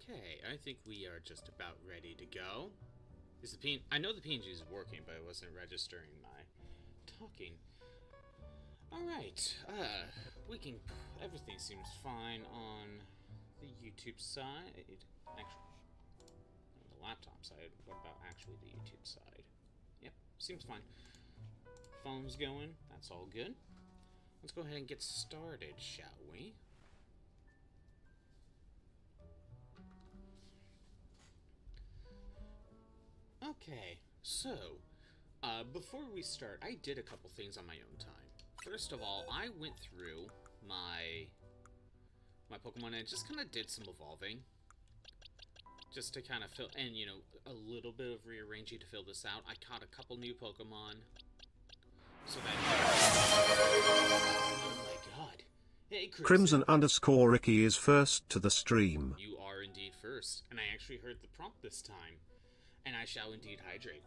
Okay, I think we are just about ready to go. Is the I know the PNG is working, but it wasn't registering my talking. Alright, we can... Everything seems fine on the YouTube side. Actually, on the laptop side. What about actually the YouTube side? Yep, seems fine. Phone's going, that's all good. Let's go ahead and get started, shall we? Okay, so, before we start, I did a couple things on my own time. First of all, I went through my Pokemon and just kind of did some evolving. Just to kind of fill, and you know, a little bit of rearranging to fill this out. I caught a couple new Pokemon. So that... Oh my god. Hey, Crimson_Ricky is first to the stream. You are indeed first, and I actually heard the prompt this time. And I shall indeed hydrate.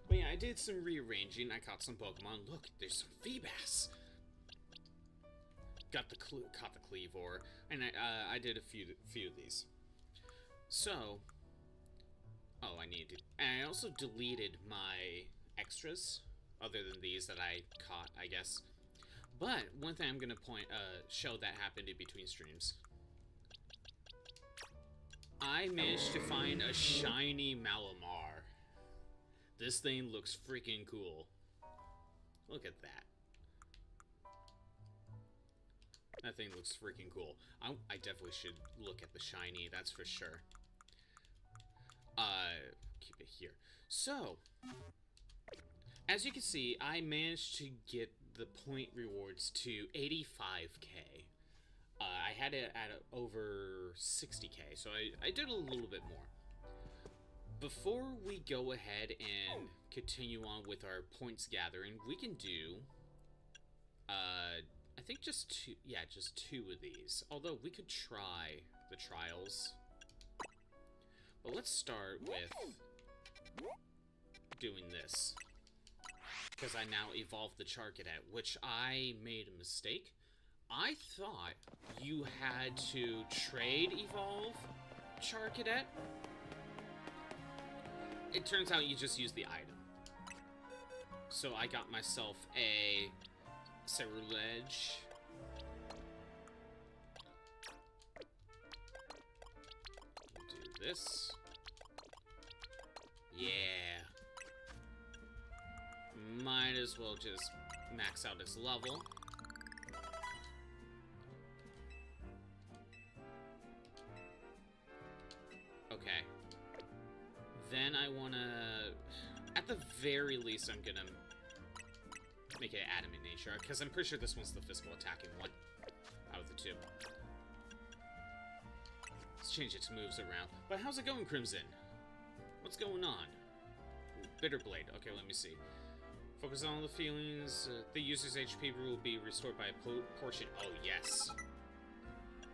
But yeah, I did some rearranging. I caught some Pokemon. Look, there's some Feebas. Caught the Cleavor, and I did a few of these. So, oh, and I also deleted my extras, other than these that I caught, I guess. But one thing I'm gonna show that happened in between streams. I managed to find a shiny Malamar. This thing looks freaking cool. Look at that. That thing looks freaking cool. I definitely should look at the shiny, that's for sure. Keep it here. So, as you can see, I managed to get the point rewards to 85k. I had it at over 60k, so I did a little bit more. Before we go ahead and continue on with our points gathering, we can do, I think just two of these. Although we could try the trials. But let's start with doing this. Because I now evolved the Charcadet, which I made a mistake. I thought you had to trade evolve Charcadet. It turns out you just use the item. So I got myself a Ceruledge. Do this. Yeah. Might as well just max out its level. Okay. Then I wanna... At the very least, I'm gonna make it Adamant Nature, because I'm pretty sure this one's the physical attacking one out of the two. Let's change its moves around. But how's it going, Crimson? What's going on? Ooh, Bitter Blade. Okay, let me see. Focus on the feelings. The user's HP will be restored by a portion. Oh, yes.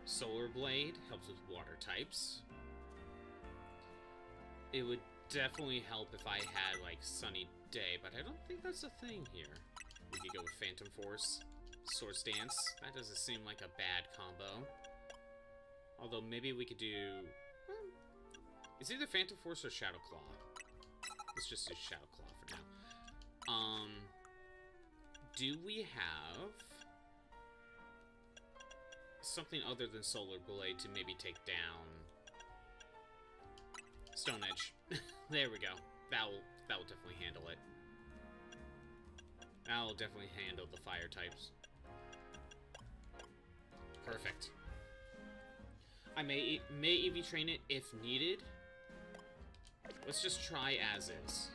Solar Blade helps with water types. It would definitely help if I had, like, Sunny Day, but I don't think that's a thing here. We could go with Phantom Force, Swords Dance. That doesn't seem like a bad combo. Although, maybe we could do... It's either Phantom Force or Shadow Claw. Let's just do Shadow Claw for now. Do we have something other than Solar Blade to maybe take down... Stone Edge. There we go. That'll definitely handle it. That'll definitely handle the fire types. Perfect. I may EV train it if needed. Let's just try as is.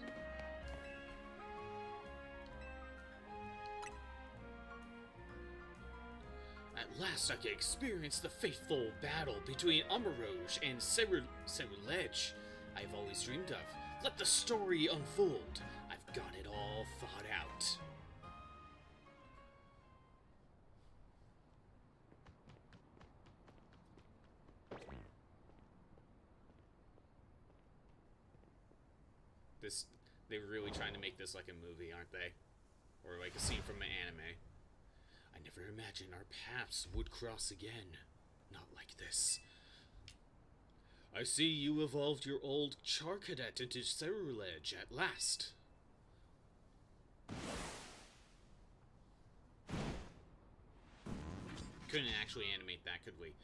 At last I can experience the faithful battle between Amarouge and Ceruledge I've always dreamed of. Let the story unfold. I've got it all thought out. They're really trying to make this like a movie, aren't they? Or like a scene from an anime. I never imagined our paths would cross again. not like this. I see you evolved your old Charcadet into Cerulege at last. Couldn't actually animate that, could we?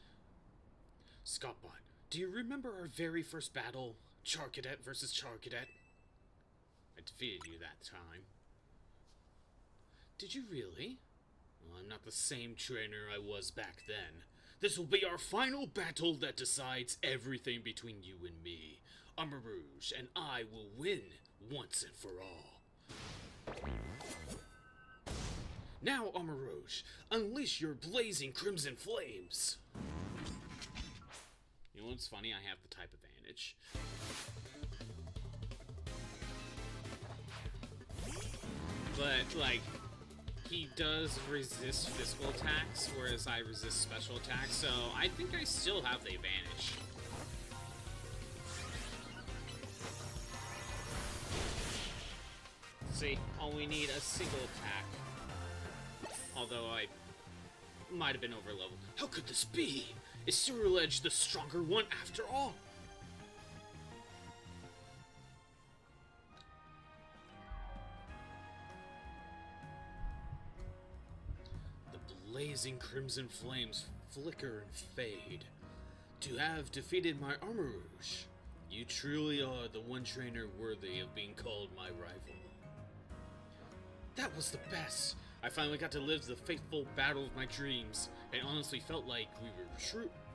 Scottbot, do you remember our very first battle? Charcadet versus Charcadet? I defeated you that time. Did you really? Well, I'm not the same trainer I was back then. This will be our final battle that decides everything between you and me. Armarouge and I will win once and for all. Now, Armarouge, unleash your blazing crimson flames! You know what's funny? I have the type advantage. But, like, he does resist physical attacks, whereas I resist special attacks, so I think I still have the advantage. See, all we need a single attack. Although I might have been overleveled. How could this be? Is Cerulege the stronger one after all? The blazing crimson flames flicker and fade. To have defeated my Armarouge, you truly are the one trainer worthy of being called my rival. That was the best! I finally got to live the fateful battle of my dreams. It honestly felt like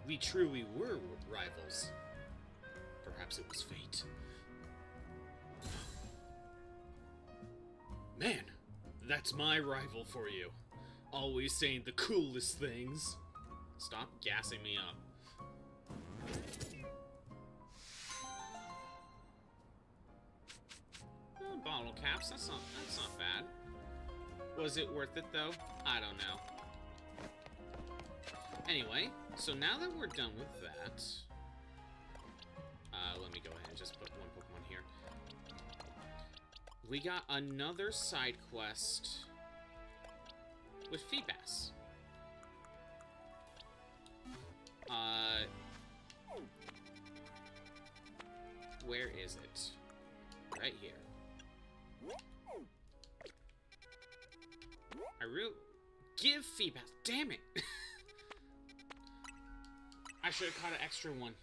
we truly were rivals. Perhaps it was fate. Man, that's my rival for you. Always saying the coolest things. Stop gassing me up. Oh, bottle caps, that's not bad. Was it worth it, though? I don't know. Anyway, so now that we're done with that... let me go ahead and just put one Pokemon here. We got another side quest with Feebas. Where is it? Right here. I really... Give Feebas! Damn it! I should have caught an extra one.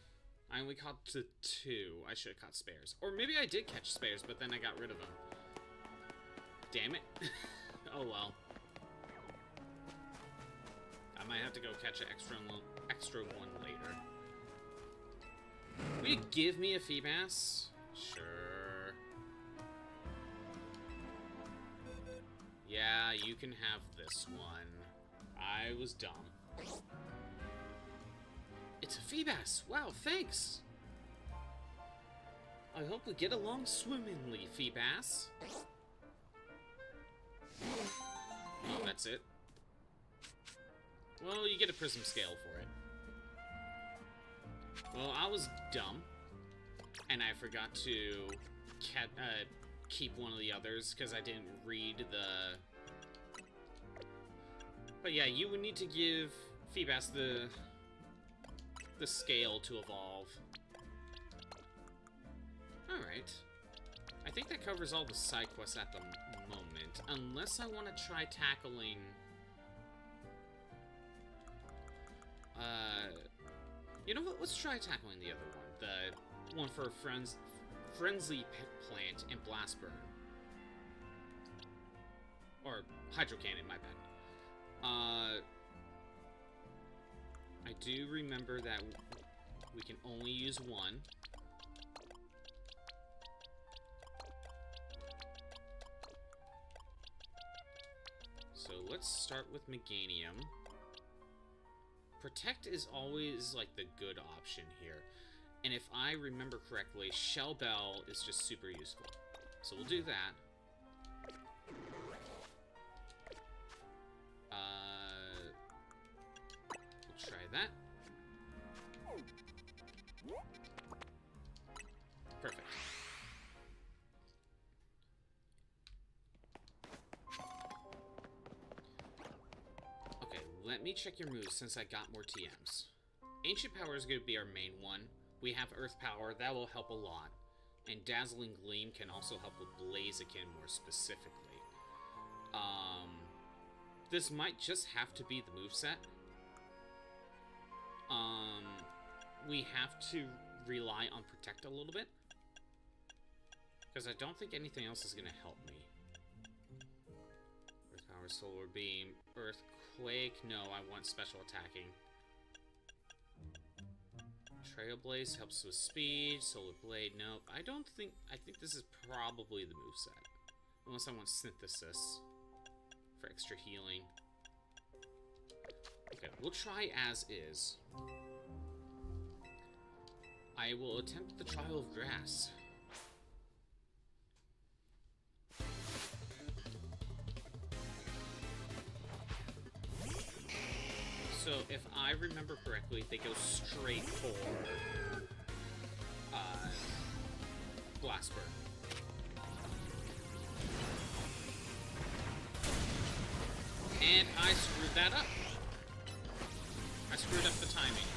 I only caught to 2. I should have caught spares. Or maybe I did catch spares, but then I got rid of them. Damn it. Oh well. I might have to go catch an extra one later. Will you give me a Feebas? Sure. Yeah, you can have this one. I was dumb. It's a Feebas! Wow, thanks! I hope we get along swimmingly, Feebas. Oh, that's it. Well, you get a prism scale for it. Well, I was dumb. And I forgot to keep one of the others because I didn't read the... But yeah, you would need to give Feebas the scale to evolve. Alright. I think that covers all the side quests at the moment. Unless I want to try tackling... You know what? Let's try tackling the other one. The one for Frenzy Plant and Blast Burn. Or Hydro Cannon, my bad. I do remember that we can only use one. So let's start with Meganium. Protect is always, like, the good option here. And if I remember correctly, Shell Bell is just super useful. So we'll do that. We'll try that. Perfect. Okay, let me check your moves since I got more TMs. Ancient Power is going to be our main one. We have Earth Power, that will help a lot. And Dazzling Gleam can also help with Blaziken more specifically. This might just have to be the moveset. We have to rely on Protect a little bit. Because I don't think anything else is going to help me. Earth Power, Solar Beam, Earthquake. No, I want special attacking. Trailblaze helps with speed. Solar Blade, nope. I think this is probably the moveset. Unless I want Synthesis for extra healing. Okay, we'll try as is. I will attempt the Trial of Grass. So, if I remember correctly, they go straight for Blast Burn. And I screwed that up. I screwed up the timing.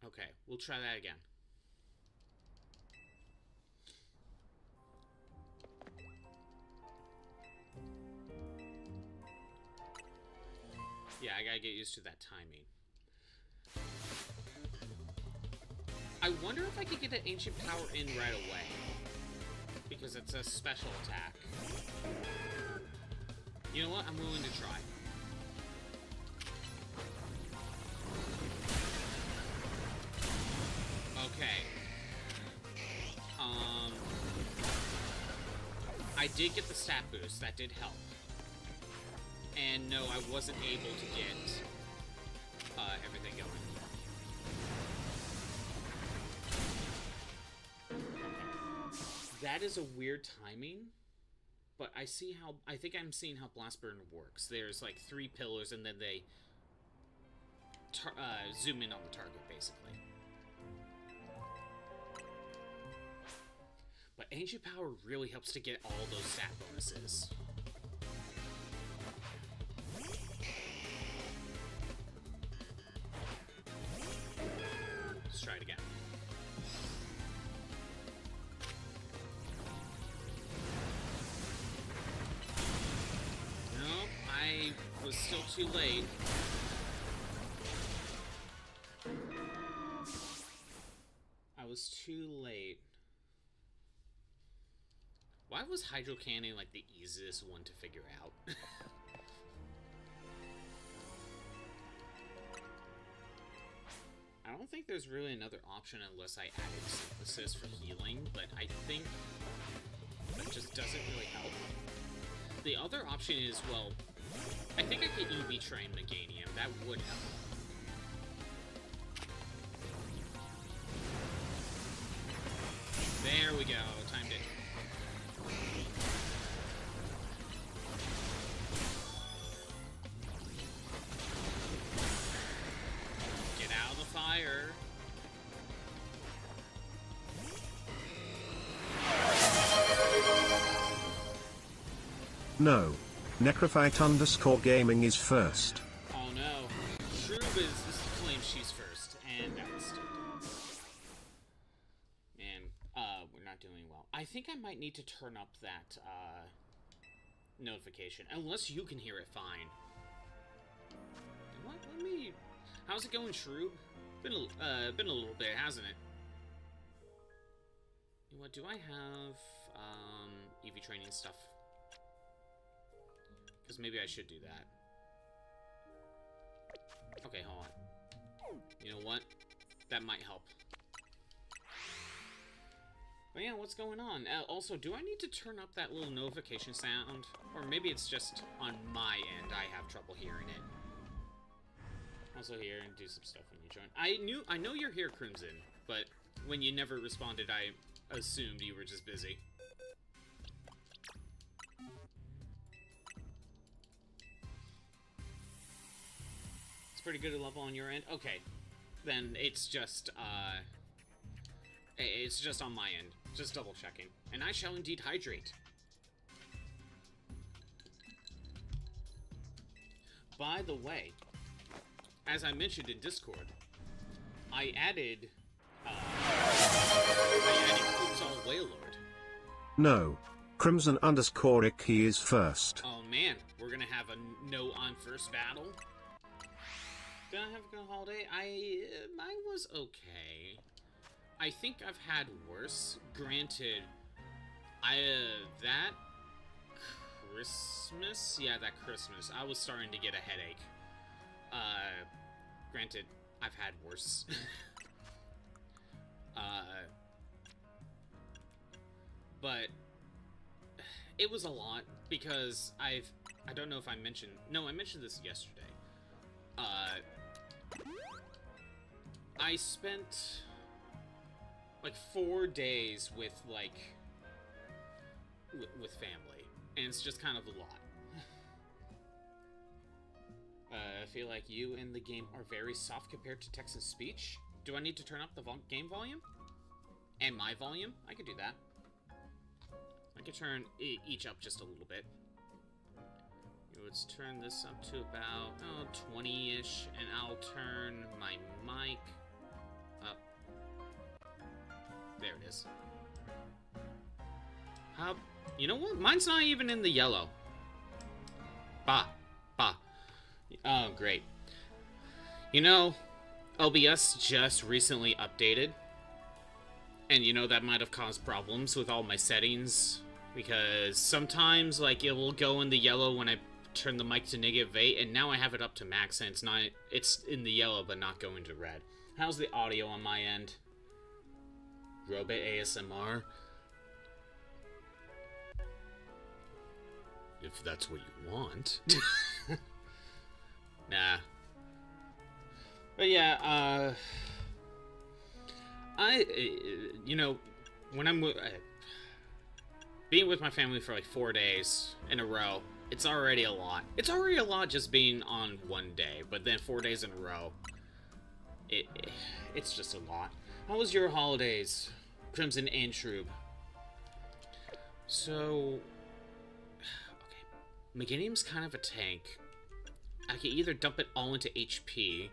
Okay, we'll try that again. Yeah, I gotta get used to that timing. I wonder if I could get an Ancient Power in right away. Because it's a special attack. You know what? I'm willing to try. Okay. I did get the stat boost. That did help. And no, I wasn't able to get everything going. That is a weird timing, but I think I'm seeing how Blast Burn works. There's like 3 pillars, and then they zoom in on the target, basically. But Ancient Power really helps to get all those stat bonuses. Let's try it again. Nope, I was still too late. I was too late. Why was Hydro Cannon like the easiest one to figure out? I don't think there's really another option unless I added Synthesis for healing, but I think that just doesn't really help. The other option is, well, I think I could EV Train Meganium. That would help. There we go. Timed it. Get out of the fire. No. Necrophyte_gaming is first. Oh no. Shroob is claims she's first, and that was stupid. Man, we're not doing well. I think I might need to turn up that, notification. Unless you can hear it fine. What? Let me... How's it going, Shroob? Been a little bit, hasn't it? You know what, do I have, EV training stuff? Because maybe I should do that. Okay, hold on. You know what? That might help. But yeah, what's going on? Also, do I need to turn up that little notification sound? Or maybe it's just on my end I have trouble hearing it. Also here and do some stuff when you join. I know you're here, Crimson, but when you never responded, I assumed you were just busy. It's pretty good level on your end? Okay. Then it's just on my end. Just double checking. And I shall indeed hydrate. by the way, as I mentioned in Discord, I added Crimson Wailord. No. Crimson_Icky is first. Oh man, we're gonna have a no on first battle. Did I have a good holiday? Mine was okay. I think I've had worse. Granted, that Christmas, that Christmas, I was starting to get a headache. Granted, I've had worse. But it was a lot because I don't know if I mentioned, no, I mentioned this yesterday. I spent like 4 days with with family, and it's just kind of a lot. I feel like you and the game are very soft compared to text and speech. Do I need to turn up the game volume? And my volume? I could do that. I could turn each up just a little bit. Let's turn this up to about 20-ish, and I'll turn my mic up. There it is. How? You know what? Mine's not even in the yellow. Bah. Oh, great. You know, OBS just recently updated. And you know, that might have caused problems with all my settings. Because sometimes, like, it will go in the yellow when I turn the mic to -8. And now I have it up to max, and it's in the yellow, but not going to red. How's the audio on my end? Robot ASMR? If that's what you want. Nah. But yeah, you know, when I'm being with my family for like 4 days in a row, it's already a lot. It's already a lot just being on one day, but then 4 days in a row, it's just a lot. How was your holidays, Crimson and Shroob? So, okay, Meganium's kind of a tank. I can either dump it all into HP,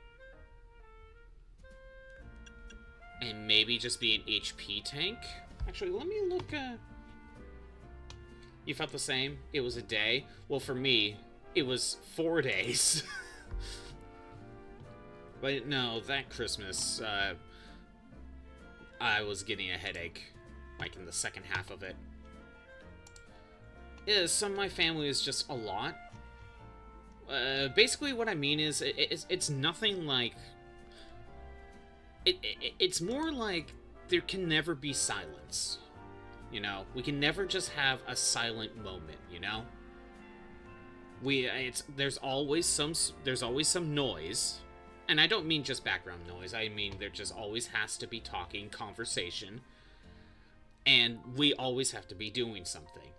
and maybe just be an HP tank. Actually, let me look. You felt the same? It was a day? Well, for me, it was 4 days. But no, that Christmas, I was getting a headache, like in the second half of it. Yeah, some of my family is just a lot. Basically what I mean is, it's nothing like... It's more like there can never be silence. You know? We can never just have a silent moment, you know? There's always some noise. And I don't mean just background noise. I mean there just always has to be talking, conversation. And we always have to be doing something.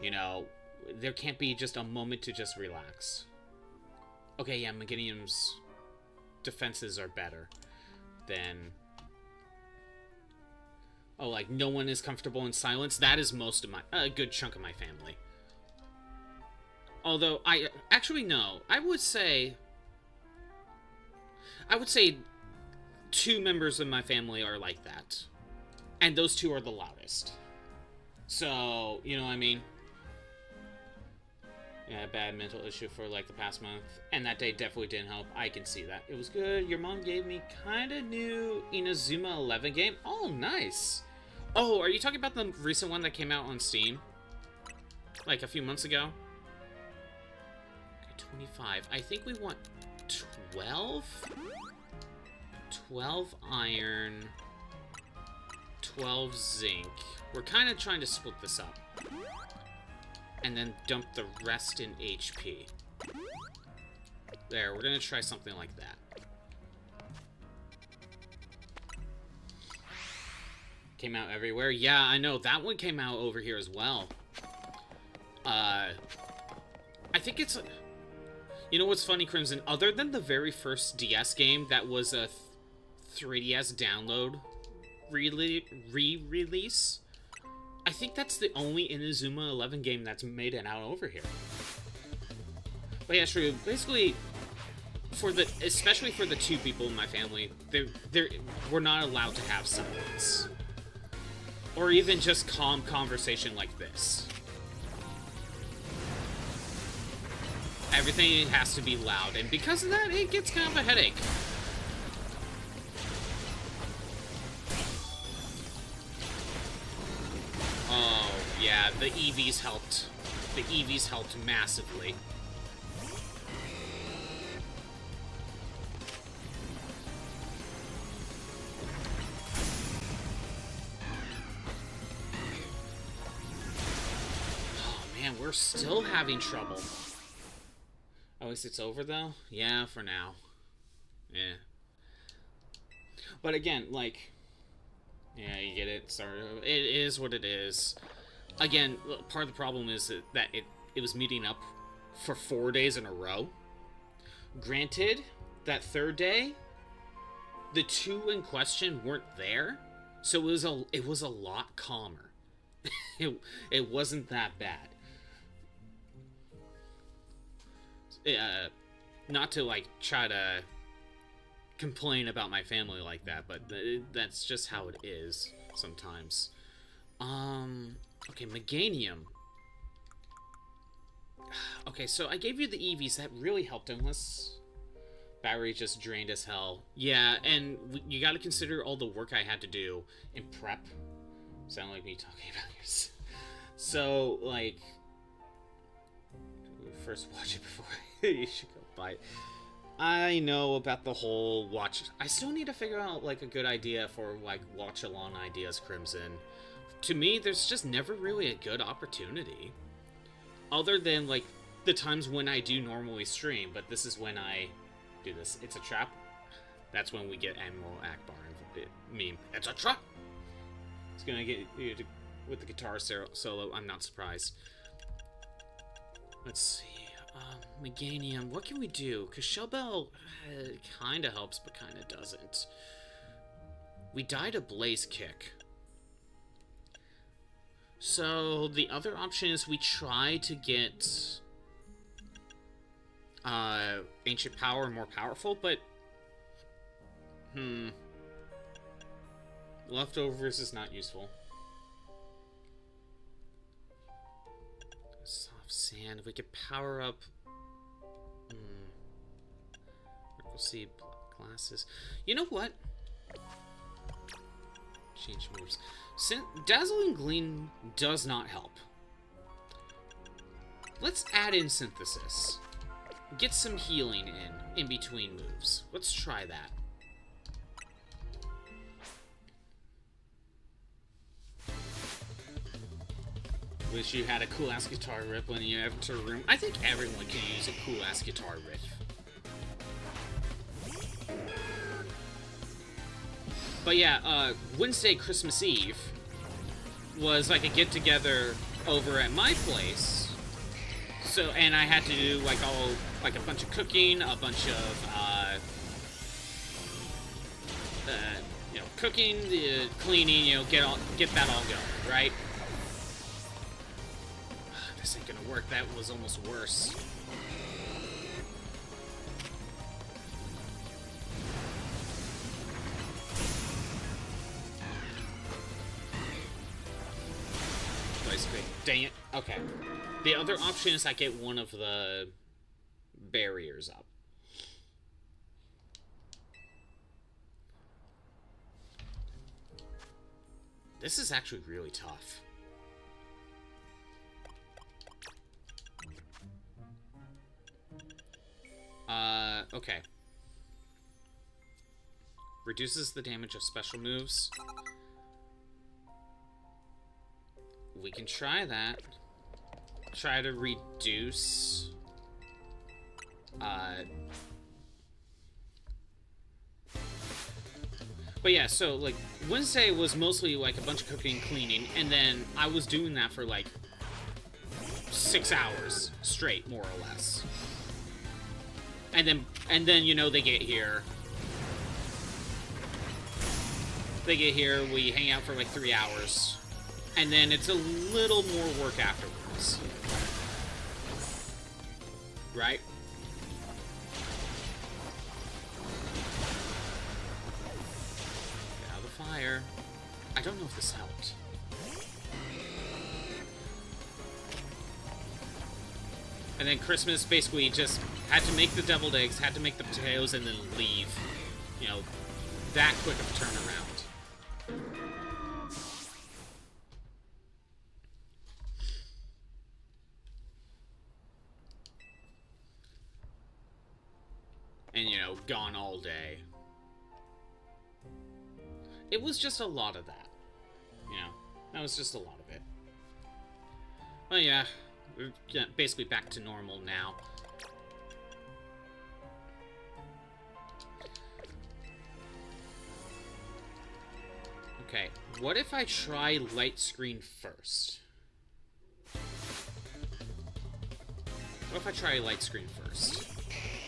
You know, there can't be just a moment to just relax. Okay, yeah, Meganium's defenses are better than... Oh, like, no one is comfortable in silence? That is most of my... a good chunk of my family. Although, actually, no. I would say 2 members of my family are like that. And those 2 are the loudest. So, you know what I mean? Yeah, bad mental issue for, like, the past month. And that day definitely didn't help. I can see that. It was good. Your mom gave me kind of new Inazuma 11 game. Oh, nice. Oh, are you talking about the recent one that came out on Steam? Like, a few months ago? Okay, 25. I think we want 12? 12 iron, 12 zinc. We're kind of trying to split this up. And then dump the rest in HP. There, we're gonna try something like that. Came out everywhere? Yeah, I know. That one came out over here as well. I think it's... You know what's funny, Crimson? Other than the very first DS game that was a 3DS download re-release, I think that's the only Inazuma 11 game that's made it out over here. But yeah, true. Basically, especially for the 2 people in my family, we're not allowed to have silence. Or even just calm conversation like this. Everything has to be loud, and because of that, it gets kind of a headache. Oh, yeah, the EVs helped. The EVs helped massively. Oh, man, we're still having trouble. At least it's over, though? Yeah, for now. Yeah. But again, like... Yeah, you get it. Sorry. It is what it is. Again, part of the problem is that it was meeting up for 4 days in a row. Granted, that 3rd day, the 2 in question weren't there, so it was a lot calmer. It wasn't that bad. Not to like try to complain about my family like that, but that's just how it is sometimes. Okay, Meganium. Okay, so I gave you the EVs. That really helped, unless battery just drained as hell. Yeah, and you got to consider all the work I had to do in prep. Sound like me talking about yours. So, like, first watch it before you should go buy it. I know about the whole watch. I still need to figure out, like, a good idea for, like, watch-along ideas, Crimson. To me, there's just never really a good opportunity. Other than, like, the times when I do normally stream, but this is when I do this. It's a trap. That's when we get Admiral Akbar meme. It's a trap! It's gonna get you to, with the guitar solo. I'm not surprised. Let's see. Meganium. What can we do? Because Shellbell kind of helps, but kind of doesn't. We died a Blaze Kick. So, the other option is we try to get Ancient Power more powerful, but... Leftovers is not useful. Soft Sand. If we could power up... We'll see. Glasses. You know what? Change moves. Dazzling Gleam does not help. Let's add in Synthesis. Get some healing in between moves. Let's try that. Wish you had a cool-ass guitar riff when you enter a room. I think everyone can use a cool-ass guitar riff. But yeah, Wednesday, Christmas Eve, was like a get-together over at my place. So, and I had to do like a bunch of cooking, a bunch of, you know, cooking, cleaning, you know, get that all going, right? This ain't gonna work. That was almost worse. Dang it. Okay. The other option is I get one of the barriers up. This is actually really tough. Okay. Reduces the damage of special moves. We can try that. Try to reduce... But yeah, so, like, Wednesday was mostly, like, a bunch of cooking and cleaning, and then I was doing that for, like, 6 hours straight, more or less. And then, you know, they get here. They get here, we hang out for, like, 3 hours. And then it's a little more work afterwards. Right? I don't know if this helped. And then Christmas basically just had to make the deviled eggs, had to make the potatoes, and then leave. You know, that quick of a turnaround. And, you know, gone all day. It was just a lot of that. You know, that was just a lot of it. Well, yeah, we're basically back to normal now. Okay, what if I try light screen first? What if I try light screen first?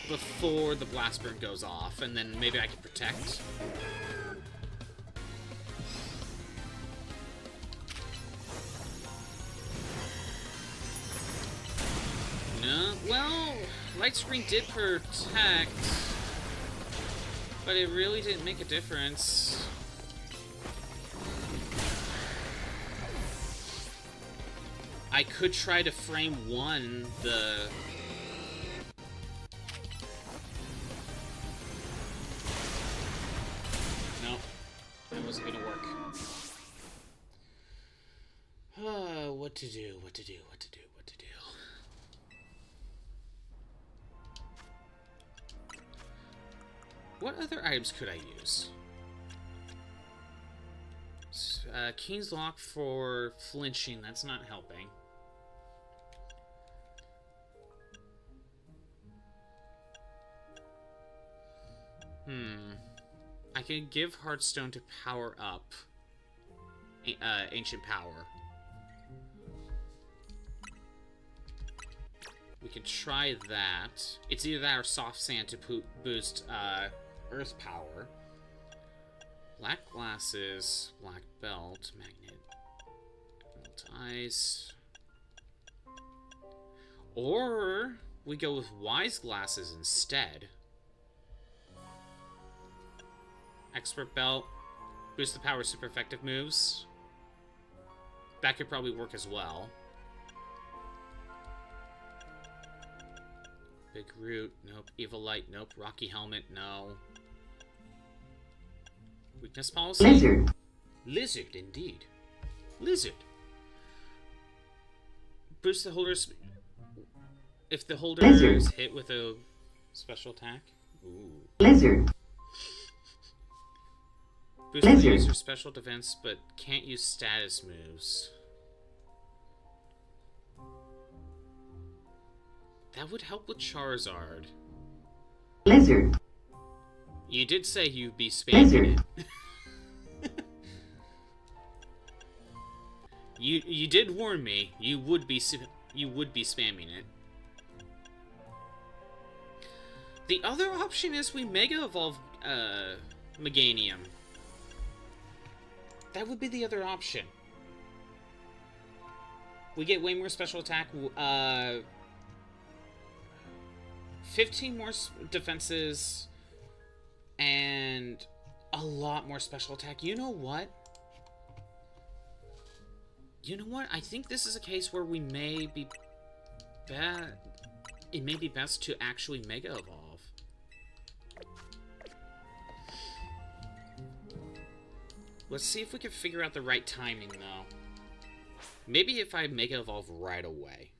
Before the blast burn goes off, and then maybe I can protect? No, well, light screen did protect, but it really didn't make a difference. I could try to frame one the... Nope, that wasn't gonna work. What to do, what to do, what to do, what to do. What other items could I use? King's Lock for flinching, that's not helping. I can give Heartstone to power up Ancient Power. We can try that. It's either that or Soft Sand to boost Earth Power. Black Glasses, Black Belt, Magnet, Melt Ice. Or we go with Wise Glasses instead. Expert Belt, boost the power super effective moves. That could probably work as well. Big Root, nope. Evil Light, nope. Rocky Helmet, no. Weakness Policy? Lizard. Lizard, indeed. Lizard. Boost the holder's... If the holder is hit with a special attack? Ooh. Lizard. Boost the user's special defense, but can't use status moves. That would help with Charizard. Lizard. You did say you'd be spamming it. You did warn me. You would be spamming it. The other option is we Mega Evolve Meganium. That would be the other option. We get way more special attack. 15 more defenses. And a lot more special attack. You know what? You know what? I think this is a case where we may be... It may be best to actually Mega Evolve. Let's see if we can figure out the right timing, though. Maybe if I Mega Evolve right away.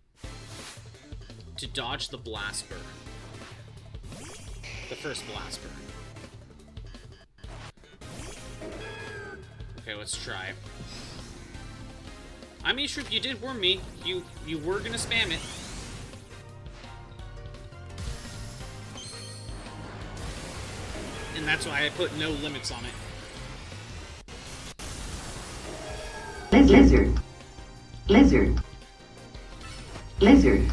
To dodge the Blast Burn. The first Blast Burn. Okay, let's try. I mean, sure, you did warn me. You were gonna spam it. And that's why I put no limits on it. Lizard. Lizard. Lizard.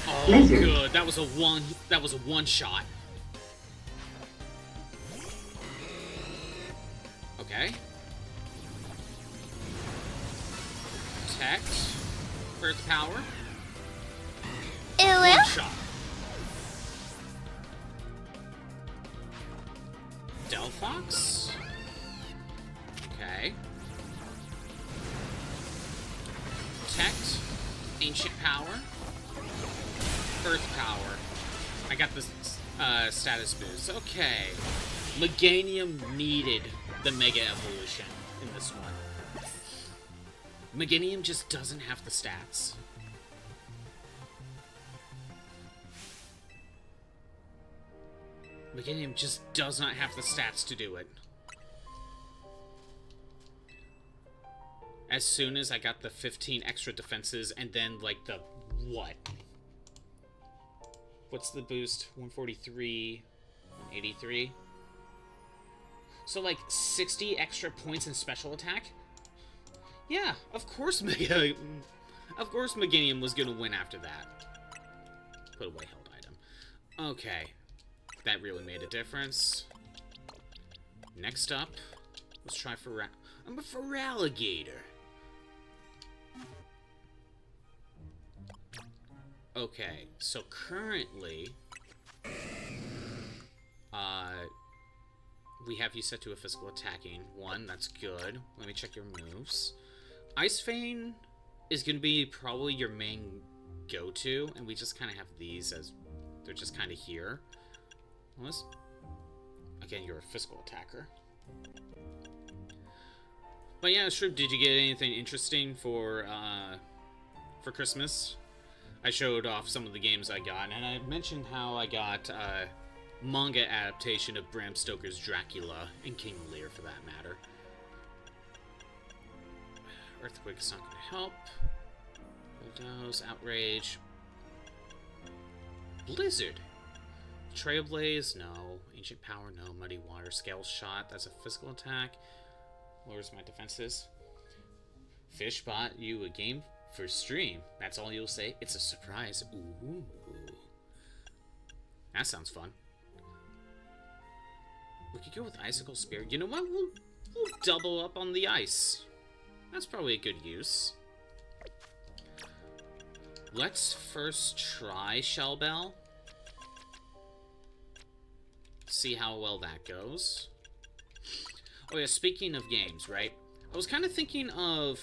Oh, Lizard. good. That was a one shot. Okay. Protect. Earth Power. One shot. Delphox. Okay. Ancient Power. Earth Power. I got the status boost. Okay. Meganium needed the Mega Evolution in this one. Meganium just doesn't have the stats. Meganium just does not have the stats to do it. As soon as I got the 15 extra defenses and then, like, the... what? What's the boost? 143... 183? So, like, 60 extra points in special attack? Yeah, of course Meganium was gonna win after that. Put away held item. Okay. That really made a difference. Next up, let's try I'm a Feraligatr. Okay, so currently, we have you set to a physical attacking. 1, that's good. Let me check your moves. Ice Fang is going to be probably your main go-to, and we just kind of have these as, they're just kind of here. Unless, again, you're a physical attacker. But yeah, sure, did you get anything interesting for Christmas? I showed off some of the games I got, and I mentioned how I got manga adaptation of Bram Stoker's Dracula and King Lear, for that matter. Earthquake is not going to help. Bulldoze, Outrage. Blizzard. Trailblaze, no. Ancient Power, no. Muddy Water, Scale Shot, that's a physical attack. Lowers my defenses. Fish bought you a game for stream. That's all you'll say? It's a surprise. Ooh. That sounds fun. We could go with Icicle Spear. You know what? We'll double up on the ice. That's probably a good use. Let's first try Shell Bell. See how well that goes. Oh yeah, speaking of games, right? I was kind of thinking of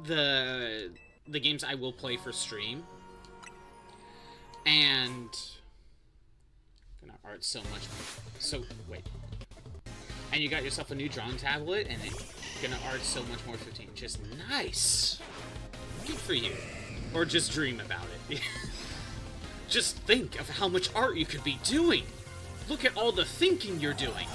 the games I will play for stream. And gonna art so much. So wait. And you got yourself a new drawing tablet, and it's gonna art so much more 15 inches. Nice. Good for you. Or just dream about it. Just think of how much art you could be doing. Look at all the thinking you're doing.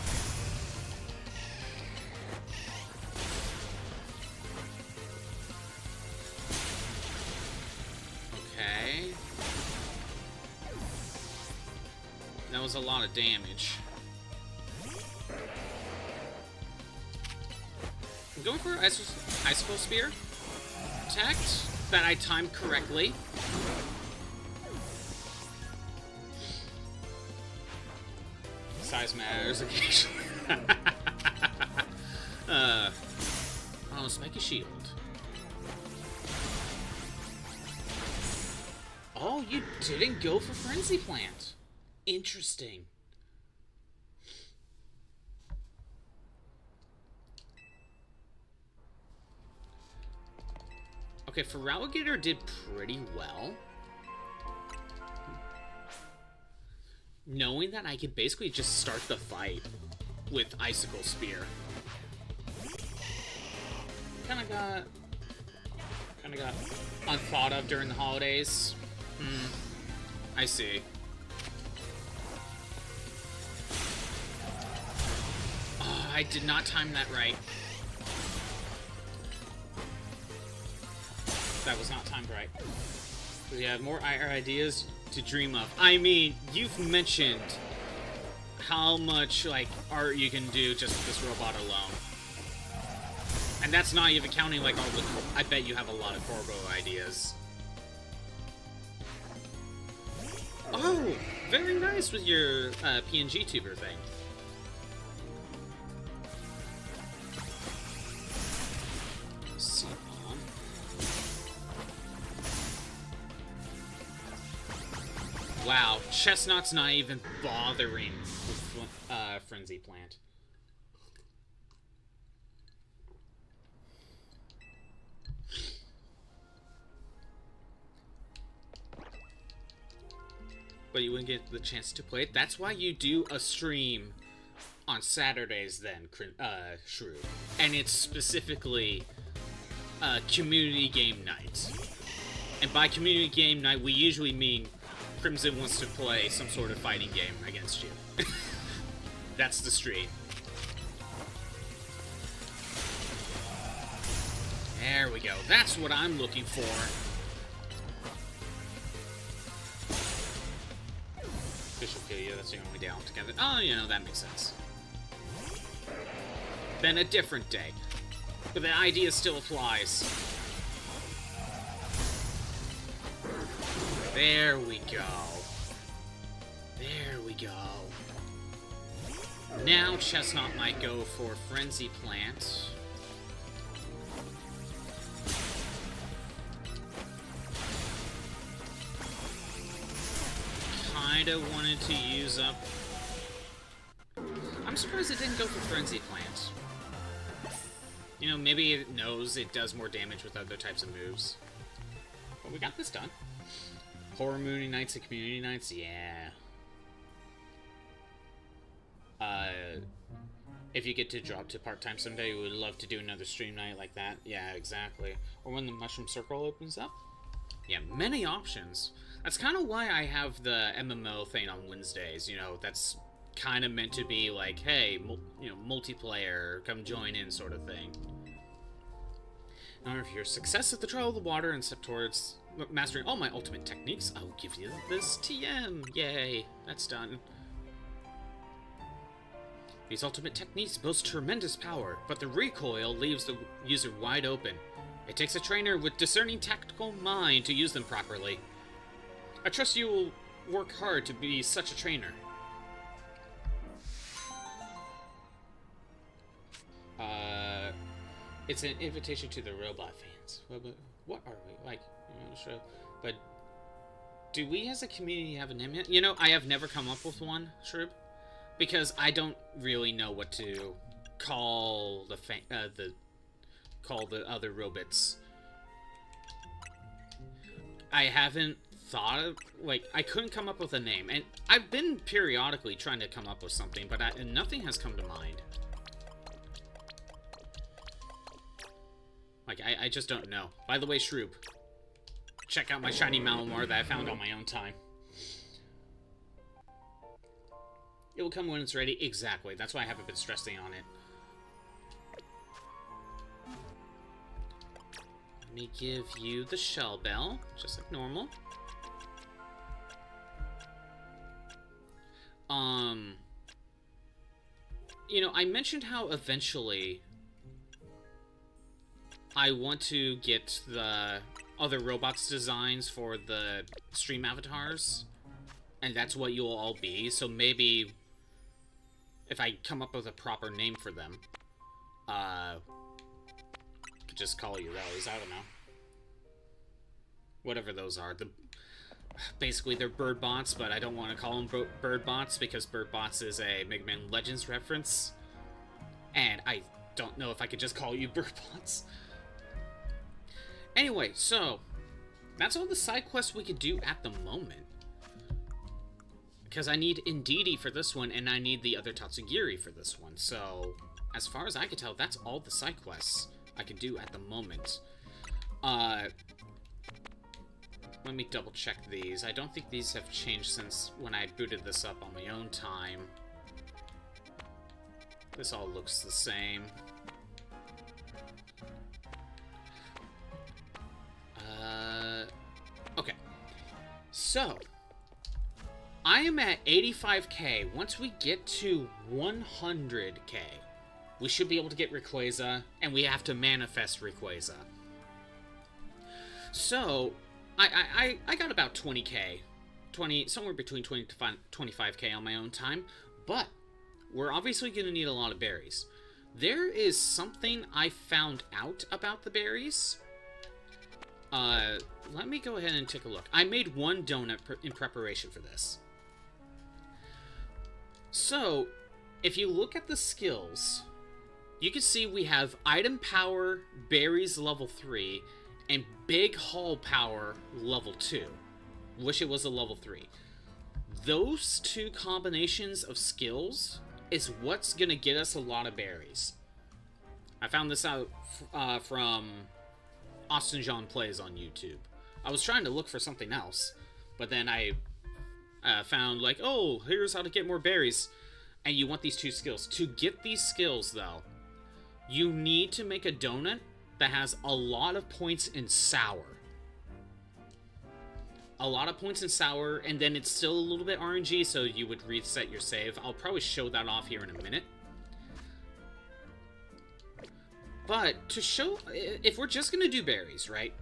Okay. That was a lot of damage. I'm going for Icicle Spear. Protect. That I timed correctly. Size matters occasionally. Oh, Spiky Shield. Oh, you didn't go for Frenzy Plant. Interesting. Okay, Feraligatr did pretty well. Knowing that I could basically just start the fight with Icicle Spear. Kinda got unthought of during the holidays. I see. Oh, I did not time that right. That was not timed right. We have more ideas to dream of. I mean, you've mentioned how much, like, art you can do just with this robot alone. And that's not even counting, like, all the... I bet you have a lot of Corvo ideas. Oh! Very nice with your PNG tuber thing. Wow, Chestnut's not even bothering with Frenzy Plant. but you wouldn't get the chance to play it. That's why you do a stream on Saturdays then, Shrew. And it's specifically community game night. And by community game night, we usually mean Crimson wants to play some sort of fighting game against you. That's the stream. There we go. That's what I'm looking for. Fish will kill you. That's the only day I'll together. Oh, you know, that makes sense. Then a different day. But the idea still applies. There we go. There we go. Now Chestnut might go for Frenzy Plant. Kinda wanted to use up... I'm surprised it didn't go for Frenzy Plant. You know, maybe it knows it does more damage with other types of moves. But we got this done. Horror Movie Nights and Community Nights? Yeah. If you get to drop to part-time someday, we would love to do another stream night like that. Yeah, exactly. Or when the Mushroom Circle opens up. Yeah, many options. That's kind of why I have the MMO thing on Wednesdays. You know, that's kind of meant to be like, hey, you know, multiplayer, come join in sort of thing. Now, if your success at the trial of the water and step towards mastering all my ultimate techniques, I will give you this TM. Yay, that's done. These ultimate techniques boast tremendous power, but the recoil leaves the user wide open. It takes a trainer with discerning tactical mind to use them properly. I trust you will work hard to be such a trainer. It's an invitation to the robot fans. What are we? Like, you know, sure. But do we as a community have a name yet? You know, I have never come up with one, Shrub. Because I don't really know what to call the other robots. I haven't thought of, like, I couldn't come up with a name, and I've been periodically trying to come up with something, but nothing has come to mind. Like, I just don't know. By the way, Shroop, check out my shiny Malamar that I found on my own time. It will come when it's ready. Exactly. That's why I haven't been stressing on it. Let me give you the Shell Bell, just like normal. You know, I mentioned how eventually I want to get the other robots designs for the stream avatars, and that's what you'll all be. So maybe if I come up with a proper name for them, could just call you those. I don't know. Whatever those are. Basically, they're bird bots, but I don't want to call them bird bots because bird bots is a Mega Man Legends reference, and I don't know if I could just call you bird bots. Anyway, so that's all the side quests we could do at the moment. Because I need Indeedee for this one, and I need the other Tatsugiri for this one. So, as far as I can tell, that's all the side quests I can do at the moment. Let me double check these. I don't think these have changed since when I booted this up on my own time. This all looks the same. Okay. So, I am at 85k. Once we get to 100k, we should be able to get Rayquaza, and we have to manifest Rayquaza. So, I got about 20k. Somewhere between 20 to 25k on my own time, but we're obviously going to need a lot of berries. There is something I found out about the berries. Let me go ahead and take a look. I made one donut in preparation for this. So, if you look at the skills, you can see we have Item Power, Berries level 3, and Big Haul Power level 2. Wish it was a level 3. those two combinations of skills is what's gonna get us a lot of berries. I found this out from Austin John Plays on YouTube. I was trying to look for something else, but then I found like, oh, here's how to get more berries. And you want these two skills. To get these skills, though, you need to make a donut that has a lot of points in sour. A lot of points in sour, and then it's still a little bit RNG, so you would reset your save. I'll probably show that off here in a minute. But to show, if we're just gonna do berries, right?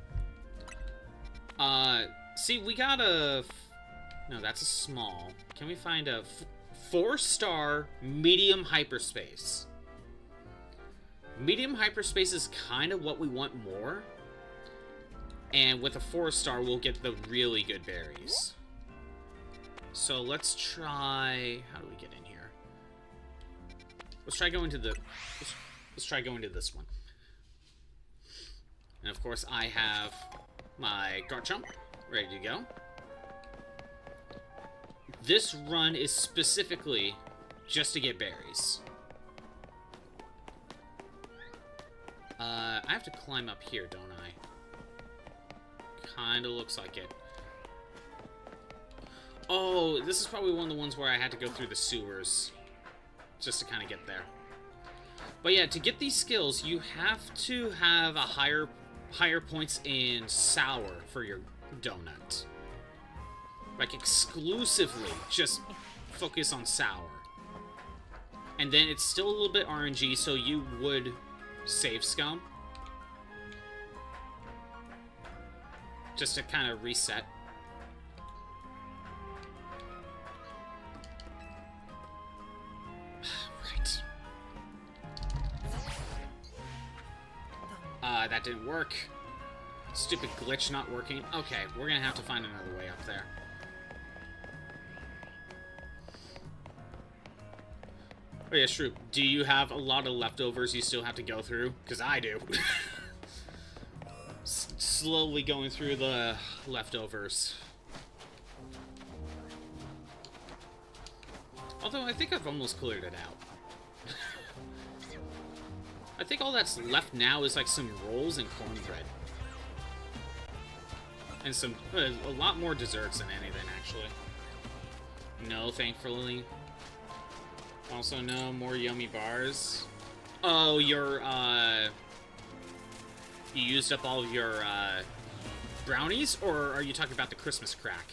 See, we got a, no, that's a small. Can we find a 4-star medium hyperspace? Medium hyperspace is kind of what we want more. And with a 4-star, we'll get the really good berries. So let's try, how do we get in here? Let's try going to the, let's try going to this one. And of course, I have my Garchomp ready to go. This run is specifically just to get berries. I have to climb up here, don't I? Kinda looks like it. Oh, this is probably one of the ones where I had to go through the sewers just to kind of get there. But yeah, to get these skills, you have to have a higher points in sour for your donut. Like, exclusively just focus on sour. And then it's still a little bit RNG, so you would save scum. Just to kind of reset. Right. That didn't work. Stupid glitch not working. Okay, we're gonna have to find another way up there. Oh yeah, Shroop, do you have a lot of leftovers you still have to go through? Because I do. Slowly going through the leftovers. Although I think I've almost cleared it out. I think all that's left now is like some rolls and cornbread. And some, a lot more desserts than anything, actually. No, thankfully. Also, no more yummy bars. Oh, your, you used up all of your, brownies? Or are you talking about the Christmas crack?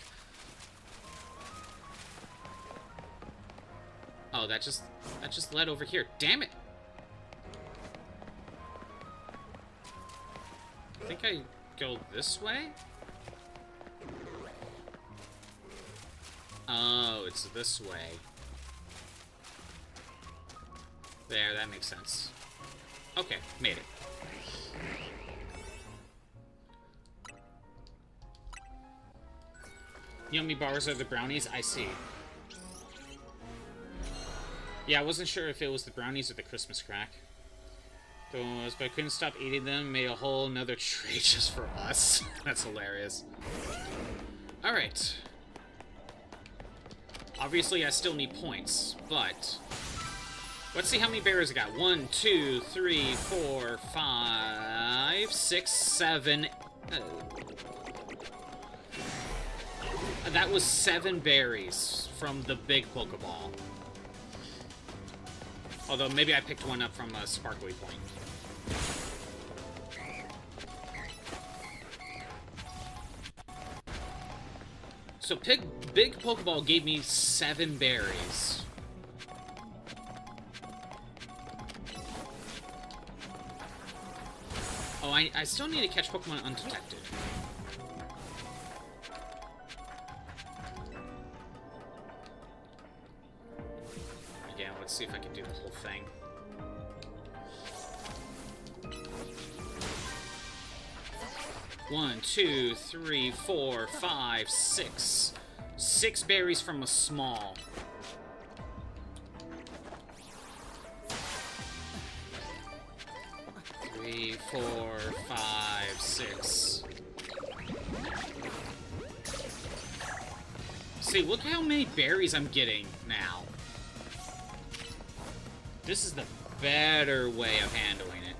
Oh, that just led over here. Damn it! I think I go this way? Oh, it's this way. There, that makes sense. Okay, made it. Yummy bars are the brownies? I see. Yeah, I wasn't sure if it was the brownies or the Christmas crack. Those, but I couldn't stop eating them. Made a whole nother tray just for us. That's hilarious. Alright. Obviously, I still need points, but let's see how many berries I got. 1, 2, 3, 4, 5, 6, 7. That was 7 berries from the big Pokeball. Although maybe I picked one up from a sparkly point. So big Pokeball gave me 7 berries. Oh, I still need to catch Pokemon undetected. Again, let's see if I can do the whole thing. One, 2, 3, 4, 5, 6. 6 berries from a small. Three, 4, 5, 6. See, look how many berries I'm getting now. This is the better way of handling it.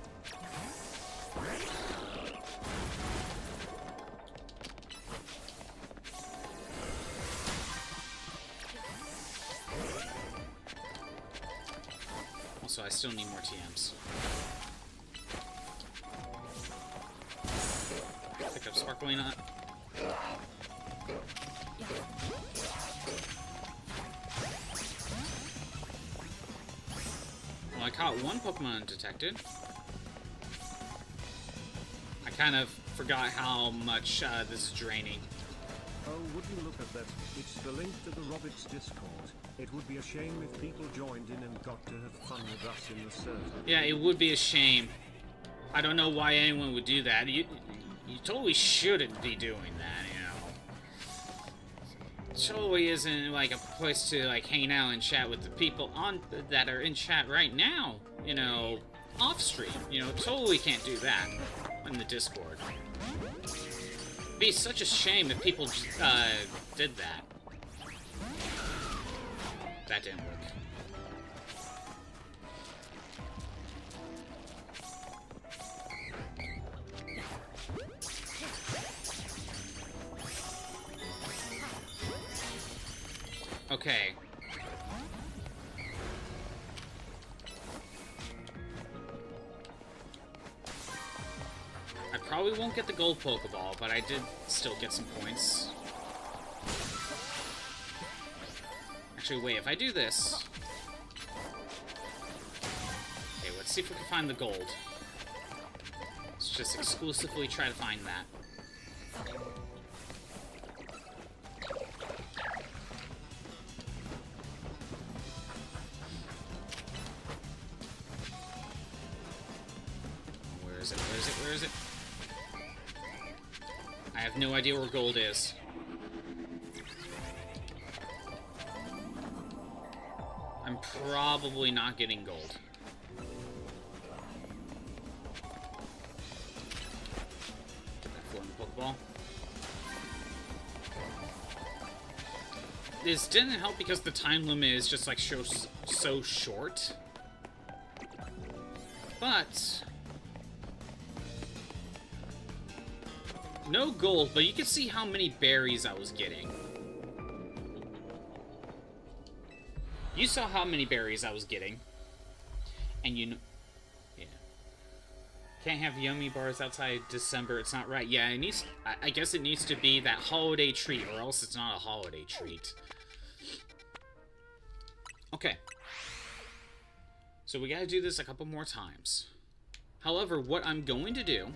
Also, I still need more TMs. Pick up Sparkling Nut. Well, I caught one Pokemon undetected. I kind of forgot how much this is draining. Oh, would you look at that? It's the link to the Roberts Discord. It would be a shame if people joined in and got to have fun with us in the server. Yeah, it would be a shame. I don't know why anyone would do that. You totally shouldn't be doing that, you know. It totally isn't like a place to like hang out and chat with the people that are in chat right now, you know, off stream. You know, totally can't do that in the Discord. It'd be such a shame if people did that. That didn't work. Okay. I probably won't get the gold Pokeball, but I did still get some points. Actually, wait, if I do this... Okay, let's see if we can find the gold. Let's just exclusively try to find that. Where is it? Where is it? Where is it? I have no idea where gold is. I'm probably not getting gold. Get that floating Pokeball. This didn't help because the time limit is just like so short. But no gold, but you can see how many berries I was getting. You saw how many berries I was getting. And you know... Yeah. Can't have yummy bars outside December. It's not right. Yeah, it needs... I guess it needs to be that holiday treat, or else it's not a holiday treat. Okay. So we gotta do this a couple more times. However, what I'm going to do...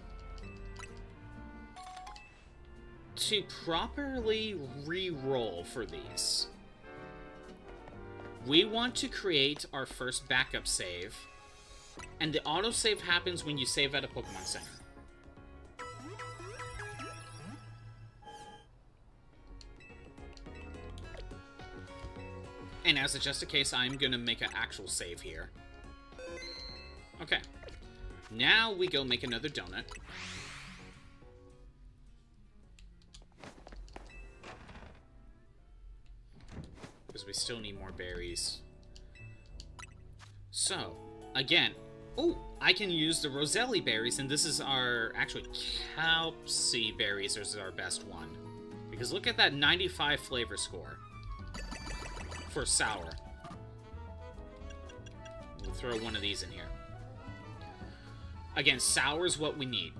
to properly re-roll for these... we want to create our first backup save, and the autosave happens when you save at a Pokemon Center. And as just a case, I'm going to make an actual save here. Okay. Now we go make another donut. Because we still need more berries. So, again, oh, I can use the Roselli berries, and this is our, actually, Calpsy berries is our best one. Because look at that 95 flavor score for sour. We'll throw one of these in here. Again, sour is what we need.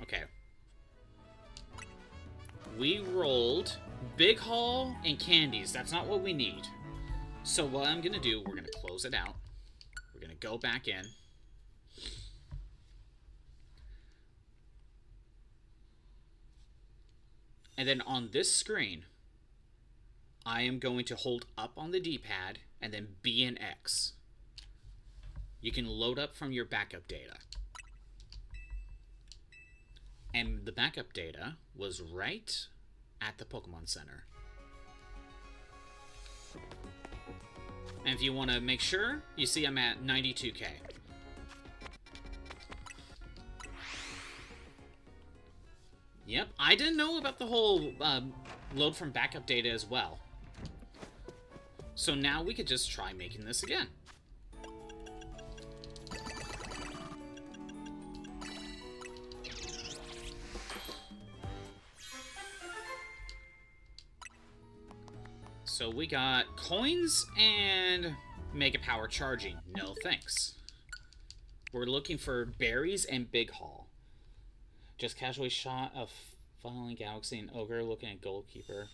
Okay. We rolled Big Haul and candies. That's not what we need. So what I'm going to do, we're going to close it out. We're going to go back in. And then on this screen, I am going to hold up on the D-pad and then B and X. You can load up from your backup data. And the backup data was right at the Pokemon Center. And if you want to make sure, you see I'm at 92k. Yep, I didn't know about the whole load from backup data as well. So now we could just try making this again. So we got coins and mega power charging. No thanks. We're looking for berries and big haul. Just casually shot a funneling galaxy and ogre looking at goalkeeper,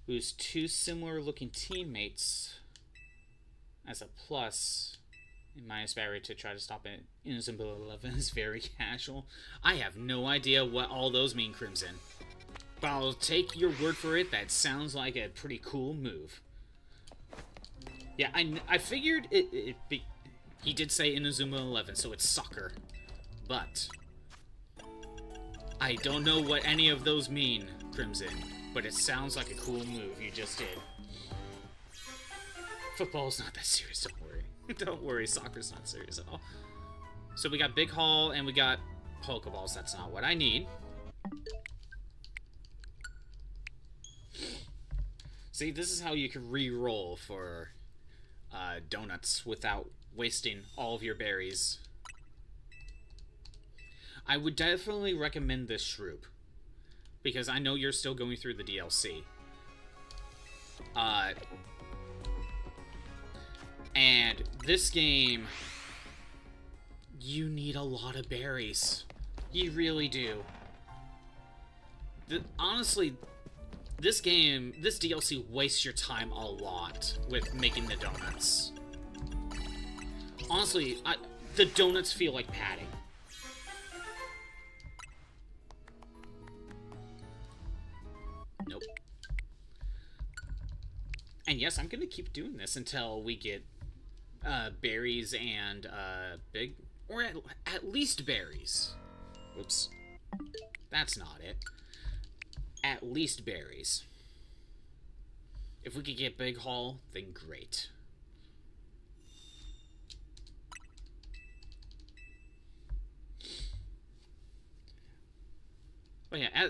who's two similar looking teammates as a plus and minus barrier to try to stop it. Invisible 11 is very casual. I have no idea what all those mean, Crimson. But I'll take your word for it. That sounds like a pretty cool move. Yeah, I figured he did say Inazuma 11, so it's soccer. But I don't know what any of those mean, Crimson. But it sounds like a cool move you just did. Football's not that serious, don't worry. Don't worry, soccer's not serious at all. So we got Big Haul and we got Pokeballs. That's not what I need. See, this is how you can re-roll for donuts without wasting all of your berries. I would definitely recommend this Shroop, because I know you're still going through the DLC. And this game, you need a lot of berries. You really do. Honestly, this DLC wastes your time a lot with making the donuts. Honestly, the donuts feel like padding. Nope. And yes, I'm gonna keep doing this until we get berries and or at least berries. Whoops. That's not it. At least berries. If we could get Big Haul, then great. But yeah,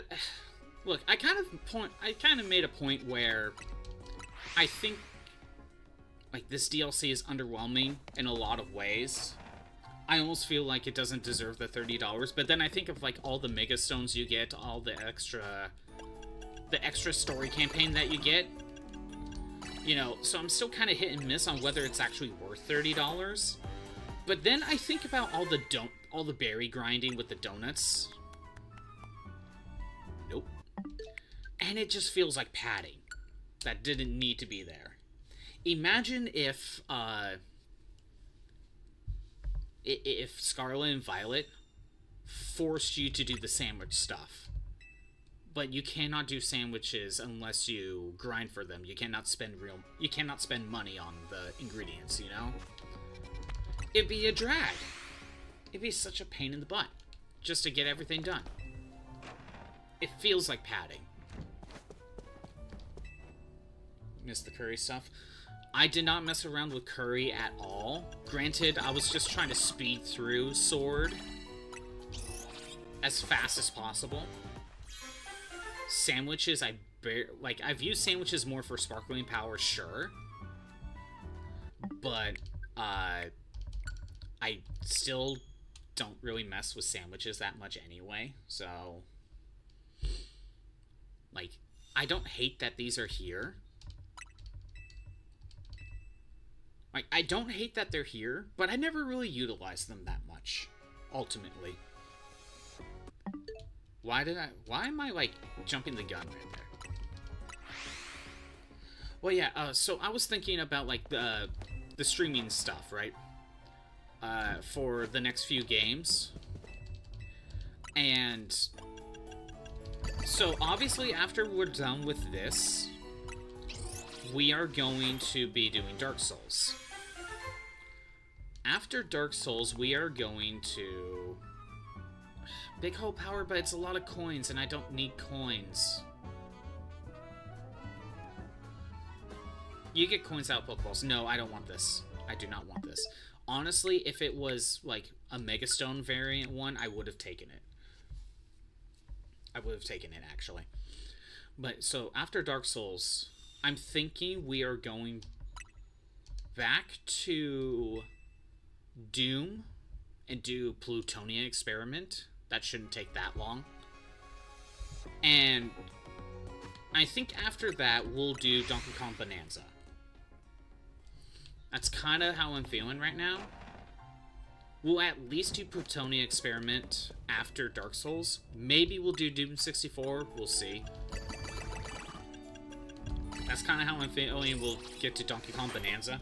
look, I kind of made a point where I think like this DLC is underwhelming in a lot of ways. I almost feel like it doesn't deserve the $30, but then I think of like all the Mega Stones you get, all the extra story campaign that you get. You know, so I'm still kind of hit and miss on whether it's actually worth $30. But then I think about all the berry grinding with the donuts. Nope. And it just feels like padding that didn't need to be there. Imagine if Scarlet and Violet forced you to do the sandwich stuff. But you cannot do sandwiches unless you grind for them. You cannot spend money on the ingredients, you know? It'd be a drag. It'd be such a pain in the butt just to get everything done. It feels like padding. Miss the curry stuff. I did not mess around with curry at all. Granted, I was just trying to speed through Sword as fast as possible. Sandwiches, I've used sandwiches more for sparkling power, sure. But, I still don't really mess with sandwiches that much anyway, so... Like, I don't hate that these are here. Like, I don't hate that they're here, but I never really utilize them that much, ultimately. Why am I, like, jumping the gun right there? Well, yeah, so I was thinking about, like, the streaming stuff, right? For the next few games. And so, obviously, after we're done with this, we are going to be doing Dark Souls. After Dark Souls, we are going to... Big Hole Power, but it's a lot of coins, and I don't need coins. You get coins out of Pokeballs. No, I don't want this. I do not want this. Honestly, if it was, like, a Megastone variant one, I would have taken it. I would have taken it, actually. But, so, after Dark Souls, I'm thinking we are going back to Doom and do Plutonia Experiment. That shouldn't take that long. And I think after that, we'll do Donkey Kong Bonanza. That's kind of how I'm feeling right now. We'll at least do Plutonia Experiment after Dark Souls. Maybe we'll do Doom 64. We'll see. That's kind of how I'm feeling. We'll get to Donkey Kong Bonanza.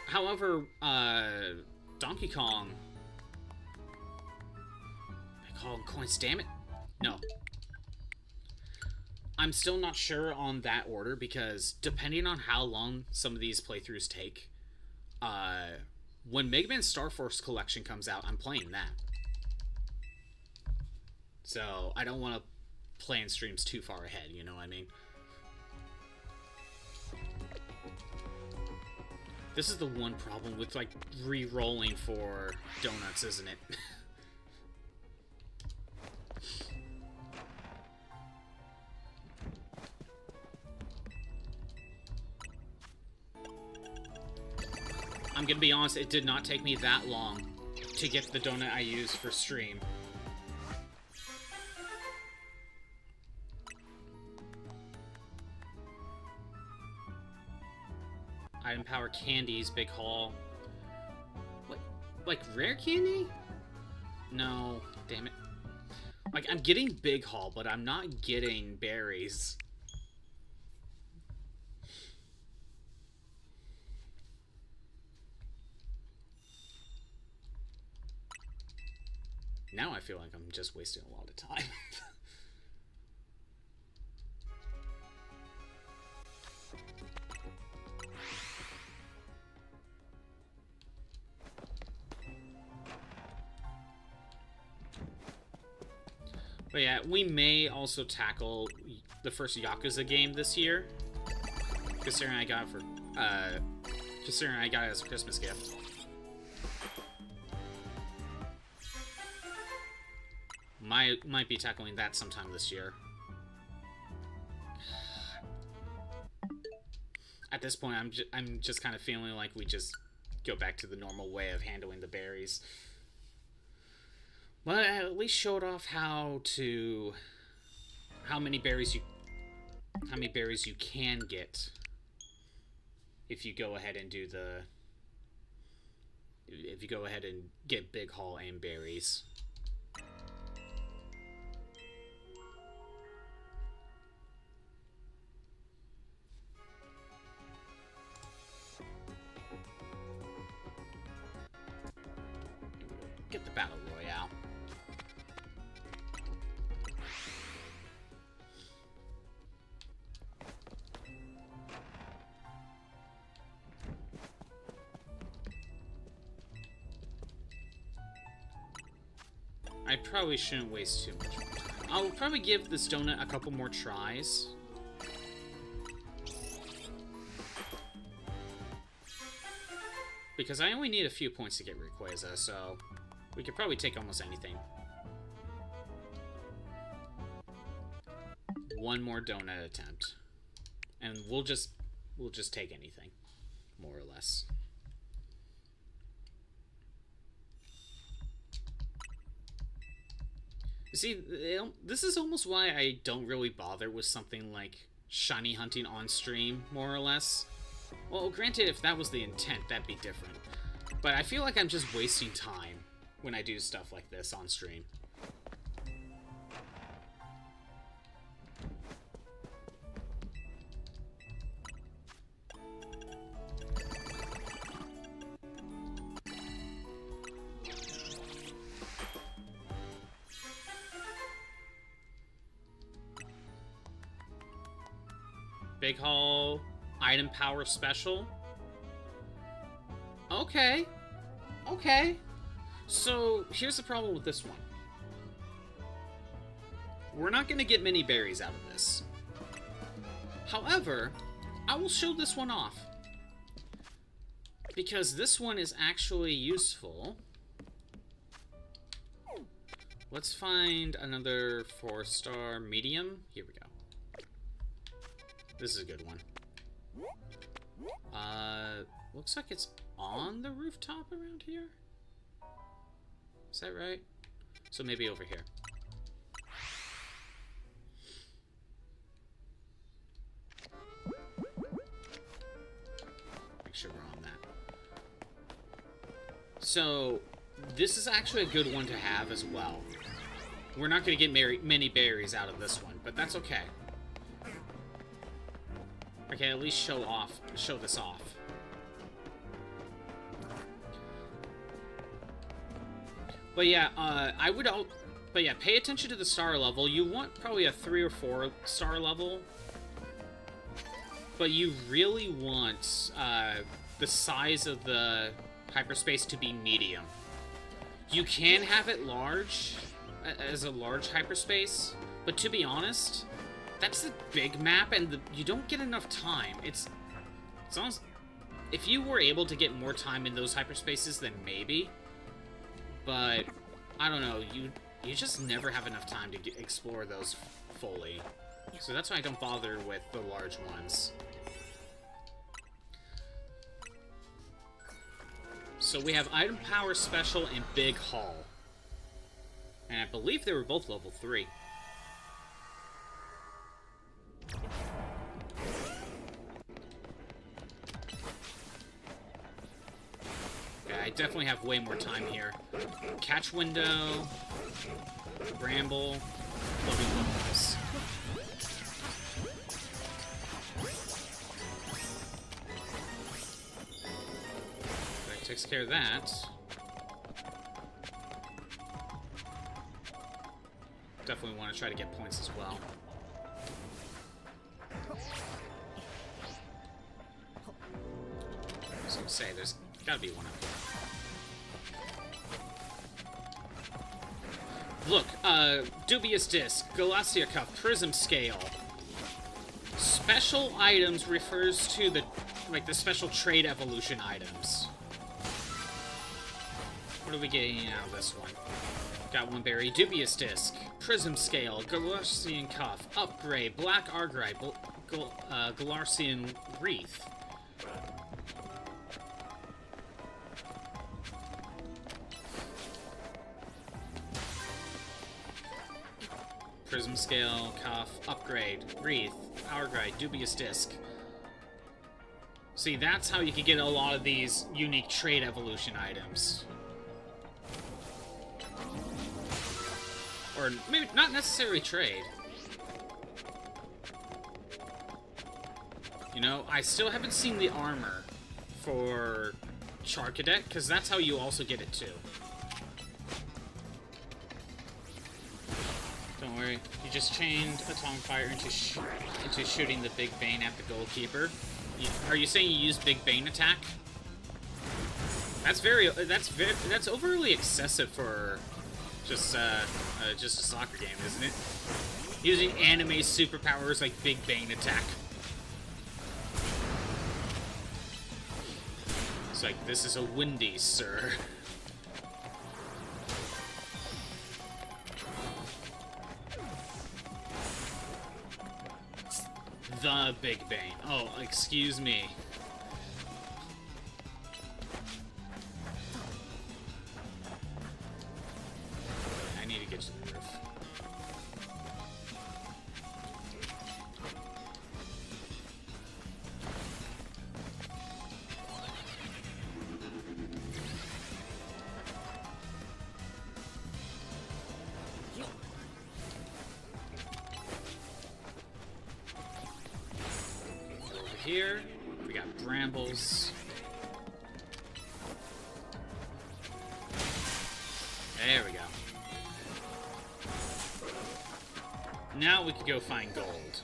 However, Donkey Kong... I call them coins, damn it. No. I'm still not sure on that order because depending on how long some of these playthroughs take, when Mega Man Star Force Collection comes out, I'm playing that. So, I don't want to play in streams too far ahead, you know what I mean? This is the one problem with, like, re-rolling for donuts, isn't it? I'm gonna be honest, it did not take me that long to get the donut I used for stream. Item Power Candies, Big Haul. What? Like rare candy? No, damn it. Like, I'm getting Big Haul, but I'm not getting berries. Now I feel like I'm just wasting a lot of time. But yeah, we may also tackle the first Yakuza game this year, considering I got it for, considering I got it as a Christmas gift. Might be tackling that sometime this year. At this point, I'm just kind of feeling like we just go back to the normal way of handling the berries. But I at least showed off how many berries you can get if you go ahead and get Big Haul and berries. Get the Battle Royale. I probably shouldn't waste too much more time. I'll probably give this donut a couple more tries. Because I only need a few points to get Rayquaza, so we could probably take almost anything. One more donut attempt. And we'll just take anything, more or less. You see, this is almost why I don't really bother with something like shiny hunting on stream, more or less. Well, granted, if that was the intent, that'd be different. But I feel like I'm just wasting time when I do stuff like this on stream. Big Haul Item Power Special. Okay. Okay. So, here's the problem with this one. We're not going to get many berries out of this. However, I will show this one off. Because this one is actually useful. Let's find another 4-star medium. Here we go. This is a good one. Looks like it's on the rooftop around here. Is that right? So maybe over here. Make sure we're on that. So, this is actually a good one to have as well. We're not going to get many berries out of this one, but that's okay. I can at least show this off. But yeah, pay attention to the star level. You want probably a 3 or 4 star level, but you really want the size of the hyperspace to be medium. You can have it large, as a large hyperspace, but to be honest, that's a big map, and you don't get enough time. It's almost, if you were able to get more time in those hyperspaces, then maybe. But I don't know. You just never have enough time to explore those fully. So that's why I don't bother with the large ones. So we have Item Power Special and Big Haul. And I believe they were both level 3. Okay, I definitely have way more time here. Catch Window, Bramble, Loading Levels. That takes care of that. Definitely want to try to get points as well. I was gonna say, there's gotta be one up here. Look, Dubious Disc, Glacier Cup, Prism Scale. Special items refers to the special trade evolution items. What are we getting out of this one? Got one berry, Dubious Disc, Prism Scale, Galarcian Cuff, Upgrade, Black Argite, Galarcian Wreath. Prism Scale, Cuff, Upgrade, Wreath, Argite, Dubious Disc. See, that's how you can get a lot of these unique trade evolution items. Or maybe not necessarily trade. You know, I still haven't seen the armor for Charcadet, because that's how you also get it too. Don't worry, you just chained Atomic Fire into shooting the Big Bane at the goalkeeper. Are you saying you use Big Bane attack? That's overly excessive for just a soccer game, isn't it? Using anime superpowers like Big Bane attack. It's like, this is a Wendy's, sir. The Big Bane. Oh, excuse me. I need to get to the roof. Here, we got brambles. There we go. Now we could go find gold.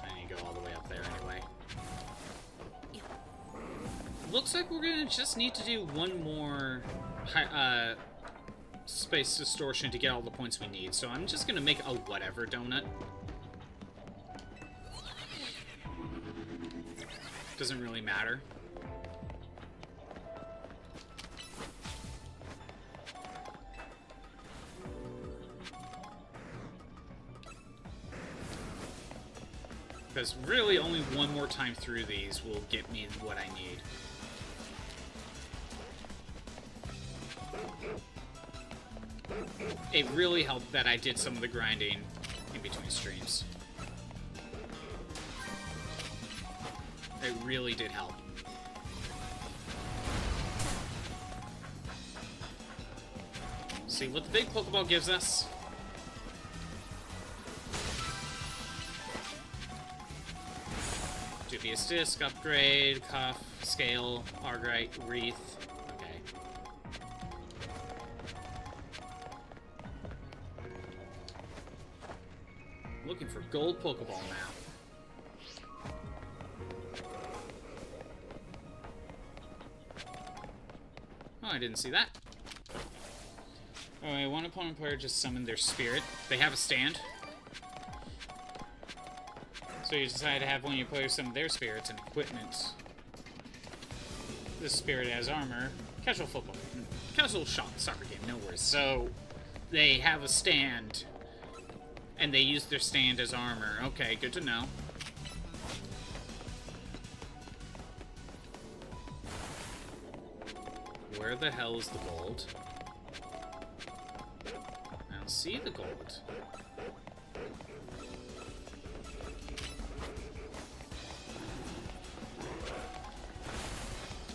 I need to go all the way up there anyway. Looks like we're gonna just need to do one more hyperspace distortion to get all the points we need, so I'm just gonna make a whatever donut. Doesn't really matter. Because really only one more time through these will get me what I need. It really helped that I did some of the grinding in between streams. It really did help. See what the big Pokeball gives us? Dubious Disc, Upgrade, Cuff, Scale, Argite, Wreath. Okay. Looking for gold Pokeball now. Oh, I didn't see that. Alright, one opponent player just summoned their spirit. They have a stand. So you decide to have one of your players summon their spirits and equipment. This spirit has armor. Casual football. Casual soccer game, no worries. So they have a stand. And they use their stand as armor. Okay, good to know. Where the hell is the gold? I don't see the gold.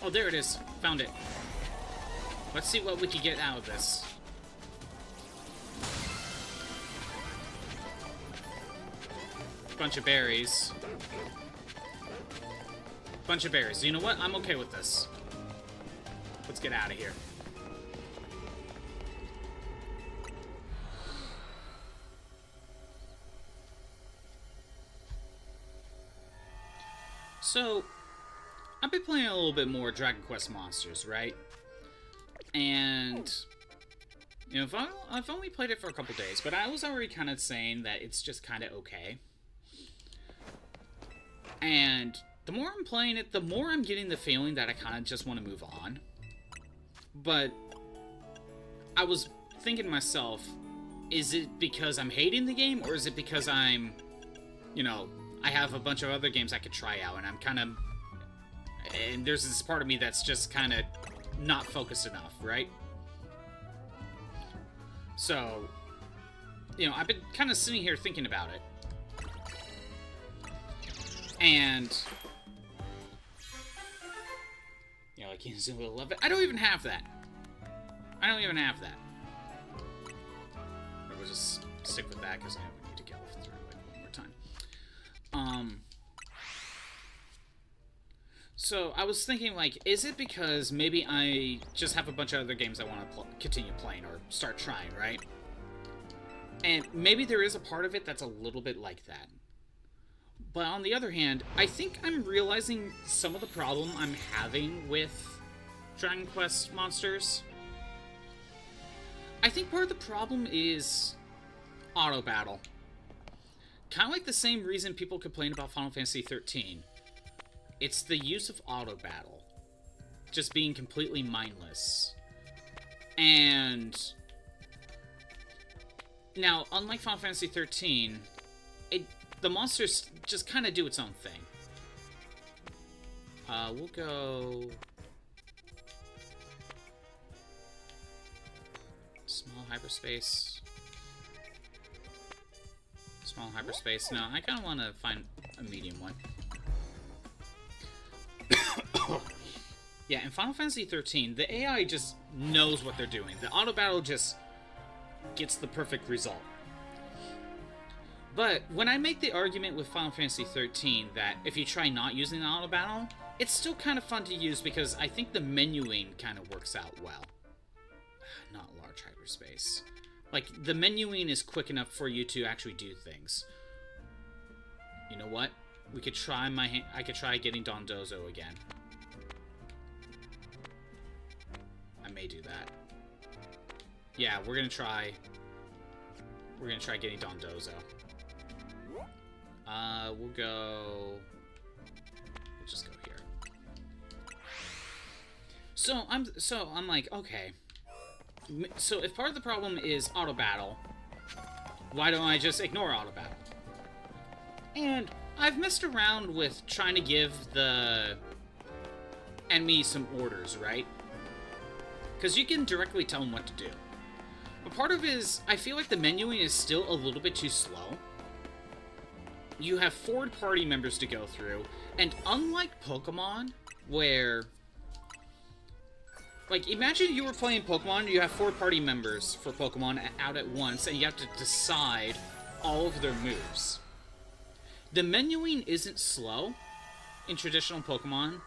Oh, there it is. Found it. Let's see what we can get out of this. Bunch of berries. Bunch of berries. You know what? I'm okay with this. Let's get out of here. So, I've been playing a little bit more Dragon Quest Monsters, right? And, you know, I've only played it for a couple days, but I was already kind of saying that it's just kind of okay. And the more I'm playing it, the more I'm getting the feeling that I kind of just want to move on. But I was thinking to myself, is it because I'm hating the game, or is it because I'm, you know, I have a bunch of other games I could try out, and I'm kind of, and there's this part of me that's just kind of not focused enough, right? So, you know, I've been kind of sitting here thinking about it. And, you know, like, you will love it. I don't even have that. I don't even have that. But we'll just stick with that because I know we need to go through it one more time. So I was thinking, like, is it because maybe I just have a bunch of other games I want to continue playing or start trying, right? And maybe there is a part of it that's a little bit like that. But on the other hand, I think I'm realizing some of the problem I'm having with Dragon Quest Monsters. I think part of the problem is auto battle. Kind of like the same reason people complain about Final Fantasy 13. It's the use of auto battle. Just being completely mindless. And now, unlike Final Fantasy 13, the monsters just kind of do its own thing. We'll go small hyperspace. Small hyperspace. No, I kind of want to find a medium one. Yeah, in Final Fantasy 13, the AI just knows what they're doing. The auto battle just gets the perfect result. But when I make the argument with Final Fantasy 13 that if you try not using the auto battle, it's still kind of fun to use because I think the menuing kind of works out well. Not large hyperspace. Like, the menuing is quick enough for you to actually do things. You know what? We could try I could try getting Dondozo again. I may do that. Yeah, we're gonna try getting Dondozo. We'll just go here. So I'm like, okay. So if part of the problem is auto battle, why don't I just ignore auto battle? And I've messed around with trying to give the enemy some orders, right? Because you can directly tell them what to do. But part of it is, I feel like the menuing is still a little bit too slow. You have 4 party members to go through, and unlike Pokemon, where... Like, imagine you were playing Pokemon, you have 4 party members for Pokemon out at once, and you have to decide all of their moves. The menuing isn't slow in traditional Pokemon,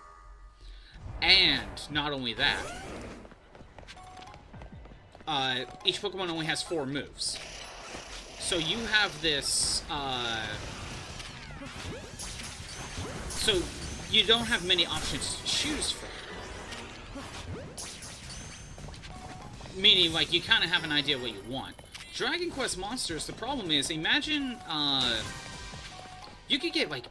and not only that, each Pokemon only has 4 moves. So you have this, so you don't have many options to choose from. Meaning, like, you kind of have an idea what you want. Dragon Quest Monsters, the problem is, imagine, you could get, like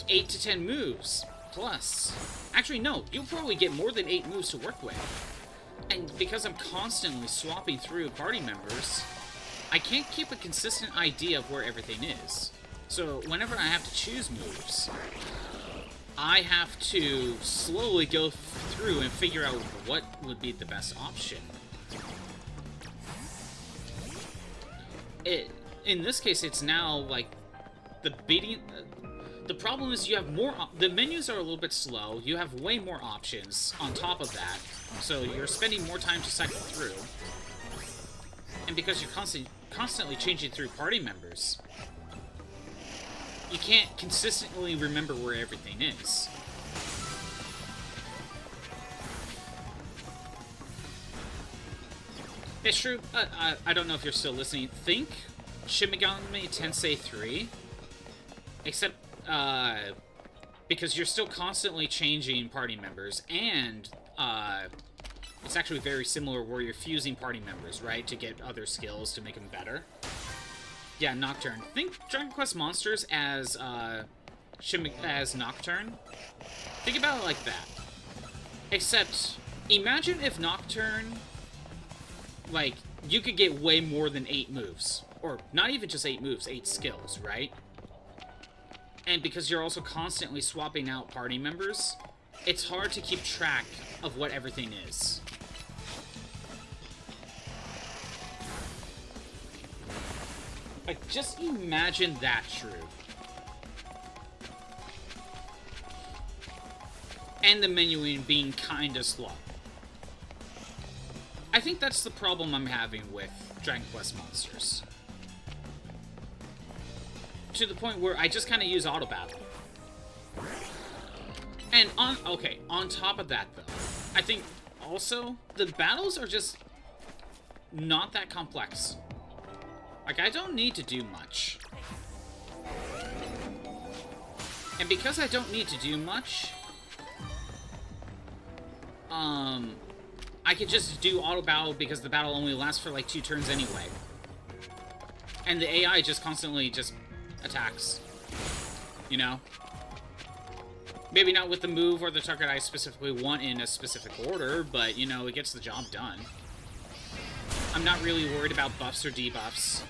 8 to 10 moves, plus. Actually, no, you'll probably get more than 8 moves to work with. And because I'm constantly swapping through party members, I can't keep a consistent idea of where everything is. So, whenever I have to choose moves, I have to slowly go through and figure out what would be the best option. In this case, it's now, like, the problem is you have more... The menus are a little bit slow. You have way more options on top of that. So you're spending more time to cycle through. And because you're constantly changing through party members, you can't consistently remember where everything is. It's true. I don't know if you're still listening. Think Shin Megami Tensei 3. Except, because you're still constantly changing party members, and, it's actually very similar where you're fusing party members, right, to get other skills to make them better. Yeah, Nocturne. Think Dragon Quest Monsters as, as Nocturne. Think about it like that. Except, imagine if Nocturne, like, you could get way more than 8 moves. Or, not even just 8 moves, 8 skills, right? And because you're also constantly swapping out party members, it's hard to keep track of what everything is. Like, just imagine that true. And the menuing being kinda slow. I think that's the problem I'm having with Dragon Quest Monsters. To the point where I just kind of use auto battle. And on top of that though, I think also the battles are just not that complex. Like, I don't need to do much. And because I don't need to do much, I could just do auto battle because the battle only lasts for like 2 turns anyway. And the AI just constantly just attacks, you know? Maybe not with the move or the target I specifically want in a specific order, but, you know, it gets the job done. I'm not really worried about buffs or debuffs.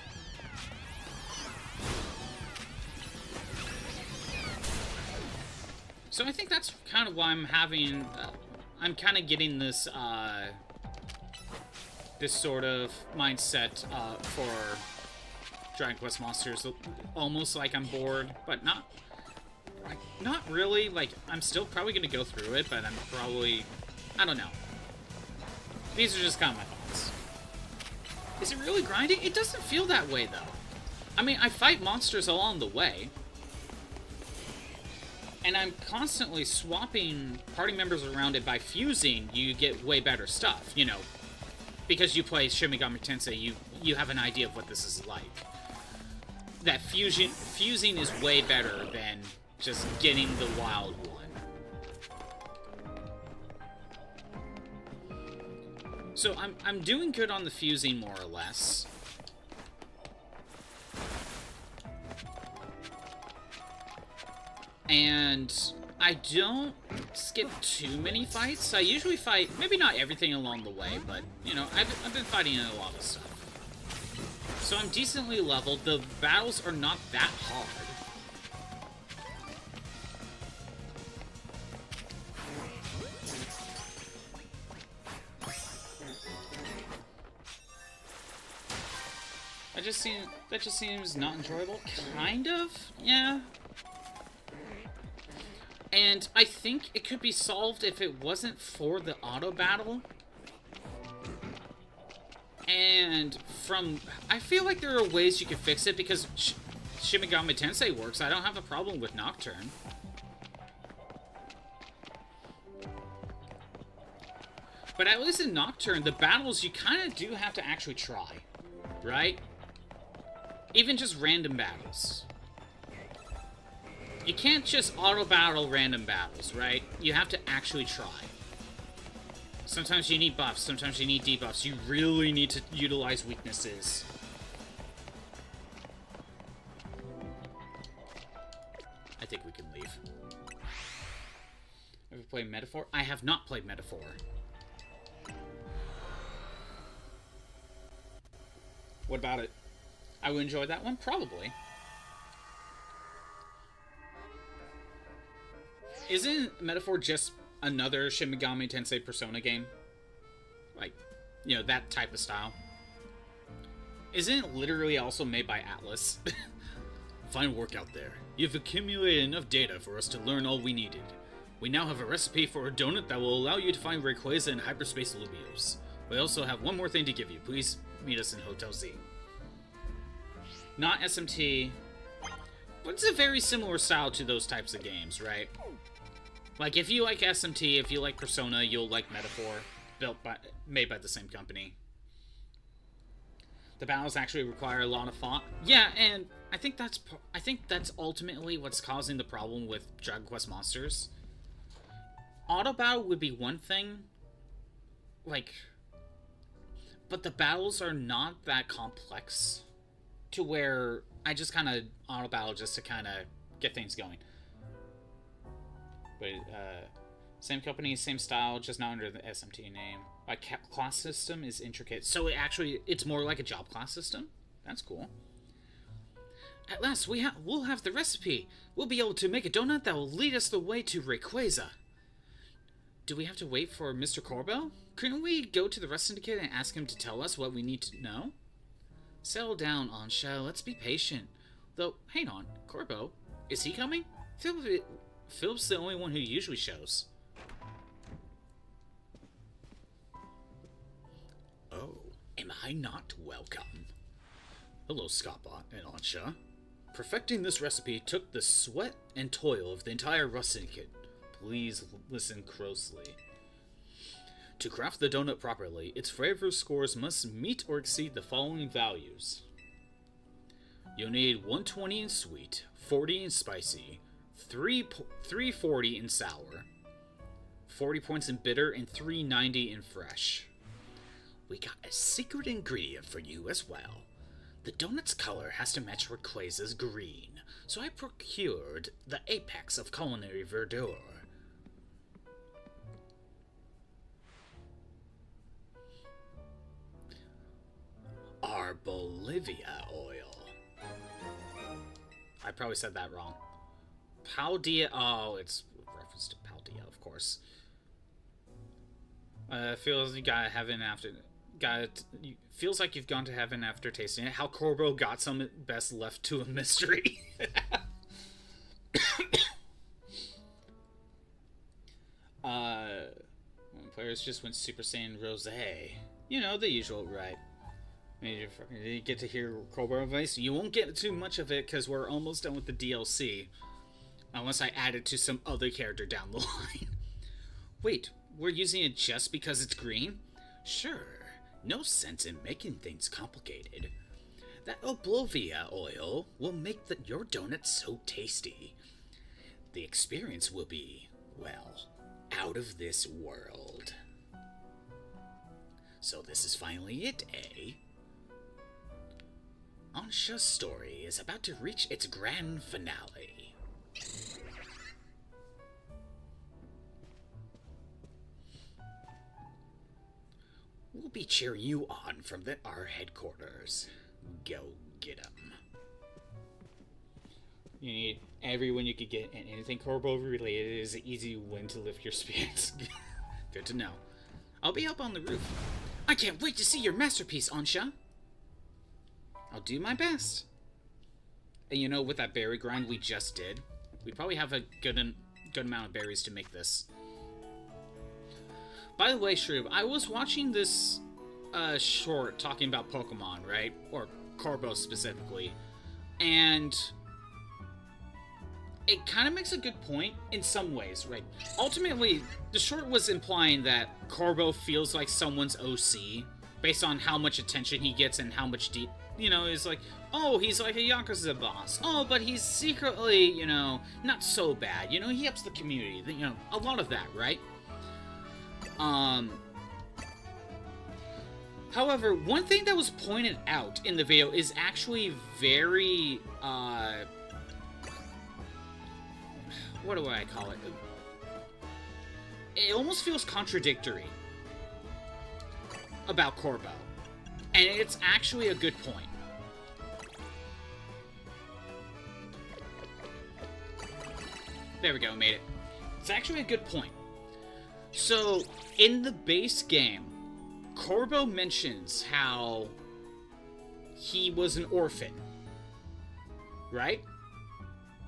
So I think that's kind of why I'm having... I'm kind of getting this, this sort of mindset for Dragon Quest Monsters, almost like I'm bored, but not really. Like, I'm still probably going to go through it, but I'm probably, I don't know. These are just kind of my thoughts. Is it really grinding? It doesn't feel that way, though. I mean, I fight monsters along the way, and I'm constantly swapping party members around, and by fusing, you get way better stuff, you know. Because you play Shin Megami Tensei, you have an idea of what this is like. That fusing is way better than just getting the wild one. So I'm doing good on the fusing, more or less. And I don't skip too many fights. I usually fight, maybe not everything along the way, but, you know, I've been fighting in a lot of stuff. So I'm decently leveled. The battles are not that hard. That just seems not enjoyable. Kind of, yeah. And I think it could be solved if it wasn't for the auto battle. And I feel like there are ways you could fix it because Shin Megami Tensei works. I don't have a problem with Nocturne. But at least in Nocturne, the battles you kind of do have to actually try, right? Even just random battles. You can't just auto-battle random battles, right? You have to actually try. Sometimes you need buffs, sometimes you need debuffs. You really need to utilize weaknesses. I think we can leave. Ever played Metaphor? I have not played Metaphor. What about it? I would enjoy that one? Probably. Isn't Metaphor just another Shin Megami Tensei Persona game? Like, you know, that type of style. Isn't it literally also made by Atlas? Fine work out there. You've accumulated enough data for us to learn all we needed. We now have a recipe for a donut that will allow you to find Rayquaza in Hyperspace Lumios. We also have one more thing to give you. Please meet us in Hotel Z. Not SMT, but it's a very similar style to those types of games, right? Like, if you like SMT, if you like Persona, you'll like Metaphor, made by the same company. The battles actually require a lot of thought. Yeah, and I think that's ultimately what's causing the problem with Dragon Quest Monsters. Auto battle would be one thing, like, but the battles are not that complex to where I just kind of auto battle just to kind of get things going. But same company, same style, just not under the SMT name. Like, class system is intricate, so it's more like a job class system. That's cool. At last, we'll have the recipe. We'll be able to make a donut that will lead us the way to Rayquaza. Do we have to wait for Mr. Corbo? Couldn't we go to the Rust Syndicate and ask him to tell us what we need to know? Settle down, Ansha. Let's be patient. Though, hang on. Corbo, is he coming? Philip's the only one who usually shows. Oh, am I not welcome? Hello, Scottbot and Ansha. Perfecting this recipe took the sweat and toil of the entire Rust Syndicate. Please listen closely. To craft the donut properly, its flavor scores must meet or exceed the following values. You'll need 120 in sweet, 40 in spicy, 340 in sour, 40 points in bitter, and 390 in fresh. We got a secret ingredient for you as well. The donut's color has to match Rayquaza's green, so I procured the apex of culinary verdure. Our Bolivia oil. I probably said that wrong. Paldea. Oh, it's reference to Paldea, of course. Feels you got heaven after. Feels like you've gone to heaven after tasting it. How Corbo got some best left to a mystery. When players just went Super Saiyan Rose. You know, the usual, right? You get to hear Corbo voice. You won't get too much of it because we're almost done with the DLC. Unless I add it to some other character down the line. Wait, we're using it just because it's green? Sure, no sense in making things complicated. That Oblivia oil will make your donut so tasty. The experience will be, well, out of this world. So this is finally it, eh? Ansha's story is about to reach its grand finale. We'll be cheering you on from our headquarters. Go get 'em. You need everyone you could get, and anything Corbo related is an easy win to lift your spirits. Good to know. I'll be up on the roof. I can't wait to see your masterpiece, Ansha. I'll do my best. And you know, with that berry grind we just did, we probably have a good amount of berries to make this. By the way, Shroob, I was watching this short talking about Pokemon, right? Or Corbo specifically. And it kind of makes a good point in some ways, right? Ultimately, the short was implying that Corbo feels like someone's OC based on how much attention he gets and how much is like, oh, he's like a Yakuza boss. Oh, but he's secretly, not so bad. He helps the community. A lot of that, right? However, one thing that was pointed out in the video is actually very, what do I call it? It almost feels contradictory about Corbo. And it's actually a good point. There we go, made it. It's actually a good point. So, in the base game, Corbo mentions how he was an orphan. Right?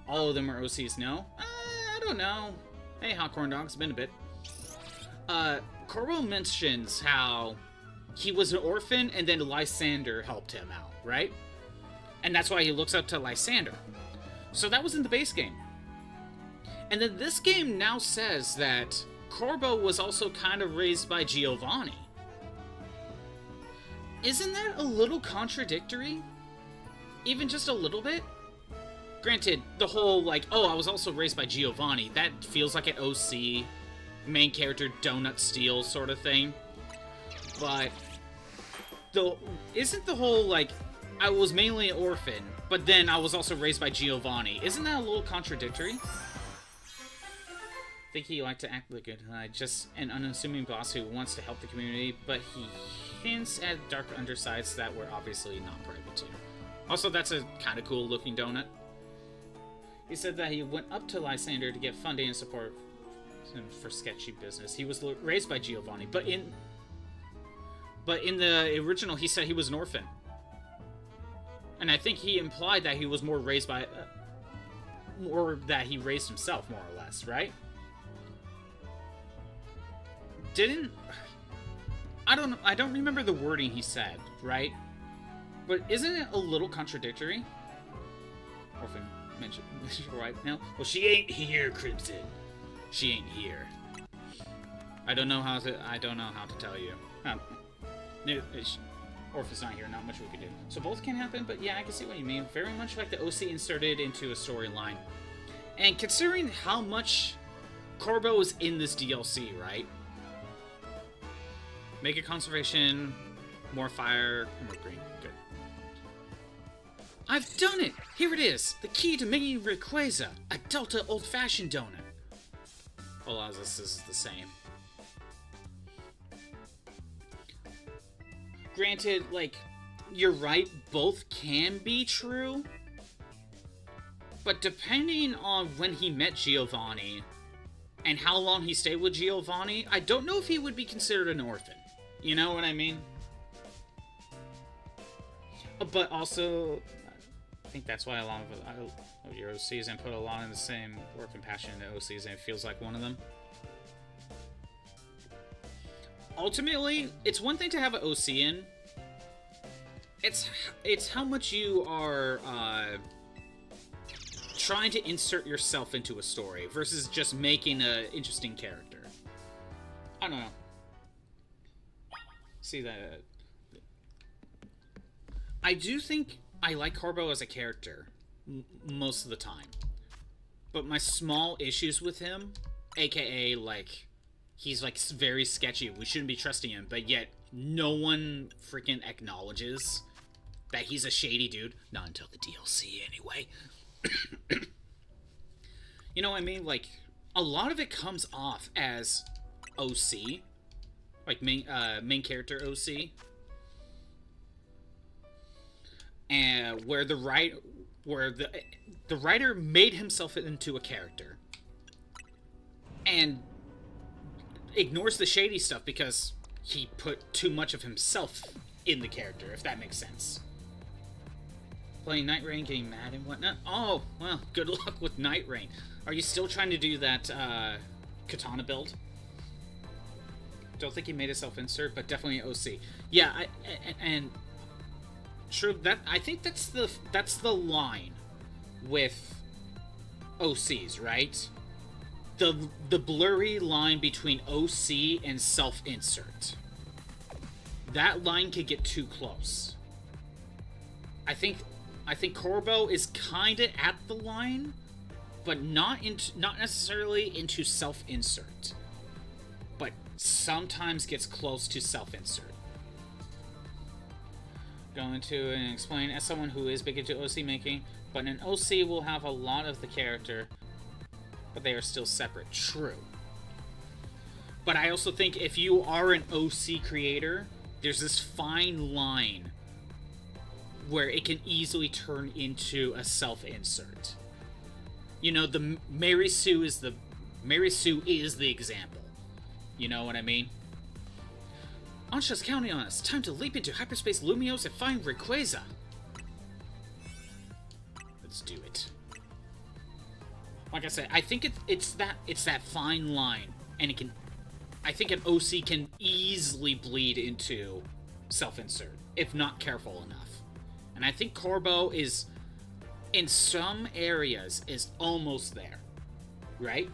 All of them are OCs, no? I don't know. Hey, Hot Corn Dog, it's been a bit. Corbo mentions how he was an orphan and then Lysander helped him out, right? And that's why he looks up to Lysander. So that was in the base game. And then this game now says that Corbo was also kind of raised by Giovanni. Isn't that a little contradictory? Even just a little bit? Granted, the whole, like, oh, I was also raised by Giovanni, that feels like an OC, main character donut steal sort of thing. But, isn't the whole, like, I was mainly an orphan, but then I was also raised by Giovanni, isn't that a little contradictory? I think he liked to act like a good guy, just an unassuming boss who wants to help the community, but he hints at dark undersides that we're obviously not privy to. Also, that's a kind of cool looking donut. He said that he went up to Lysander to get funding and support for sketchy business. He was raised by Giovanni, but in the original, he said he was an orphan. And I think he implied that he was more raised by, or that he raised himself, more or less, right? I don't remember the wording he said, right? But isn't it a little contradictory? Orphan mentioned right now. Well, she ain't here, Crimson. She ain't here. I don't know how to tell you. Orphan's not here, not much we can do. So both can happen, but yeah, I can see what you mean. Very much like the OC inserted into a storyline. And considering how much Corbo is in this DLC, right? Make it conservation, more fire, more green. Good. I've done it! Here it is! The key to making Rayquaza, a Delta old-fashioned donut. Allows us is the same. Granted, like, you're right, both can be true. But depending on when he met Giovanni and how long he stayed with Giovanni, I don't know if he would be considered an orphan. You know what I mean? But also, I think that's why a lot of your OCs and put a lot in the same work and passion into OCs, and it feels like one of them. Ultimately, it's one thing to have an OC in. It's how much you are trying to insert yourself into a story versus just making an interesting character. I don't know. See that? I do think I like Corbo as a character most of the time, but my small issues with him, aka like he's like very sketchy, we shouldn't be trusting him, but yet no one freaking acknowledges that he's a shady dude. Not until the DLC, anyway. You know what I mean? Like, a lot of it comes off as OC. Like, main character OC. And where the writer made himself into a character. And ignores the shady stuff because he put too much of himself in the character, if that makes sense. Playing Night Rain, getting mad and whatnot. Oh, well, good luck with Night Rain. Are you still trying to do that katana build? Don't think he made a self-insert, but definitely OC. Yeah, and true. That I think that's the line with OCs, right? The blurry line between OC and self-insert. That line could get too close. I think Corbo is kinda at the line, but not necessarily into self-insert. But sometimes gets close to self-insert. Going to and explain, as someone who is big into OC making, but an OC will have a lot of the character, but they are still separate. True. But I also think if you are an OC creator, there's this fine line where it can easily turn into a self-insert. You know, the Mary Sue is the example. You know what I mean? Ansha's counting on us. Time to leap into hyperspace Lumios and find Rayquaza. Let's do it. Like I said, I think it's that fine line, and I think an OC can easily bleed into self-insert if not careful enough. And I think Corbo is, in some areas, is almost there, right?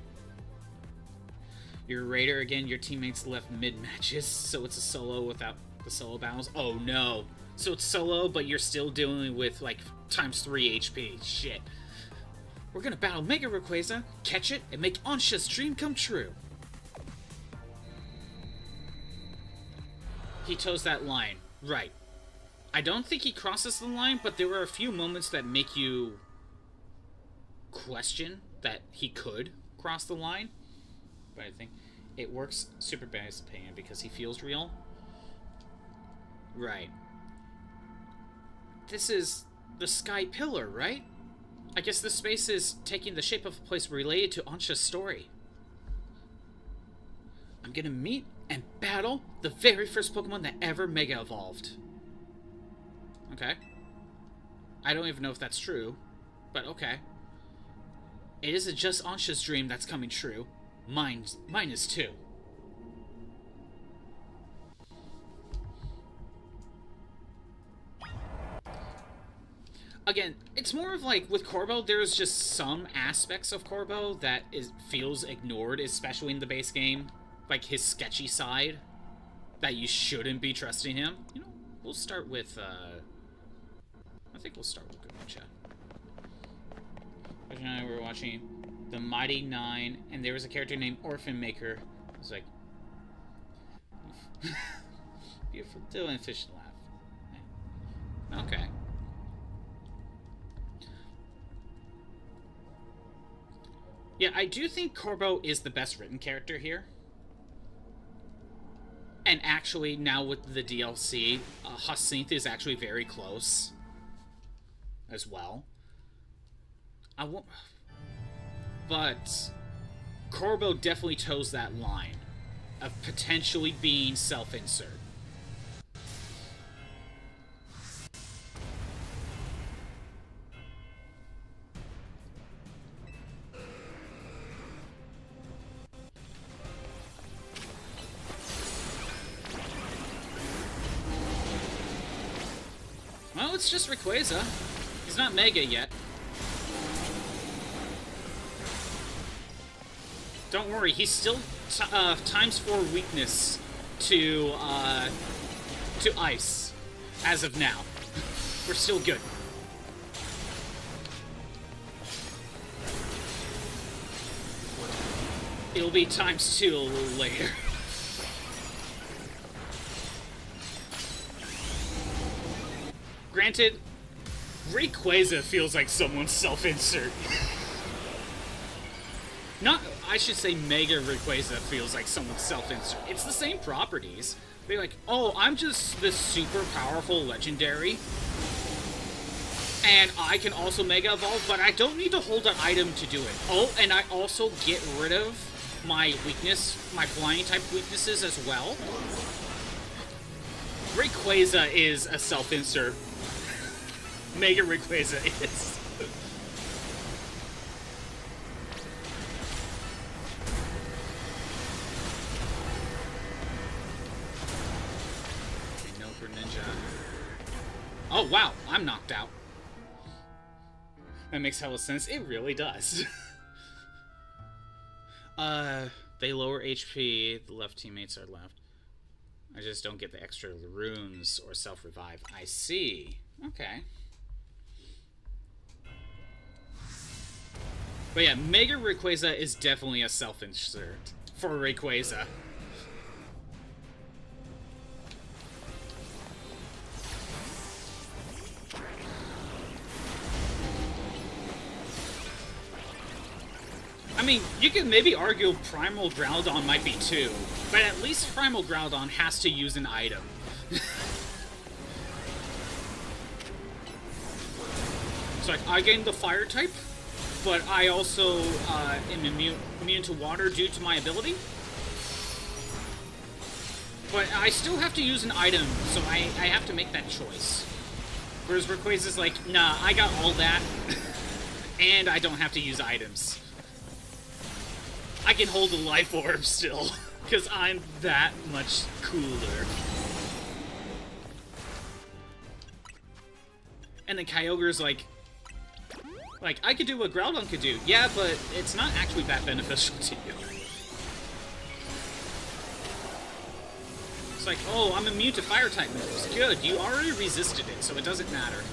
You're a Raider again. Your teammates left mid-matches, so it's a solo without the solo battles. Oh no! So it's solo, but you're still dealing with like ×3 HP. Shit. We're gonna battle Mega Rayquaza, catch it, and make Ansha's dream come true. He toes that line, right? I don't think he crosses the line, but there were a few moments that make you question that he could cross the line. But I think it works super biased opinion because he feels real. Right. This is the Sky Pillar, right? I guess this space is taking the shape of a place related to Ansha's story. I'm gonna meet and battle the very first Pokemon that ever Mega Evolved. Okay. I don't even know if that's true, but okay. It isn't just Ansha's dream that's coming true. Mine is too. Again, it's more of like with Corbo, there's just some aspects of Corbo that feels ignored, especially in the base game. Like his sketchy side, that you shouldn't be trusting him. You know, we'll start with, I think we'll start with Garucha. Raj and I were watching The Mighty Nine, and there was a character named Orphan Maker. It was like, beautiful, Dylan Fish laugh. Okay. Yeah, I do think Corbo is the best written character here. And actually, now with the DLC, Hyacinth is actually very close as well. But Corbo definitely toes that line of potentially being self-insert. Well, it's just Rayquaza. He's not Mega yet. Don't worry, he's still ×4 weakness to ice as of now. We're still good. It'll be ×2 a little later. Granted, Rayquaza feels like someone's self-insert. Not, I should say Mega Rayquaza feels like someone's self-insert. It's the same properties. They're like, oh, I'm just this super powerful legendary, and I can also Mega Evolve, but I don't need to hold an item to do it. Oh, and I also get rid of my weakness, my flying type weaknesses as well. Rayquaza is a self-insert. Mega Rayquaza is. Oh, wow, I'm knocked out. That makes hella sense. It really does. They lower HP, the left teammates are left. I just don't get the extra runes or self-revive. I see. Okay. But yeah, Mega Rayquaza is definitely a self-insert for Rayquaza. I mean, you can maybe argue Primal Groudon might be too, but at least Primal Groudon has to use an item. It's like, I gain the fire type, but I also am immune to water due to my ability. But I still have to use an item, so I have to make that choice. Whereas Rayquaza's like, nah, I got all that, and I don't have to use items. I can hold a life orb still, because I'm that much cooler. And then Kyogre's like, I could do what Groudon could do. Yeah, but it's not actually that beneficial to you. It's like, oh, I'm immune to fire type moves. Good, you already resisted it, so it doesn't matter.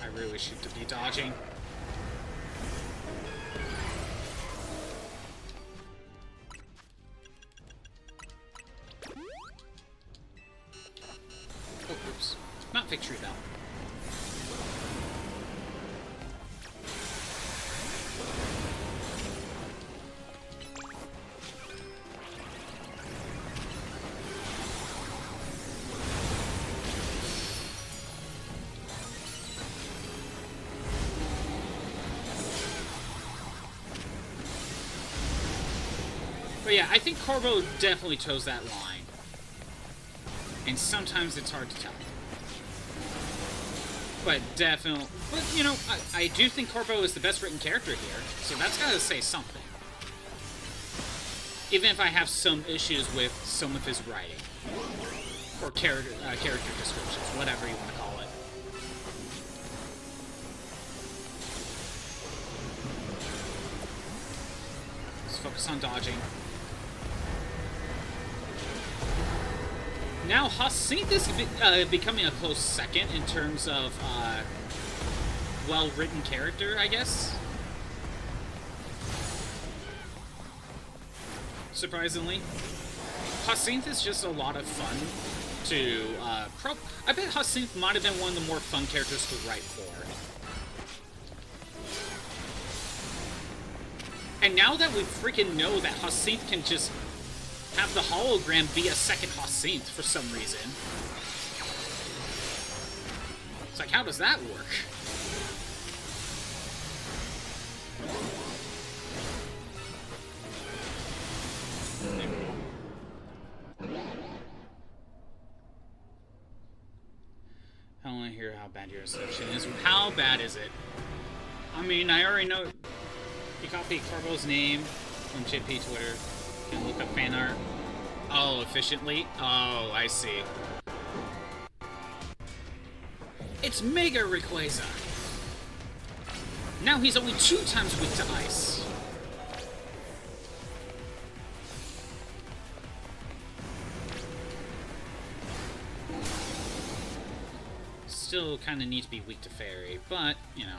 I really should be dodging. Oh, oops. Not victory bell. But yeah, I think Corbo definitely chose that line. And sometimes it's hard to tell. But definitely... But, you know, I do think Corbo is the best written character here, so that's gotta say something. Even if I have some issues with some of his writing. Or character descriptions, whatever you want to call it. Let's focus on dodging. Now, Hyacinth is becoming a close second in terms of well-written character, I guess. Surprisingly. Hyacinth is just a lot of fun to... I bet Hyacinth might have been one of the more fun characters to write for. And now that we freaking know that Hyacinth can just have the hologram be a second Hyacinth for some reason. It's like, how does that work? I want to hear how bad your reception is. How bad is it? I mean, I already know. You copy Carbo's name from JP Twitter. And look up fan art. Oh, efficiently? Oh, I see. It's Mega Rayquaza! Now he's only 2 times weak to ice. Still kind of need to be weak to fairy, but, you know.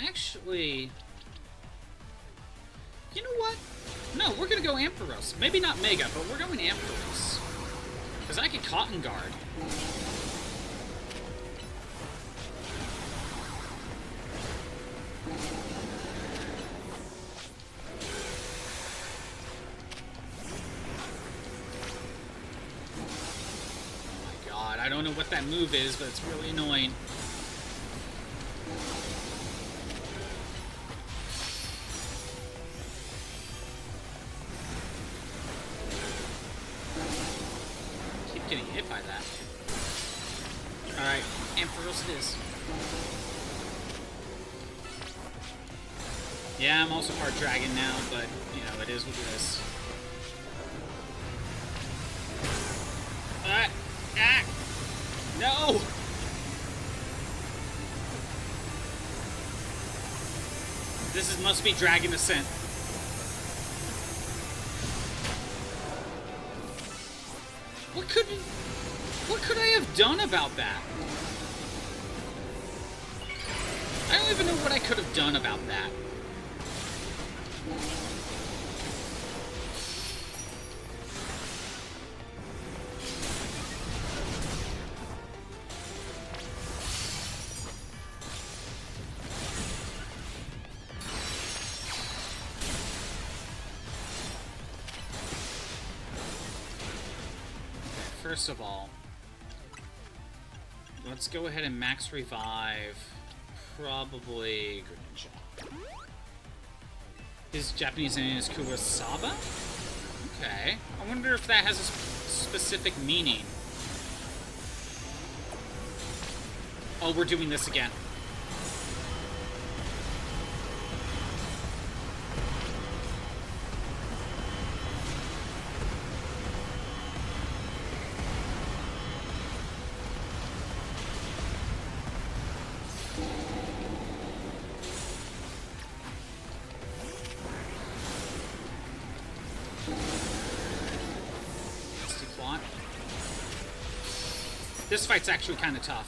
Actually, you know what? No, we're gonna go Ampharos. Maybe not Mega, but we're going Ampharos. Because I can Cotton Guard. Oh my god, I don't know what that move is, but it's really annoying. Getting hit by that. Alright, Ampharos it is. Yeah, I'm also part dragon now, but, you know, it is what it is. Ah! No! Must be Dragon Ascent. What could I have done about that? I don't even know what I could have done about that. First of all, let's go ahead and max revive probably Greninja. His Japanese name is Kurosawa? Okay. I wonder if that has a specific meaning. Oh, we're doing this again. This fight's actually kind of tough.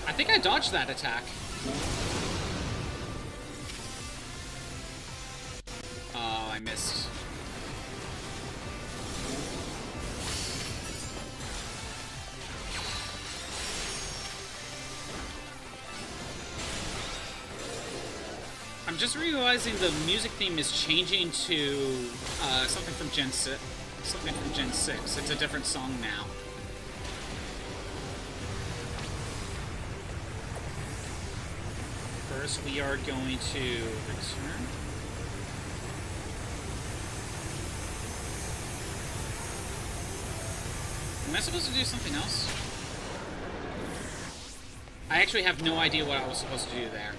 I think I dodged that attack. Oh, I missed. I'm just realizing the music theme is changing to something from Gen 6. Something from Gen 6. It's a different song now. First, we are going to return. Am I supposed to do something else? I actually have no idea what I was supposed to do there.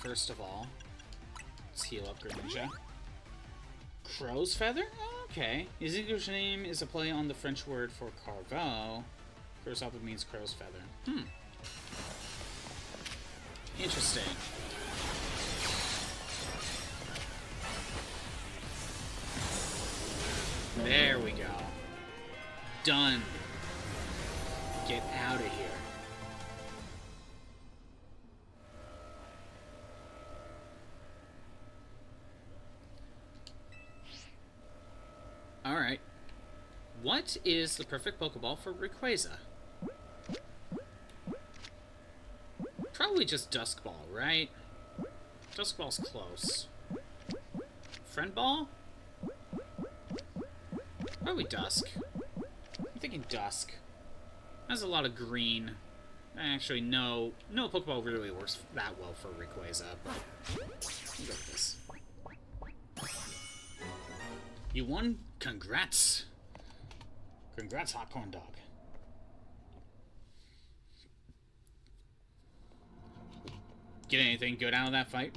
First of all, let's heal up Greninja. Crow's Feather? Oh, okay. His English name is a play on the French word for carveau. Kurosawa means crow's feather. Interesting. There we go. Done. Get out of here. Alright. What is the perfect Pokeball for Rayquaza? Probably just Dusk Ball, right? Dusk Ball's close. Friend Ball? Probably Dusk. I'm thinking Dusk. Has a lot of green. Actually, no Pokeball really works that well for Rayquaza, but we'll go with this. You won? Congrats. Congrats, Hot Corn Dog. Get anything good out of that fight?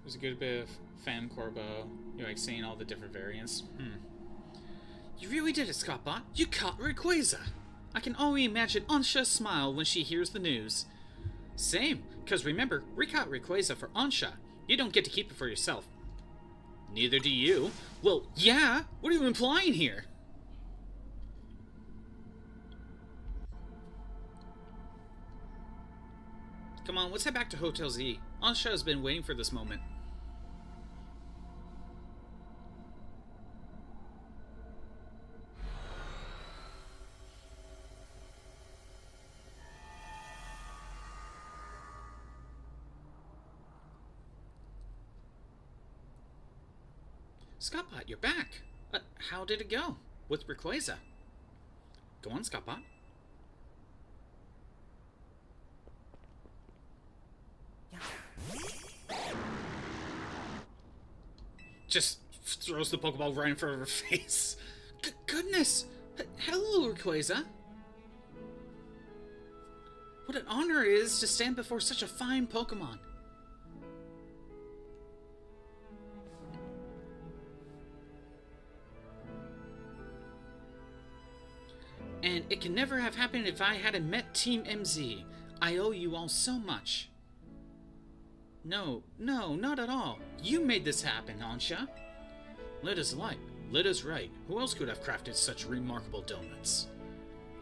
There's a good bit of Fan Corbo. You're like seeing all the different variants. You really did it, Scottbot. You caught Rayquaza. I can only imagine Ansha's smile when she hears the news. Same, because remember, we caught Rayquaza for Ansha. You don't get to keep it for yourself. Neither do you. Well, yeah. What are you implying here? Come on, let's head back to Hotel Z. Ansha has been waiting for this moment. Scottbot, you're back. How did it go? With Rayquaza? Go on, Scottbot. Just throws the Pokeball right in front of her face. Goodness! Hello, Rayquaza. What an honor it is to stand before such a fine Pokemon. And it can never have happened if I hadn't met Team MZ. I owe you all so much. No, not at all. You made this happen, Ansha. Let us light. Let us right. Who else could have crafted such remarkable donuts?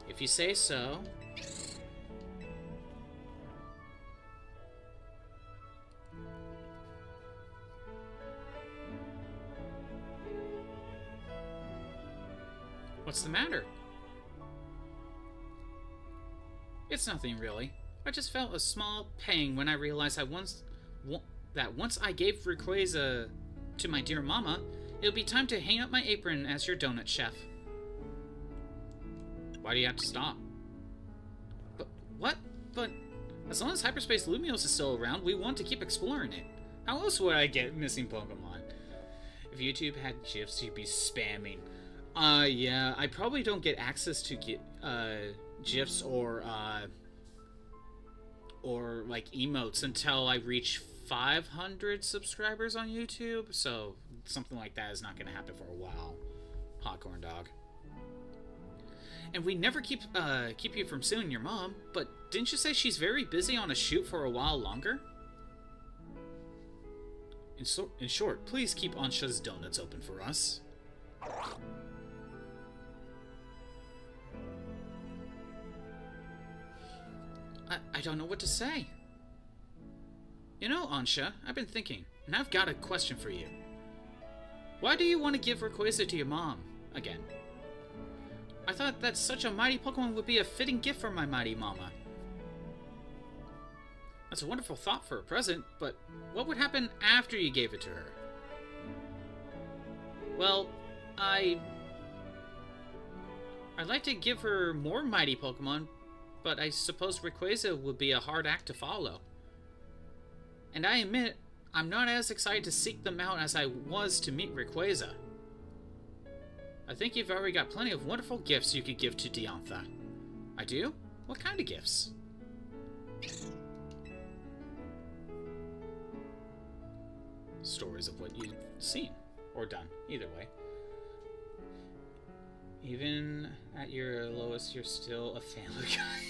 If you say so. What's the matter? It's nothing really. I just felt a small pang when I realized once I gave Rayquaza to my dear mama, it'll be time to hang up my apron as your donut chef. Why do you have to stop? But what? But as long as Hyperspace Lumiose is still around, we want to keep exploring it. How else would I get missing Pokemon? If YouTube had GIFs, you'd be spamming. Yeah, I probably don't get access to GIFs or like emotes until I reach 500 subscribers on YouTube, so something like that is not going to happen for a while. Hotcorn dog. And we never keep you from suing your mom, but didn't you say she's very busy on a shoot for a while longer? In short, please keep Ansha's donuts open for us. I don't know what to say. You know, Ansha, I've been thinking, and I've got a question for you. Why do you want to give Rayquaza to your mom again? I thought that such a mighty Pokemon would be a fitting gift for my mighty mama. That's a wonderful thought for a present, but what would happen after you gave it to her? Well, I'd like to give her more mighty Pokemon, but I suppose Rayquaza would be a hard act to follow. And I admit, I'm not as excited to seek them out as I was to meet Rayquaza. I think you've already got plenty of wonderful gifts you could give to Diantha. I do? What kind of gifts? Stories of what you've seen, or done, either way. Even at your lowest, you're still a family guy.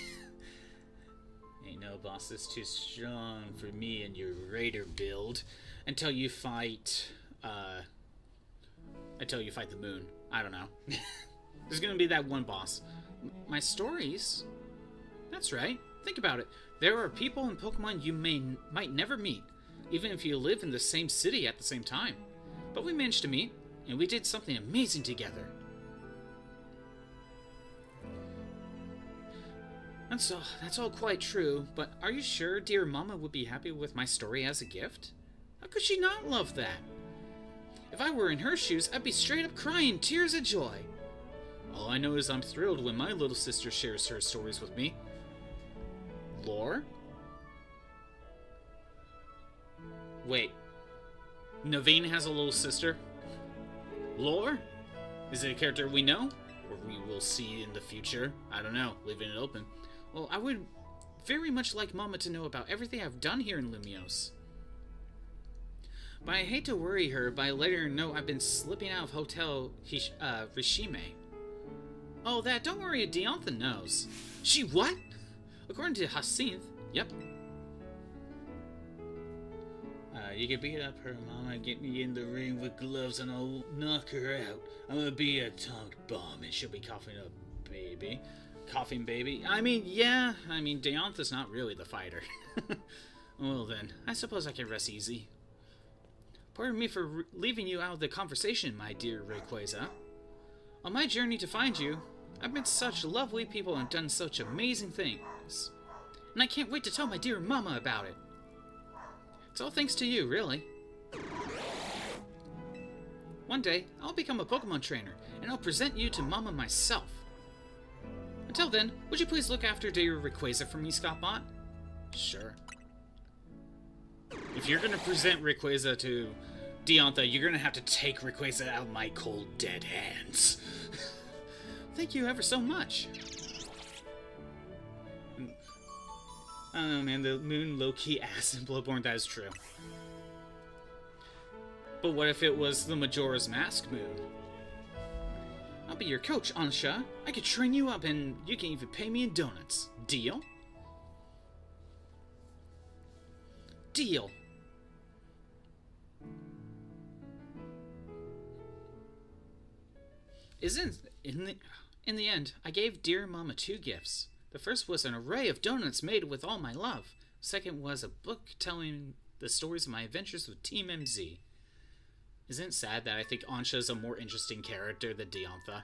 Ain't no boss that's too strong for me and your raider build. Until you fight the moon. I don't know. There's gonna be that one boss. My stories? That's right. Think about it. There are people in Pokemon you might never meet, even if you live in the same city at the same time. But we managed to meet, and we did something amazing together. That's all quite true, but are you sure dear Mama would be happy with my story as a gift? How could she not love that? If I were in her shoes, I'd be straight up crying tears of joy. All I know is I'm thrilled when my little sister shares her stories with me. Lore? Wait. Naveen has a little sister? Lore? Is it a character we know? Or we will see in the future? I don't know, leaving it open. Well, I would very much like Mama to know about everything I've done here in Lumiose. But I hate to worry her by letting her know I've been slipping out of Hotel Rishime. Oh, that, don't worry, Diantha knows. She what? According to Hyacinth, yep. You can beat up her mama, get me in the ring with gloves, and I'll knock her out. I'm gonna be a atomic bomb, and she'll be coughing up, baby. Coughing baby? Diantha's not really the fighter. Well then, I suppose I can rest easy. Pardon me for leaving you out of the conversation, my dear Rayquaza. On my journey to find you, I've met such lovely people and done such amazing things. And I can't wait to tell my dear mama about it. It's all thanks to you, really. One day, I'll become a Pokemon trainer, and I'll present you to Mama myself. Until then, would you please look after dear Rayquaza for me, Scottbot? Sure. If you're gonna present Rayquaza to Diantha, you're gonna have to take Rayquaza out of my cold, dead hands. Thank you ever so much. I don't know, man, the moon low-key ass in Bloodborne, that is true. But what if it was the Majora's Mask moon? I'll be your coach, Ansha. I could train you up and you can even pay me in donuts. Deal? Deal. In the end, I gave dear Mama 2 gifts. The first was an array of donuts made with all my love. Second was a book telling the stories of my adventures with Team MZ. Isn't it sad that I think Ansha is a more interesting character than Diantha?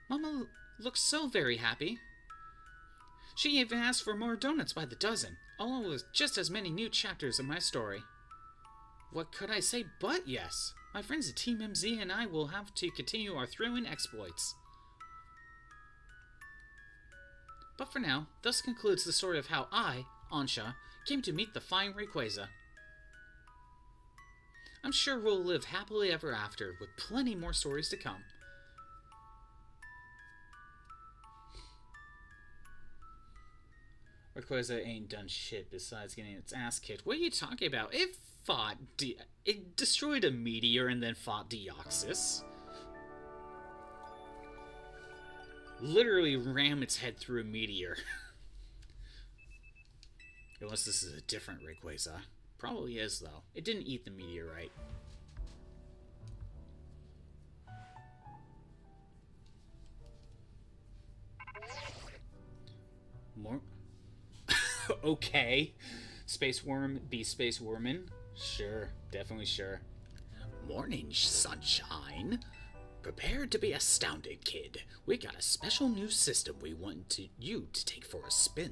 Mama looks so very happy. She even asked for more donuts by the dozen, along with just as many new chapters of my story. What could I say but yes? My friends at Team MZ and I will have to continue our thrilling exploits. But for now, thus concludes the story of how I, Ansha, came to meet the fine Rayquaza. I'm sure we'll live happily ever after, with plenty more stories to come. Rayquaza ain't done shit besides getting its ass kicked. What are you talking about? It destroyed a meteor and then fought Deoxys. Literally ram its head through a meteor. Unless this is a different Rayquaza. Probably is, though. It didn't eat the meteorite. More? Okay. Space Worm be Space Wormin? Sure. Definitely sure. Morning, sunshine. Prepare to be astounded, kid. We got a special new system we want you to take for a spin.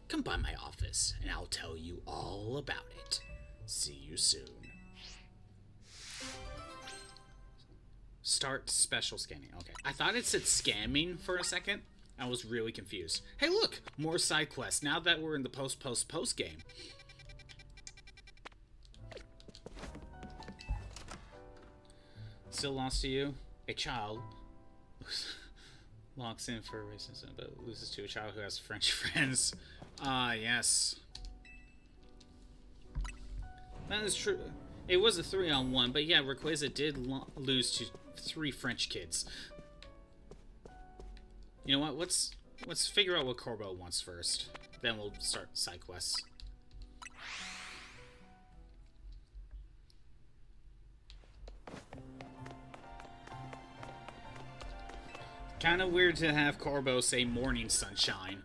Come by my office, and I'll tell you all about it. See you soon. Start special scanning. Okay. I thought it said scamming for a second. I was really confused. Hey, look! More side quests, now that we're in the post game. Still lost to you? A child locks in for racism, but loses to a child who has French friends. Yes. That is true. It was a 3-on-1, but yeah, Rayquaza did lose to 3 French kids. You know what? Let's figure out what Corbo wants first. Then we'll start side quests. Kind of weird to have Corbo say morning sunshine.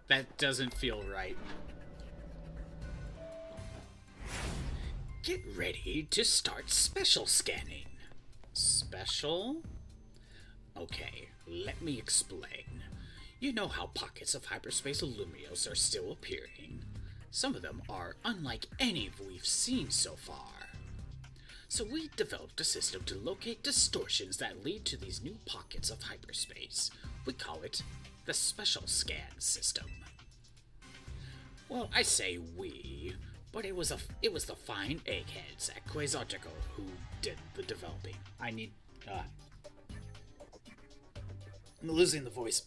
That doesn't feel right. Get ready to start special scanning. Special? Okay, let me explain. You know how pockets of hyperspace Lumios are still appearing. Some of them are unlike any we've seen so far. So we developed a system to locate distortions that lead to these new pockets of hyperspace. We call it the Special Scan System. Well, I say we, but it was the fine eggheads at Quasarticle who did the developing. I'm losing the voice.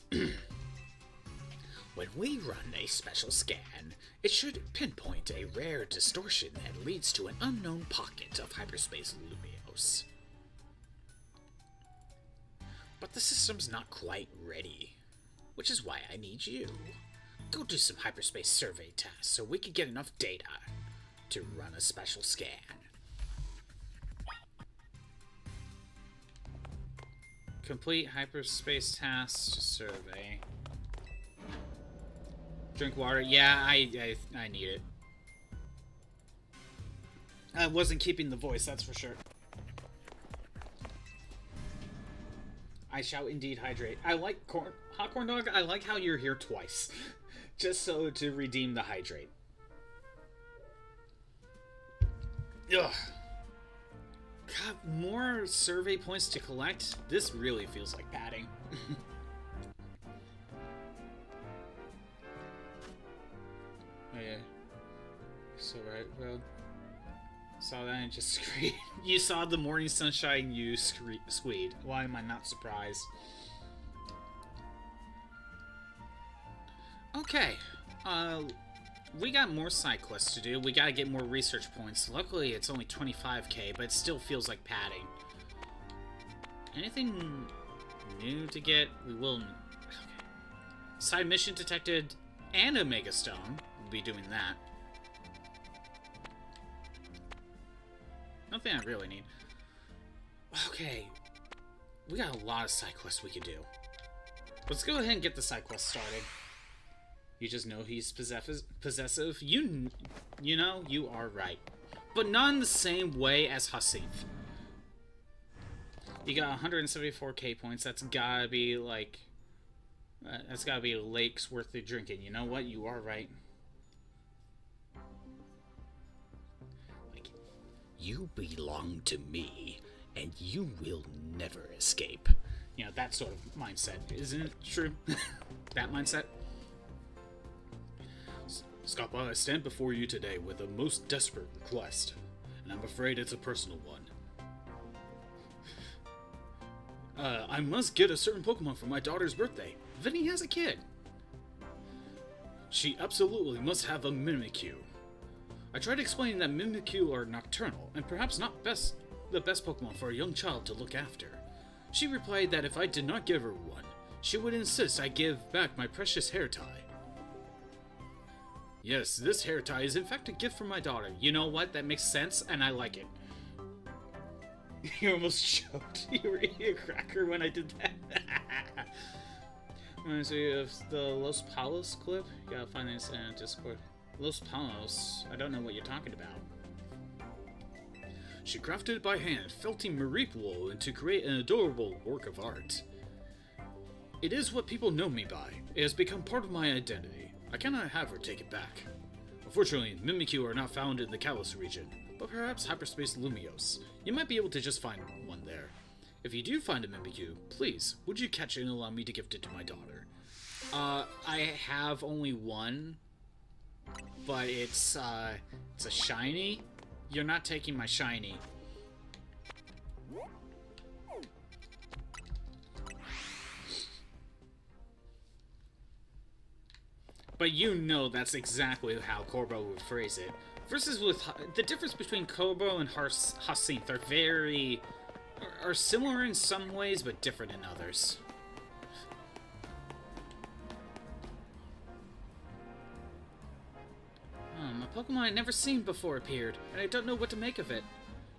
When we run a special scan, it should pinpoint a rare distortion that leads to an unknown pocket of hyperspace Lumios. But the system's not quite ready, which is why I need you. Go do some hyperspace survey tests so we can get enough data to run a special scan. Complete hyperspace task survey. Drink water. Yeah, I need it. I wasn't keeping the voice, that's for sure. I shall indeed hydrate. I like hot corn dog. I like how you're here twice, just so to redeem the hydrate. Ugh. God, more survey points to collect? This really feels like padding. Oh yeah. So right, well, saw that and just screamed. You saw the morning sunshine, you squeed. Why am I not surprised? Okay, we got more side quests to do. We gotta get more research points. Luckily, it's only 25k, but it still feels like padding. Anything new to get? We will... Okay. Side mission detected and a Mega Stone. We'll be doing that. Nothing I really need. Okay. We got a lot of side quests we could do. Let's go ahead and get the side quest started. You just know he's possessive. You know, you are right. But not in the same way as Hasif. You got 174k points. That's gotta be, like... that's gotta be lakes worth the drinking. You know what? You are right. Like, you belong to me, and you will never escape. You know, that sort of mindset. Isn't it true? That mindset? Scapa, I stand before you today with a most desperate request, and I'm afraid it's a personal one. I must get a certain Pokemon for my daughter's birthday. Vinny has a kid. She absolutely must have a Mimikyu. I tried explaining that Mimikyu are nocturnal, and perhaps not the best Pokemon for a young child to look after. She replied that if I did not give her one, she would insist I give back my precious hair tie. Yes, this hair tie is in fact a gift from my daughter. You know what? That makes sense, and I like it. You almost choked. You were eating a cracker when I did that. Reminds me of the Los Palos clip. You gotta find this in Discord. Los Palos? I don't know what you're talking about. She crafted it by hand, felting Marique wool to create an adorable work of art. It is what people know me by. It has become part of my identity. I cannot have her take it back. Unfortunately, Mimikyu are not found in the Kalos region, but perhaps Hyperspace Lumios. You might be able to just find one there. If you do find a Mimikyu, please, would you catch it and allow me to gift it to my daughter? I have only one, but it's a shiny. You're not taking my shiny. But you know that's exactly how Corbo would phrase it. Versus with the difference between Corbo and Hyacinth are similar in some ways, but different in others. A Pokemon I'd never seen before appeared, and I don't know what to make of it.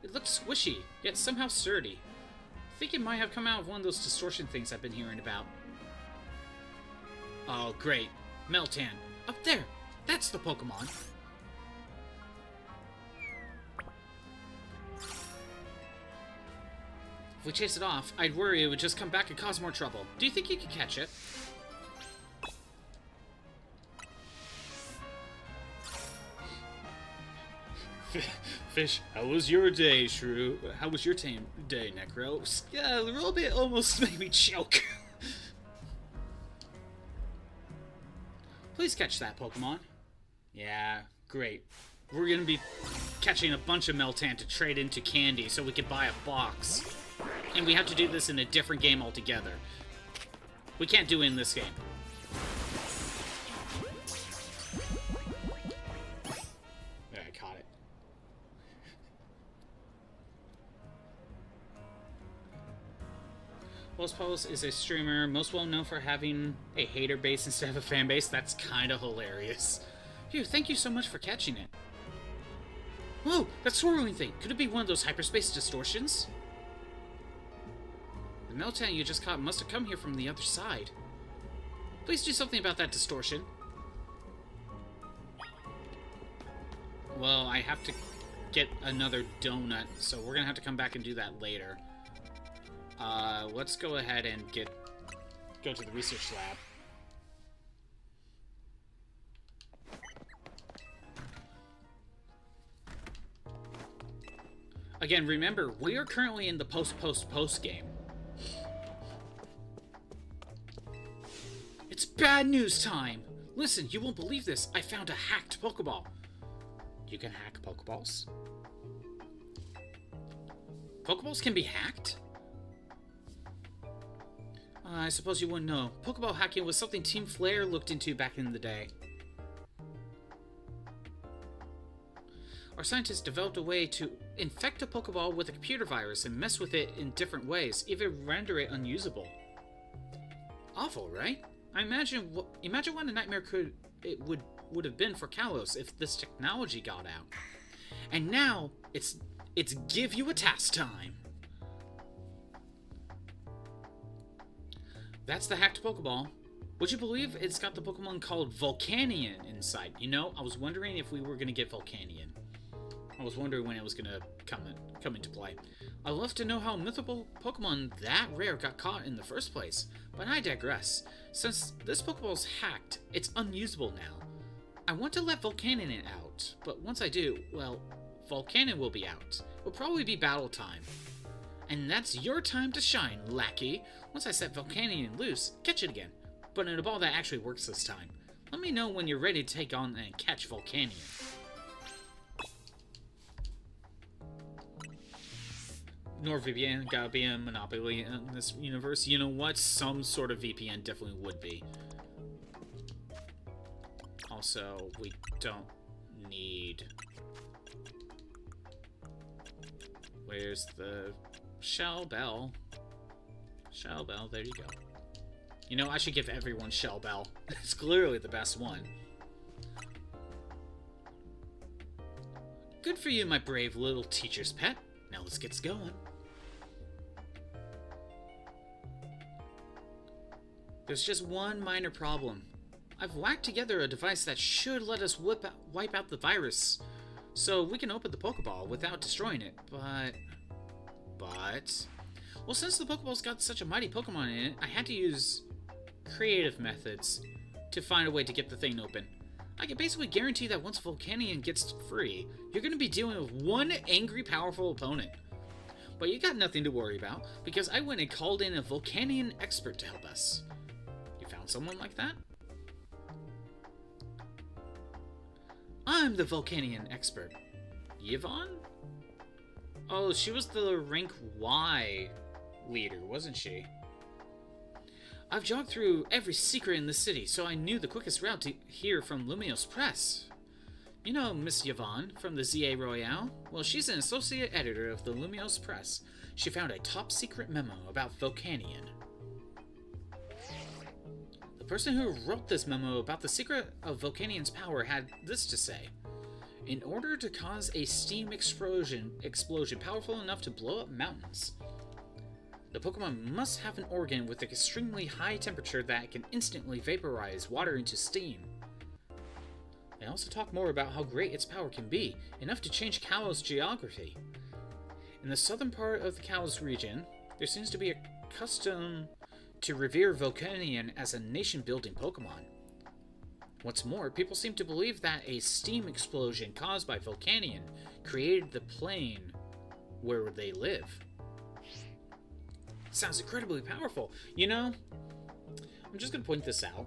It looks squishy, yet somehow sturdy. I think it might have come out of one of those distortion things I've been hearing about. Oh, great. Meltan. Up there! That's the Pokemon! If we chase it off, I'd worry it would just come back and cause more trouble. Do you think you could catch it? Fish, how was your day, Shrew? How was your day, Necro? Yeah, a little bit almost made me choke. Please catch that Pokemon. Yeah, great. We're gonna be catching a bunch of Meltan to trade into candy so we can buy a box. And we have to do this in a different game altogether. We can't do it in this game. Post is a streamer most well known for having a hater base instead of a fan base. That's kind of hilarious. Phew, thank you so much for catching it. Whoa, that swirling thing. Could it be one of those hyperspace distortions? The meltdown you just caught must have come here from the other side. Please do something about that distortion. Well, I have to get another donut, so we're gonna have to come back and do that later. Let's go ahead and go to the research lab. Again, remember, we are currently in the post game. It's bad news time! Listen, you won't believe this. I found a hacked Pokeball. You can hack Pokeballs? Pokeballs can be hacked? I suppose you wouldn't know. Pokeball hacking was something Team Flare looked into back in the day. Our scientists developed a way to infect a Pokeball with a computer virus and mess with it in different ways, even render it unusable. Awful, right? Imagine what a nightmare would have been for Kalos if this technology got out. And now it's give you a task time. That's the hacked Pokeball. Would you believe it's got the Pokemon called Volcanion inside? You know, I was wondering if we were going to get Volcanion. I was wondering when it was going to come into play. I'd love to know how a mythical Pokemon that rare got caught in the first place, but I digress. Since this Pokeball's hacked, it's unusable now. I want to let Volcanion out, but once I do, well, Volcanion will be out. It'll probably be battle time. And that's your time to shine, lackey. Once I set Volcanion loose, catch it again. But in a ball that actually works this time. Let me know when you're ready to take on and catch Volcanion. NordVPN gotta be a monopoly in this universe. You know what? Some sort of VPN definitely would be. Also, we don't need... Where's the Shell Bell? Shell Bell, there you go. You know, I should give everyone Shell Bell. It's clearly the best one. Good for you, my brave little teacher's pet. Now let's get going. There's just one minor problem. I've whacked together a device that should let us wipe out the virus, so we can open the Pokeball without destroying it, but... Well, since the Pokeball's got such a mighty Pokemon in it, I had to use creative methods to find a way to get the thing open. I can basically guarantee that once Volcanion gets free, you're going to be dealing with one angry, powerful opponent. But you got nothing to worry about, because I went and called in a Volcanion expert to help us. You found someone like that? I'm the Volcanion expert. Yvonne? Oh, she was the rank Y leader, wasn't she? I've jogged through every secret in the city, so I knew the quickest route to hear from Lumiose Press. You know Miss Yvonne from the ZA Royale? Well, she's an associate editor of the Lumiose Press. She found a top-secret memo about Volcanion. The person who wrote this memo about the secret of Volcanion's power had this to say. In order to cause a steam explosion powerful enough to blow up mountains, the Pokemon must have an organ with an extremely high temperature that can instantly vaporize water into steam. They also talk more about how great its power can be, enough to change Kalos' geography. In the southern part of the Kalos region, there seems to be a custom to revere Volcanion as a nation-building Pokemon. What's more, people seem to believe that a steam explosion caused by Volcanion created the plane where they live. Sounds incredibly powerful. You know, I'm just going to point this out.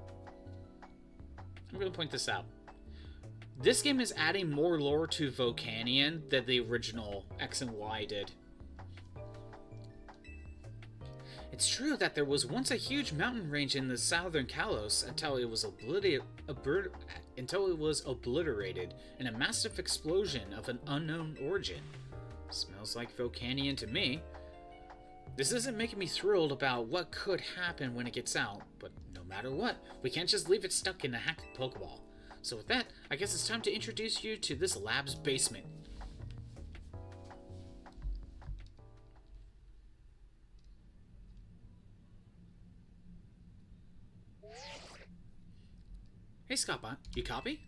This game is adding more lore to Volcanion than the original X and Y did. It's true that there was once a huge mountain range in the southern Kalos until it was obliterated in a massive explosion of an unknown origin. Smells like Volcanion to me. This isn't making me thrilled about what could happen when it gets out, but no matter what, we can't just leave it stuck in a hacked Pokeball. So with that, I guess it's time to introduce you to this lab's basement. Hey Scottbot, you copy?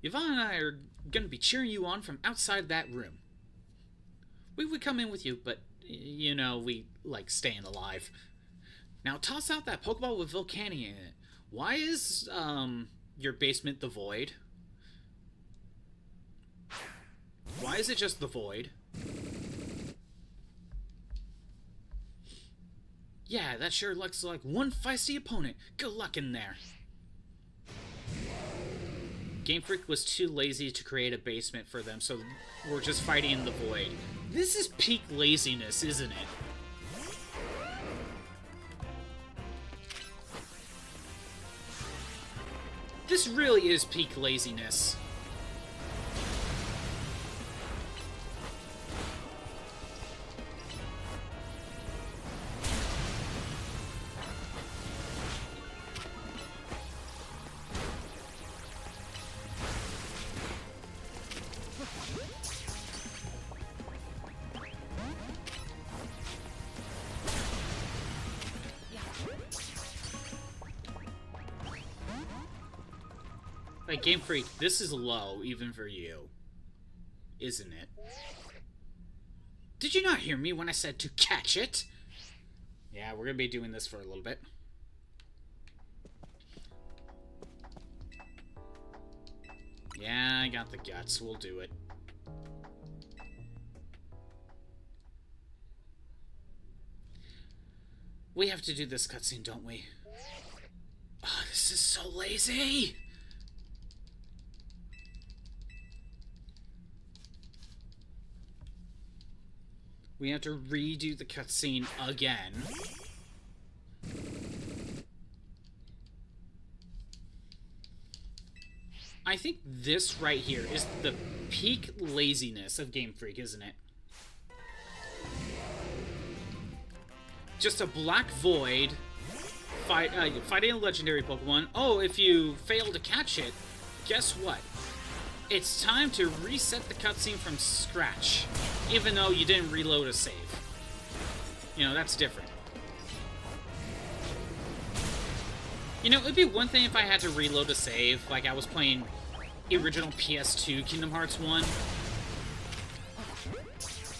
Yvonne and I are gonna be cheering you on from outside that room. We would come in with you, but you know, we like staying alive. Now toss out that Pokeball with Volcania in it. Why is your basement the Void? Why is it just the Void? Yeah, that sure looks like one feisty opponent. Good luck in there. Game Freak was too lazy to create a basement for them, so we're just fighting in the Void. This is peak laziness, isn't it? This really is peak laziness. Like, Game Freak, this is low, even for you. Isn't it? Did you not hear me when I said to catch it? Yeah, we're gonna be doing this for a little bit. Yeah, I got the guts. We'll do it. We have to do this cutscene, don't we? Oh, this is so lazy! We have to redo the cutscene again. I think this right here is the peak laziness of Game Freak, isn't it? Just a black void, fighting a legendary Pokemon. Oh, if you fail to catch it, guess what? It's time to reset the cutscene from scratch, even though you didn't reload a save. You know, that's different. You know, it'd be one thing if I had to reload a save, like I was playing original PS2 Kingdom Hearts 1.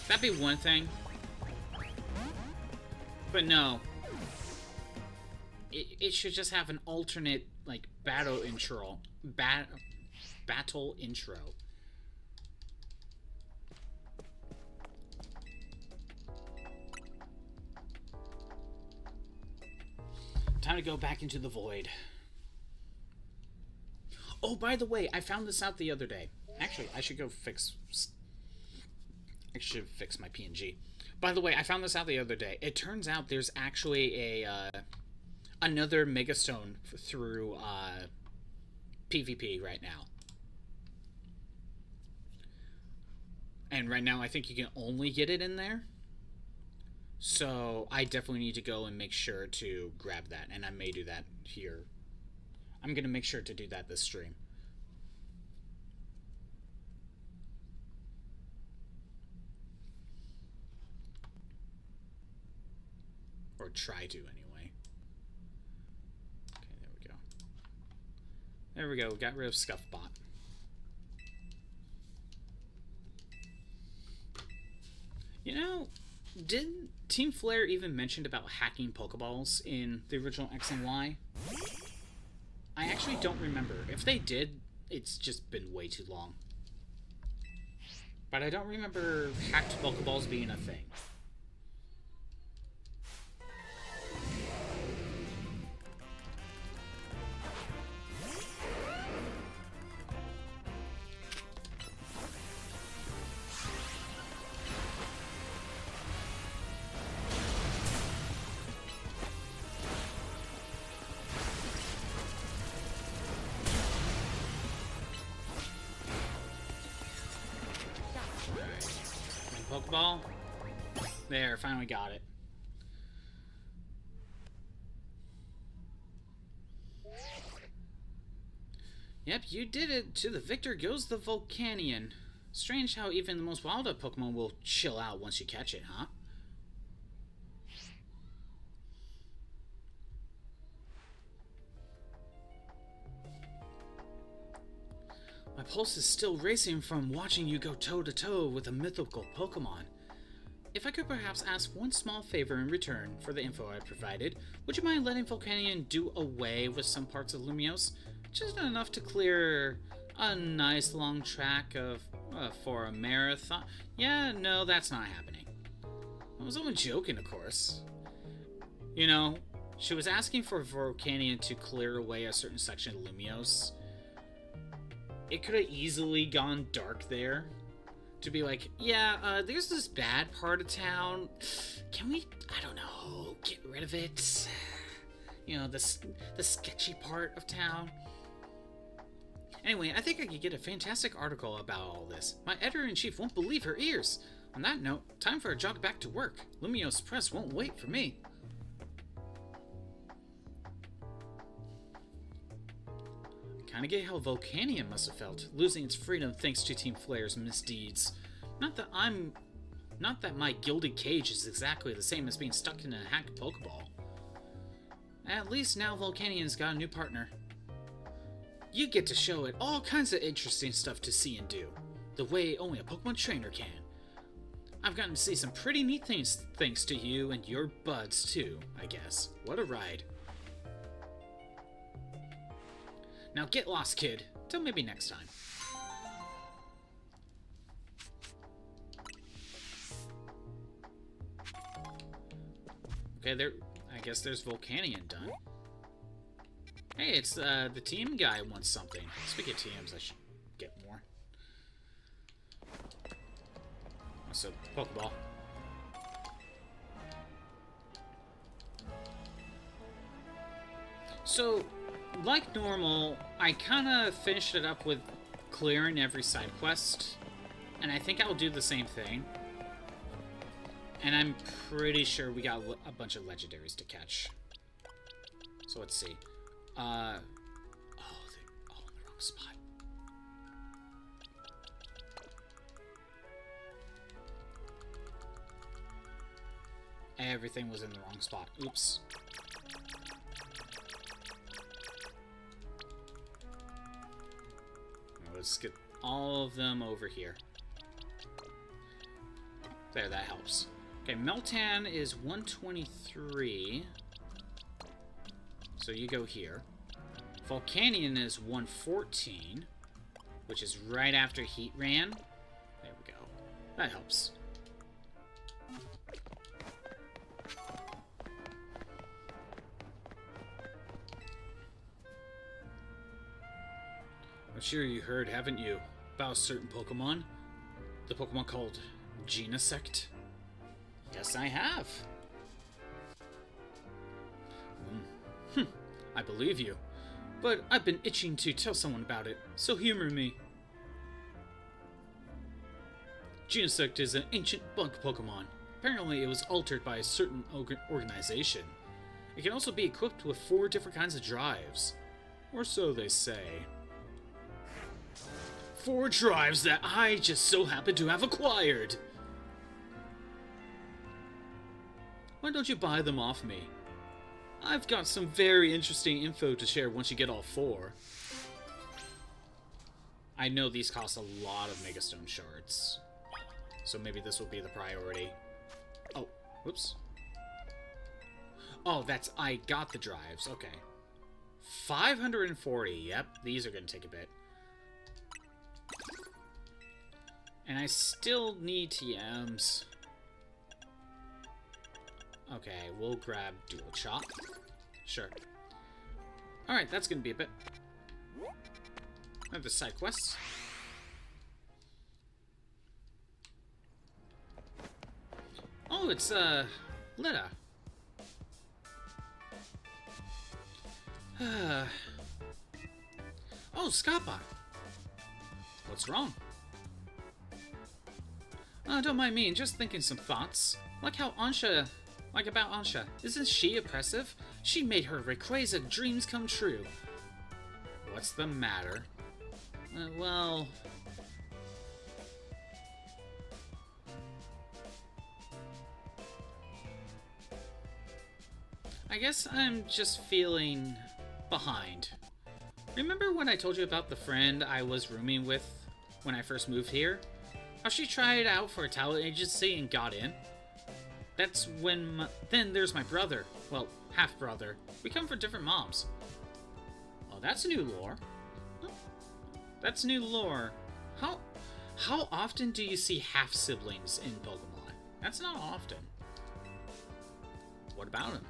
That'd be one thing. But no. It should just have an alternate, like, battle intro. Battle intro. Time to go back into the void. Oh, by the way, I found this out the other day. Actually, I should go fix... I should fix my PNG. By the way, I found this out the other day. It turns out there's actually a another Megastone through PvP right now. And right now, I think you can only get it in there. So, I definitely need to go and make sure to grab that. And I may do that here. I'm going to make sure to do that this stream. Or try to, anyway. Okay, there we go. There we go. We got rid of Scuffbot. You know, didn't Team Flare even mention about hacking Pokeballs in the original X and Y? I actually don't remember. If they did, it's just been way too long. But I don't remember hacked Pokeballs being a thing. Pokeball. There, finally got it. Yep, you did it. To the victor goes the Volcanion. Strange how even the most wild of Pokemon will chill out once you catch it, huh? My pulse is still racing from watching you go toe-to-toe with a mythical Pokemon. If I could perhaps ask one small favor in return for the info I provided, would you mind letting Volcanion do away with some parts of Lumiose? Just enough to clear a nice long track of for a marathon. Yeah, no, that's not happening. I was only joking, of course. You know, she was asking for Volcanion to clear away a certain section of Lumiose. It could have easily gone dark there. To be like, yeah, there's this bad part of town. Can we, I don't know, get rid of it? You know, the sketchy part of town. Anyway, I think I could get a fantastic article about all this. My editor-in-chief won't believe her ears. On that note, time for a jog back to work. Lumiose Press won't wait for me. Kinda get how Volcanion must have felt, losing its freedom thanks to Team Flare's misdeeds. Not that my gilded cage is exactly the same as being stuck in a hacked Pokeball. At least now Volcanion's got a new partner. You get to show it all kinds of interesting stuff to see and do, the way only a Pokemon trainer can. I've gotten to see some pretty neat things thanks to you and your buds too, I guess. What a ride. Now get lost, kid. Till maybe next time. Okay, there. I guess there's Volcanion done. Hey, it's the team guy wants something. Speaking of TMs, I should get more. So, Pokeball. So, like normal, I kind of finished it up with clearing every side quest, and I think I'll do the same thing. And I'm pretty sure we got a bunch of legendaries to catch. So let's see. Oh, they're all in the wrong spot. Everything was in the wrong spot. Oops. Let's get all of them over here. There, that helps. Okay, Meltan is 123. So you go here. Volcanion is 114, which is right after Heatran. There we go. That helps. I'm sure you heard, haven't you, about a certain Pokemon? The Pokemon called Genesect? Yes, I have. I believe you. But I've been itching to tell someone about it, so humor me. Genesect is an ancient bug Pokemon. Apparently it was altered by a certain organization. It can also be equipped with 4 different kinds of drives. Or so they say. 4 drives that I just so happen to have acquired! Why don't you buy them off me? I've got some very interesting info to share once you get all 4. I know these cost a lot of Megastone shards, so maybe this will be the priority. Oh, whoops. Oh, that's, I got the drives, okay. 540, yep, these are gonna take a bit. And I still need TMs. Okay, we'll grab Dual Chop. Sure. Alright, that's gonna be a bit. Another side quests. Oh, it's, Lita. Oh, Scappa. What's wrong? Don't mind me, just thinking some thoughts. Like about Ansha. Isn't she oppressive? She made her Rayquaza dreams come true. What's the matter? Well... I guess I'm just feeling behind. Remember when I told you about the friend I was rooming with when I first moved here? How she tried out for a talent agency and got in? That's when then there's my brother. Well, half-brother. We come from different moms. Oh, that's new lore. That's new lore. How often do you see half-siblings in Pokemon? That's not often. What about him?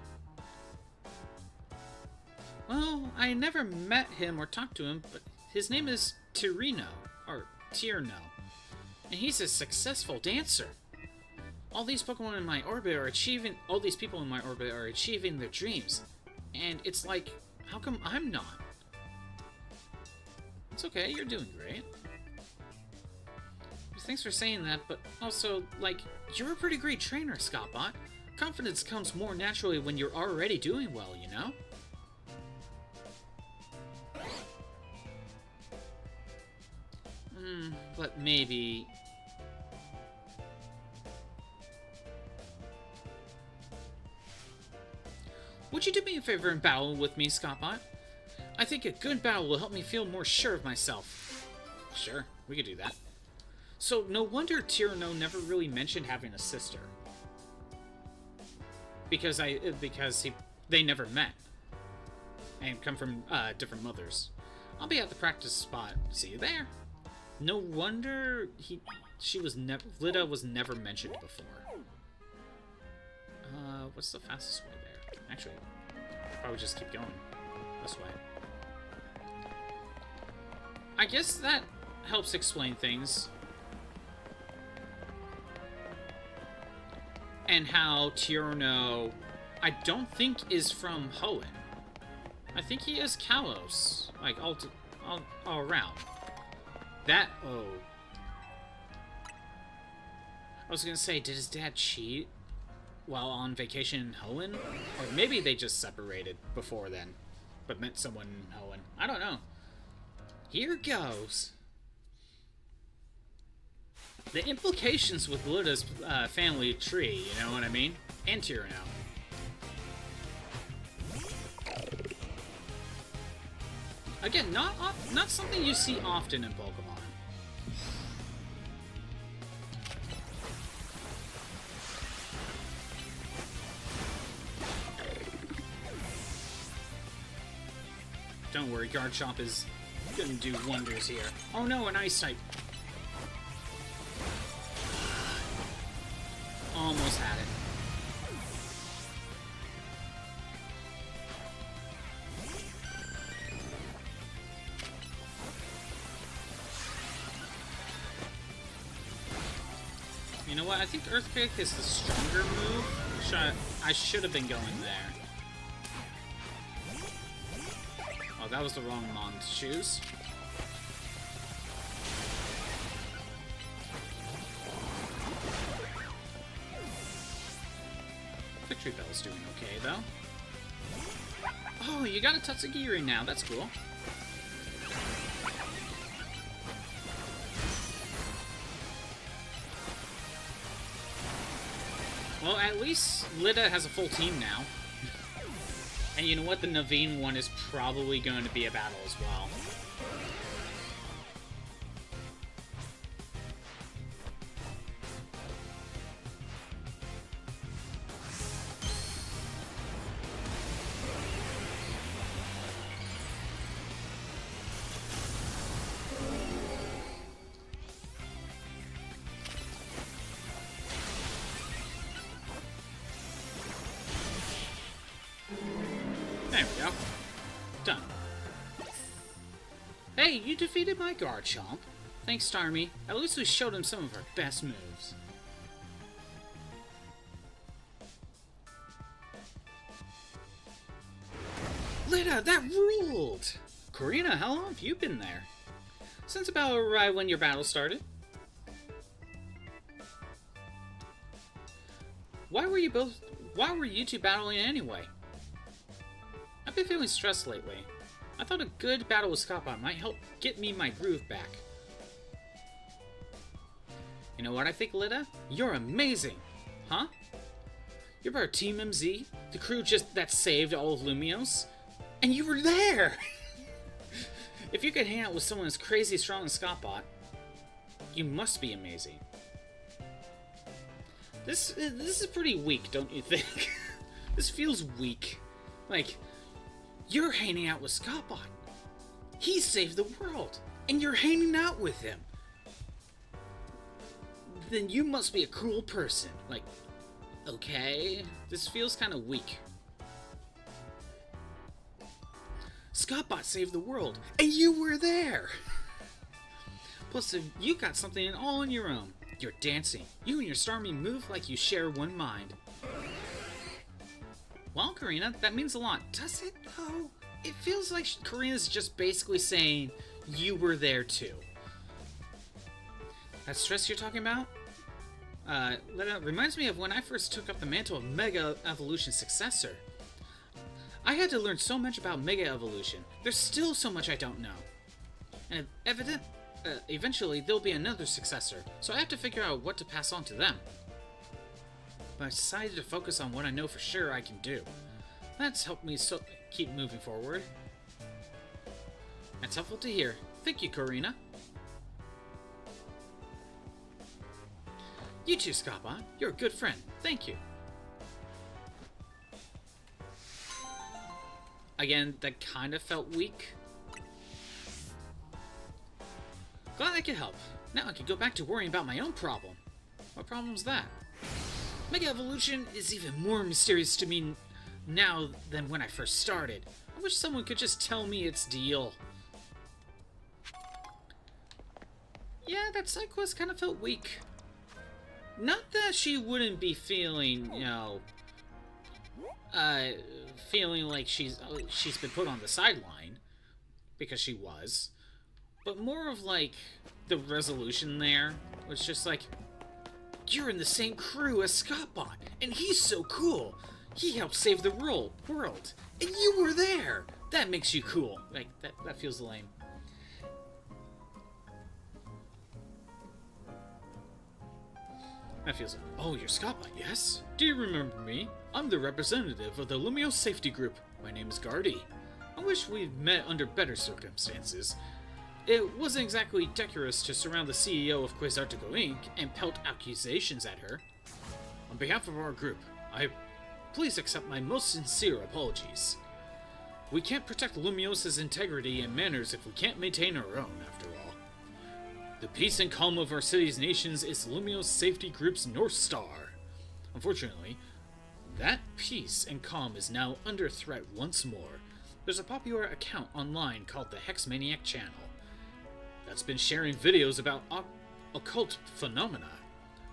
Well, I never met him or talked to him, but his name is Tierno, and he's a successful dancer. All these Pokemon in my orbit are achieving, all these people in my orbit are achieving their dreams, and it's like, how come I'm not? It's okay, you're doing great. Thanks for saying that, but also, like, you're a pretty great trainer, Scottbot. Confidence comes more naturally when you're already doing well, you know? But maybe... Would you do me a favor and battle with me, Scottbot? I think a good battle will help me feel more sure of myself. Sure, we could do that. So, no wonder Tierno never really mentioned having a sister. Because they never met. And come from, different mothers. I'll be at the practice spot. See you there. No wonder Lida was never mentioned before. What's the fastest way there? Actually, probably just keep going this way. I guess that helps explain things. And how Tierno, I don't think is from Hoenn. I think he is Kalos, like all around. Oh. I was gonna say, did his dad cheat while on vacation in Hoenn? Or maybe they just separated before then, but met someone in Hoenn. I don't know. Here goes. The implications with Lida's family tree, you know what I mean? And Tierno. Again, not something you see often in Pokemon. Don't worry, Garchomp is gonna do wonders here. Oh no, an Ice type. Almost had it. You know what? I think Earthquake is the stronger move. I should have been going there. Oh, that was the wrong Mon to choose. Victory Bell's doing okay, though. Oh, you got a Tatsugiri now. That's cool. Well, at least Lida has a full team now. And you know what? The Naveen one is probably going to be a battle as well. There we go. Done. Hey, you defeated my Garchomp. Thanks, Starmie. At least we showed him some of our best moves. Lida, that ruled! Karina, how long have you been there? Since about right when your battle started. Why were you two battling anyway? I've been feeling stressed lately. I thought a good battle with Scottbot might help get me my groove back. You know what I think, Lita? You're amazing! Huh? You're part of Team MZ, the crew that saved all of Lumiose, and you were there! If you could hang out with someone as crazy strong as Scottbot, you must be amazing. This is pretty weak, don't you think? This feels weak. Like, you're hanging out with Scottbot. He saved the world, and you're hanging out with him. Then you must be a cruel person. Like, okay, this feels kind of weak. Scottbot saved the world, and you were there! Plus, you got something all on your own. You're dancing. You and your Starmie move like you share one mind. Well, Karina, that means a lot. Does it, though? It feels like Karina's just basically saying, you were there too. That stress you're talking about? Reminds me of when I first took up the mantle of Mega Evolution Successor. I had to learn so much about Mega Evolution. There's still so much I don't know. And eventually there'll be another successor, so I have to figure out what to pass on to them. But I decided to focus on what I know for sure I can do. That's helped me keep moving forward. That's helpful to hear. Thank you, Karina. You too, Scottbot. You're a good friend. Thank you. Again, that kind of felt weak. Glad I could help. Now I can go back to worrying about my own problem. What problem's that? Mega Evolution is even more mysterious to me now than when I first started. I wish someone could just tell me its deal. Yeah, that side quest kind of felt weak. Not that she wouldn't be feeling, you know, feeling like she's been put on the sideline, because she was, but more of like the resolution there was just like, you're in the same crew as Scottbot, and he's so cool. He helped save the world, and you were there. That makes you cool. Like that feels lame. That feels... Oh, you're Scottbot, yes? Do you remember me? I'm the representative of the Lumiose Safety Group. My name is Guardy. I wish we'd met under better circumstances. It wasn't exactly decorous to surround the CEO of Quasartigo Inc. and pelt accusations at her. On behalf of our group, please accept my most sincere apologies. We can't protect Lumiose's integrity and manners if we can't maintain our own, after all. The peace and calm of our city's nations is Lumiose Safety Group's North Star. Unfortunately, that peace and calm is now under threat once more. There's a popular account online called the Hexmaniac Channel that's been sharing videos about occult phenomena.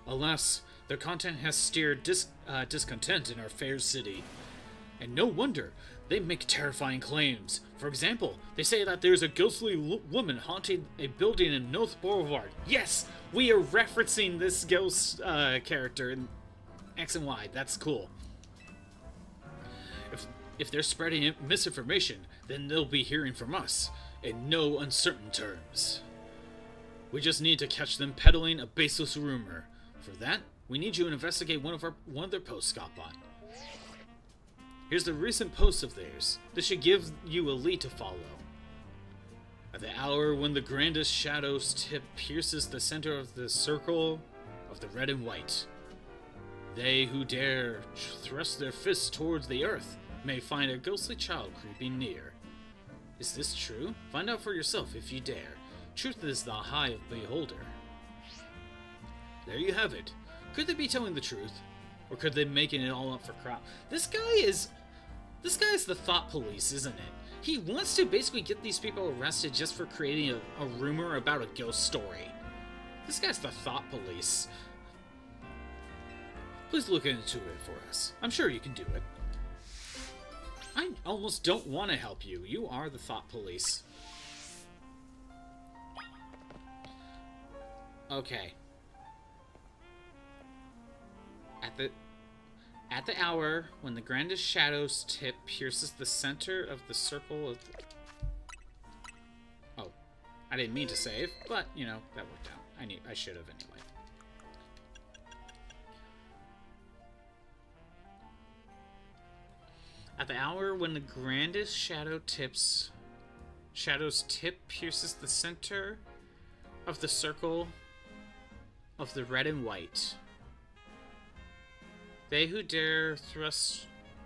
Alas, their content has stirred discontent in our fair city. And no wonder, they make terrifying claims. For example, they say that there's a ghostly woman haunting a building in North Boulevard. Yes, we are referencing this ghost character in X and Y. That's cool. If they're spreading misinformation, then they'll be hearing from us, in no uncertain terms. We just need to catch them peddling a baseless rumor. For that, we need you to investigate one of their posts, Scottbot. Here's the recent post of theirs. This should give you a lead to follow. At the hour when the grandest shadow's tip pierces the center of the circle of the red and white, they who dare thrust their fists towards the earth may find a ghostly child creeping near. Is this true? Find out for yourself if you dare. Truth is the eye of beholder. There you have it. Could they be telling the truth? Or could they be making it all up for crap? This guy is the thought police, isn't it? He wants to basically get these people arrested just for creating a rumor about a ghost story. This guy's the thought police. Please look into it for us. I'm sure you can do it. I almost don't want to help you. You are the thought police. Okay. At the hour when the grandest shadow's tip pierces the center of the circle of... I didn't mean to save, but, you know, that worked out. I should have anyway. At the hour when the grandest shadow's tip pierces the center of the circle of the red and white, they who dare thrust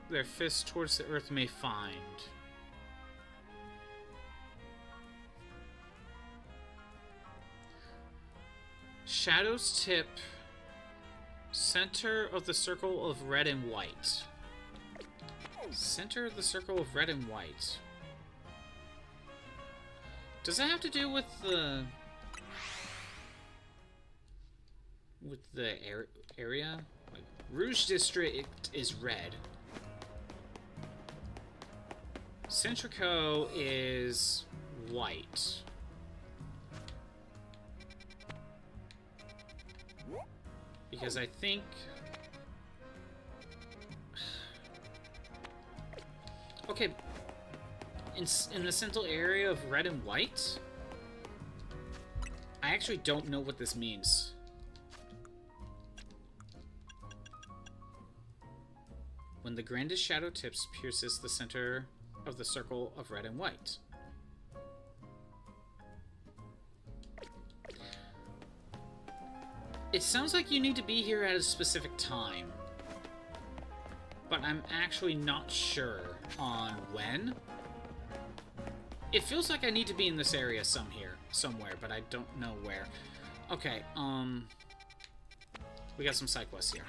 their fists towards the earth may find. Shadow's tip, center of the circle of red and white. Center of the circle of red and white. Does that have to do with the area? Like, Rouge District is red. Centrico is white. Because I think... Okay, in the central area of red and white? I actually don't know what this means. When the grandest shadow tips pierces the center of the circle of red and white. It sounds like you need to be here at a specific time, but I'm actually not sure on when. It feels like I need to be in this area somewhere, but I don't know where. Okay, we got some side quests here.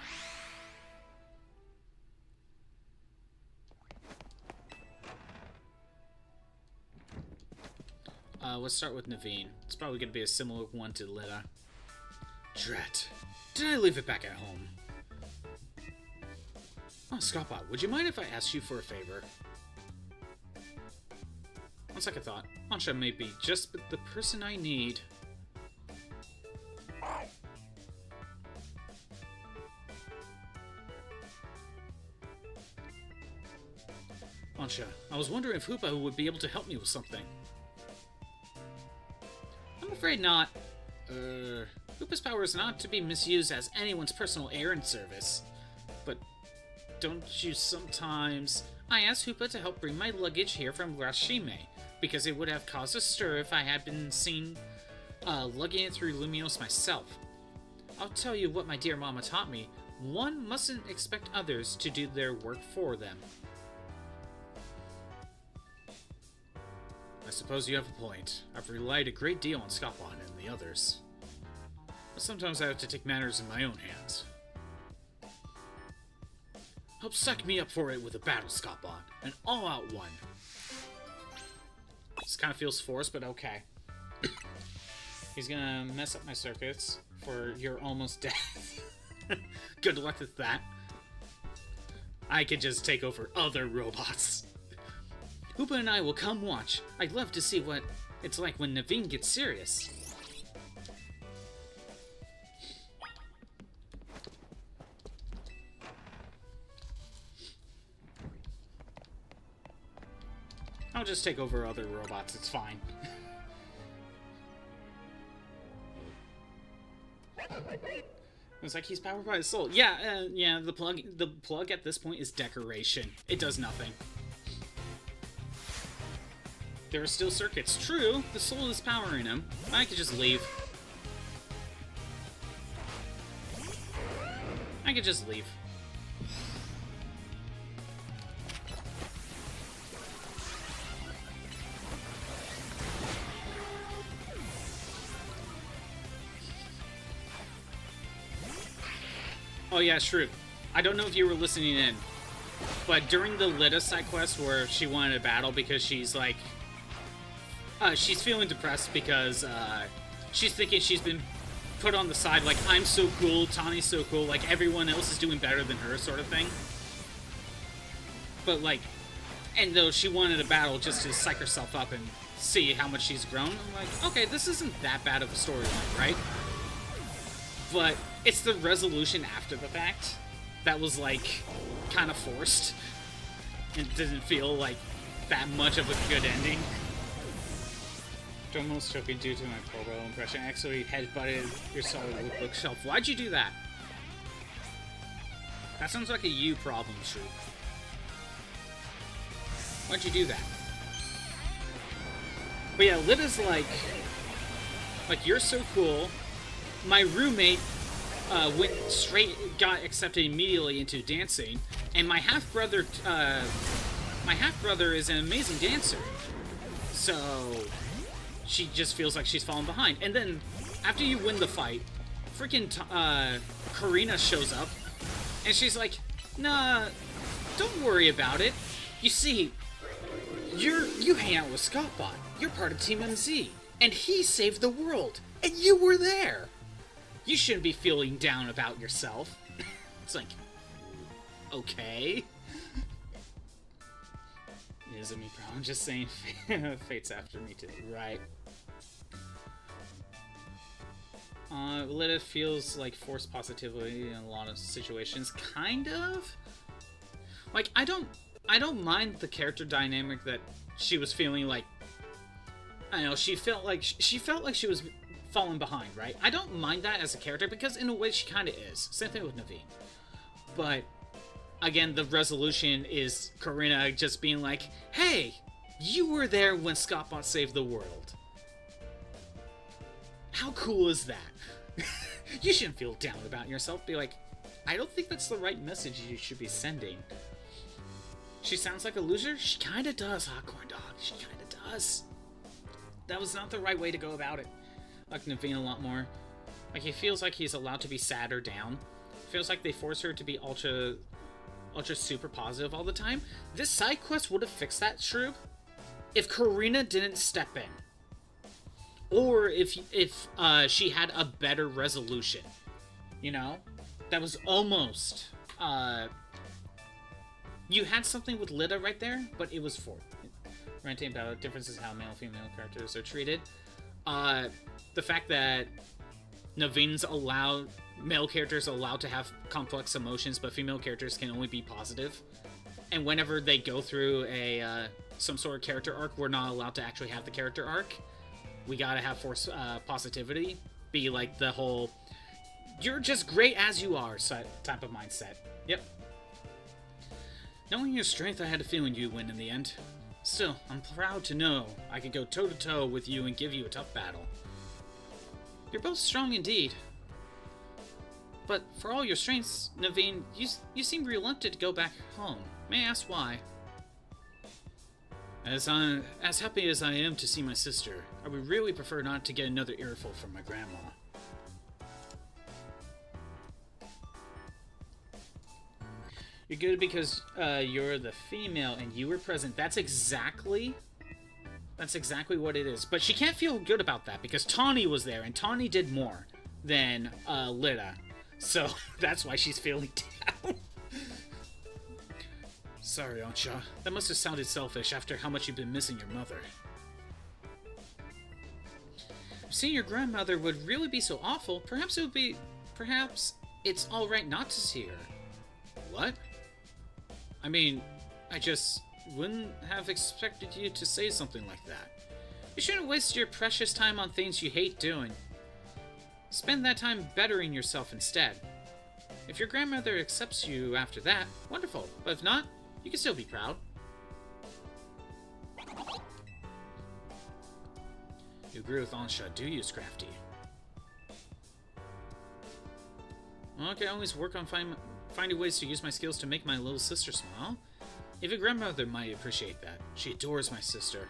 Let's start with Naveen. It's probably going to be a similar one to Lita. Drat. Did I leave it back at home? Oh, Scottbot, would you mind if I asked you for a favor? On second thought, Ansha may be just the person I need. Ansha, I was wondering if Hoopa would be able to help me with something. I'm afraid not. Hoopa's power is not to be misused as anyone's personal errand service. But don't you sometimes... I asked Hoopa to help bring my luggage here from Rashime, because it would have caused a stir if I had been seen lugging it through Lumiose myself. I'll tell you what my dear mama taught me. One mustn't expect others to do their work for them. I suppose you have a point. I've relied a great deal on Scottbot and the others. But sometimes I have to take matters in my own hands. Help suck me up for it with a battle, Scottbot. An all-out one. This kind of feels forced, but okay. He's gonna mess up my circuits for your almost death. Good luck with that. I could just take over other robots. Hoopa and I will come watch. I'd love to see what it's like when Naveen gets serious. I'll just take over other robots, it's fine. It's like he's powered by his soul. Yeah, yeah, the plug at this point is decoration. It does nothing. There are still circuits. True, the soul is powering him. I could just leave. I could just leave. Oh yeah, true. I don't know if you were listening in, but during the Lita side quest where she wanted a battle because she's like... she's feeling depressed because she's thinking she's been put on the side, like, I'm so cool, Tani's so cool, like, everyone else is doing better than her, sort of thing. But, like, and though she wanted a battle just to psych herself up and see how much she's grown, I'm like, okay, this isn't that bad of a storyline, right? But it's the resolution after the fact that was, like, kind of forced. It didn't feel like that much of a good ending. almost choking due to my Pogo impression. I actually headbutted your solid wood bookshelf. Why'd you do that? That sounds like a you problem, Shrew. Why'd you do that? But yeah, Lida's like, you're so cool. My roommate got accepted immediately into dancing, and my half brother is an amazing dancer. So she just feels like she's falling behind. And then after you win the fight, freaking Karina shows up, and she's like, "Nah, don't worry about it. You see, you hang out with Scottbot. You're part of Team MZ, and he saved the world, and you were there. You shouldn't be feeling down about yourself." It's like, okay. It isn't me, bro. I'm just saying, fate's after me too. Right. Lilith feels like forced positivity in a lot of situations. Kind of. Like, I don't mind the character dynamic that she was feeling like. I don't know, she felt like she was falling behind, right? I don't mind that as a character because in a way she kind of is. Same thing with Naveen. But again, the resolution is Karina just being like, "Hey, you were there when Scottbot saved the world. How cool is that? You shouldn't feel down about yourself." Be like, I don't think that's the right message you should be sending. She sounds like a loser? She kind of does, Hot Corn Dog. She kind of does. That was not the right way to go about it. I like Naveen a lot more. Like, he feels like he's allowed to be sad or down. Feels like they force her to be ultra super positive all the time. This side quest would have fixed that, Shroob, if Karina didn't step in. Or if she had a better resolution. You know? That was almost... you had something with Lida right there, but it was for... Ranting about differences in how male and female characters are treated. The fact that male characters are allowed to have complex emotions, but female characters can only be positive. And whenever they go through some sort of character arc, we're not allowed to actually have the character arc. We gotta have force positivity. Be like the whole, "You're just great as you are" type of mindset. Yep. Knowing your strength, I had a feeling you'd win in the end. Still, I'm proud to know I could go toe-to-toe with you and give you a tough battle. You're both strong indeed. But for all your strengths, Naveen, you seem reluctant to go back home. May I ask why? As happy as I am to see my sister, I would really prefer not to get another earful from my grandma. You're good because you're the female and you were present. That's exactly what it is. But she can't feel good about that because Tawny was there, and Tawny did more than Lida. So that's why she's feeling down. Sorry, Ansha. That must have sounded selfish after how much you've been missing your mother. If seeing your grandmother would really be so awful, perhaps it's alright not to see her. What? I mean, I just wouldn't have expected you to say something like that. You shouldn't waste your precious time on things you hate doing. Spend that time bettering yourself instead. If your grandmother accepts you after that, wonderful. But if not, you can still be proud. You agree with Ansha, do you, Scrafty? Well, I can always work on finding ways to use my skills to make my little sister smile. If your grandmother might appreciate that. She adores my sister.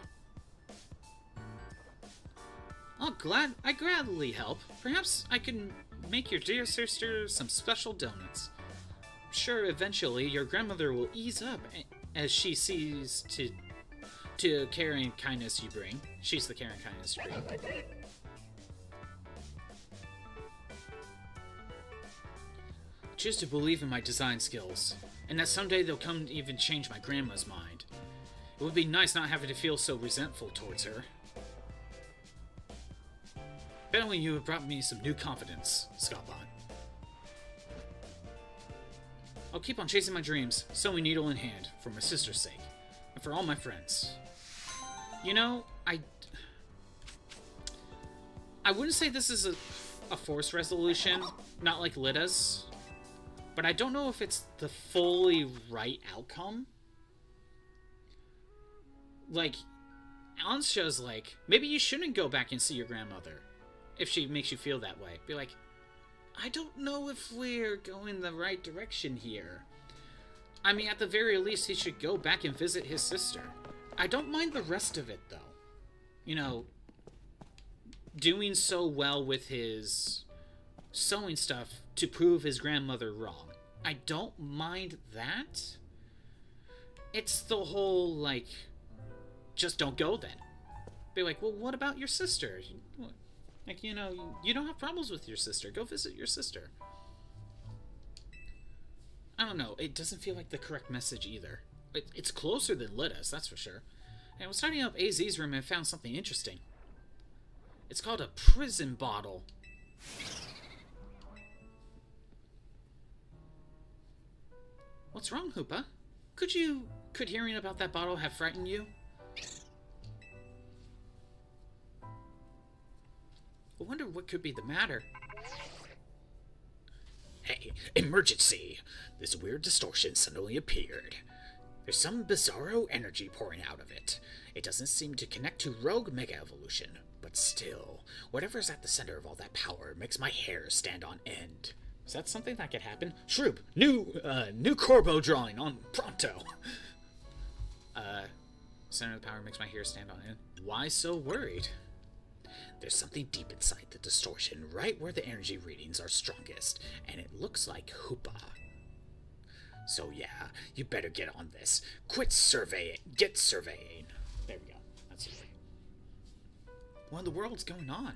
I gladly help. Perhaps I can make your dear sister some special donuts. I'm sure eventually your grandmother will ease up as she sees to care and kindness you bring. She's the care and kindness you bring. Choose to believe in my design skills, and that someday they'll come to even change my grandma's mind. It would be nice not having to feel so resentful towards her. Apparently you have brought me some new confidence, Scottbot. I'll keep on chasing my dreams, sewing needle in hand, for my sister's sake, and for all my friends. You know, I wouldn't say this is a forced resolution, not like Lita's, but I don't know if it's the fully right outcome. Like, Ansha's like, maybe you shouldn't go back and see your grandmother if she makes you feel that way. Be like, I don't know if we're going the right direction here. I mean, at the very least, he should go back and visit his sister. I don't mind the rest of it, though. You know, doing so well with his sewing stuff to prove his grandmother wrong. I don't mind that. It's the whole, like, just don't go then. Be like, well, what about your sister? Like, you know, you don't have problems with your sister. Go visit your sister. I don't know. It doesn't feel like the correct message either. It's closer than Lita's, that's for sure. And I was tidying up AZ's room and found something interesting. It's called a prison bottle. What's wrong, Hoopa? Could hearing about that bottle have frightened you? I wonder what could be the matter. Hey, emergency! This weird distortion suddenly appeared. There's some bizarro energy pouring out of it. It doesn't seem to connect to Rogue Mega Evolution, but still, whatever's at the center of all that power makes my hair stand on end. Is that something that could happen? Shroop, new Corbo drawing on pronto. Center of the power makes my hair stand on end. Why so worried? There's something deep inside the distortion, right where the energy readings are strongest, and it looks like Hoopa. So yeah, you better get on this. Quit surveying. Get surveying. There we go. That's it. What in the world's going on?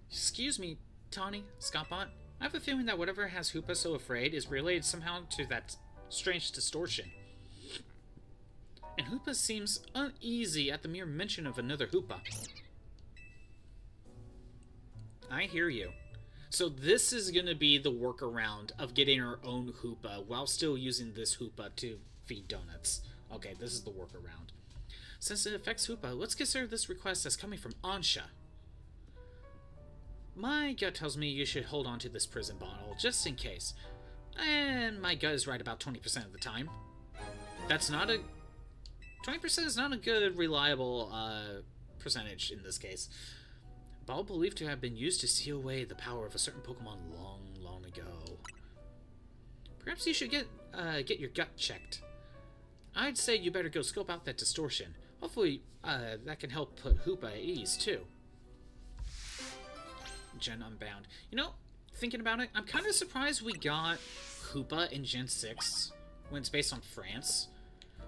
Excuse me, Tawny, Scottbot. I have a feeling that whatever has Hoopa so afraid is related somehow to that strange distortion. And Hoopa seems uneasy at the mere mention of another Hoopa. I hear you. So this is going to be the workaround of getting our own Hoopa while still using this Hoopa to feed donuts. Okay, this is the workaround. Since it affects Hoopa, let's consider this request as coming from Ansha. My gut tells me you should hold on to this prison bottle, just in case. And my gut is right about 20% of the time. That's not a... 20% is not a good, reliable percentage in this case. Ball believed to have been used to seal away the power of a certain Pokemon long, long ago. Perhaps you should get your gut checked. I'd say you better go scope out that distortion. Hopefully, that can help put Hoopa at ease, too. Gen Unbound. You know, thinking about it, I'm kind of surprised we got Hoopa in Gen 6 when it's based on France.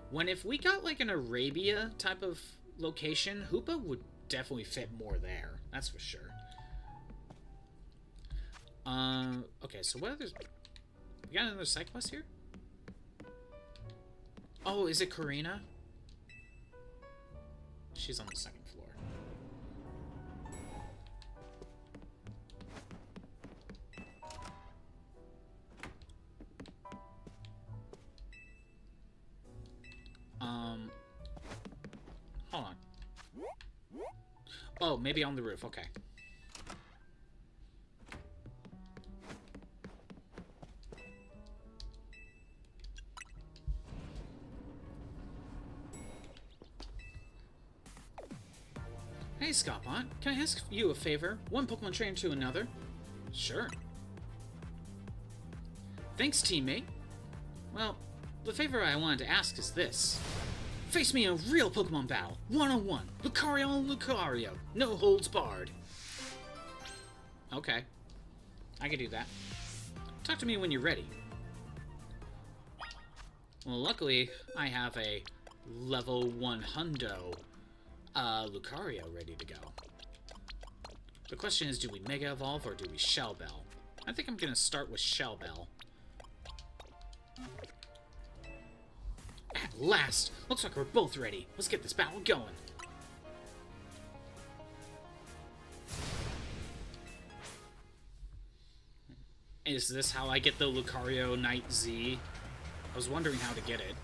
When if we got, like, an Arabia type of location, Hoopa would definitely fit more there. That's for sure. Okay, so what others... We got another side quest here? Oh, is it Karina? She's on the second floor. Hold on. Oh, maybe on the roof. Okay. Hey, Scottbot. Can I ask you a favor? One Pokemon trainer to another? Sure. Thanks, teammate. Well, the favor I wanted to ask is this. Face me in a real Pokemon battle, one-on-one, Lucario on Lucario, no holds barred. Okay, I can do that. Talk to me when you're ready. Well, luckily, I have a level 1 hundo Lucario ready to go. The question is, do we Mega Evolve or do we Shell Bell? I think I'm gonna start with Shell Bell. At last! Looks like we're both ready. Let's get this battle going. Is this how I get the Lucario Knight Z? I was wondering how to get it.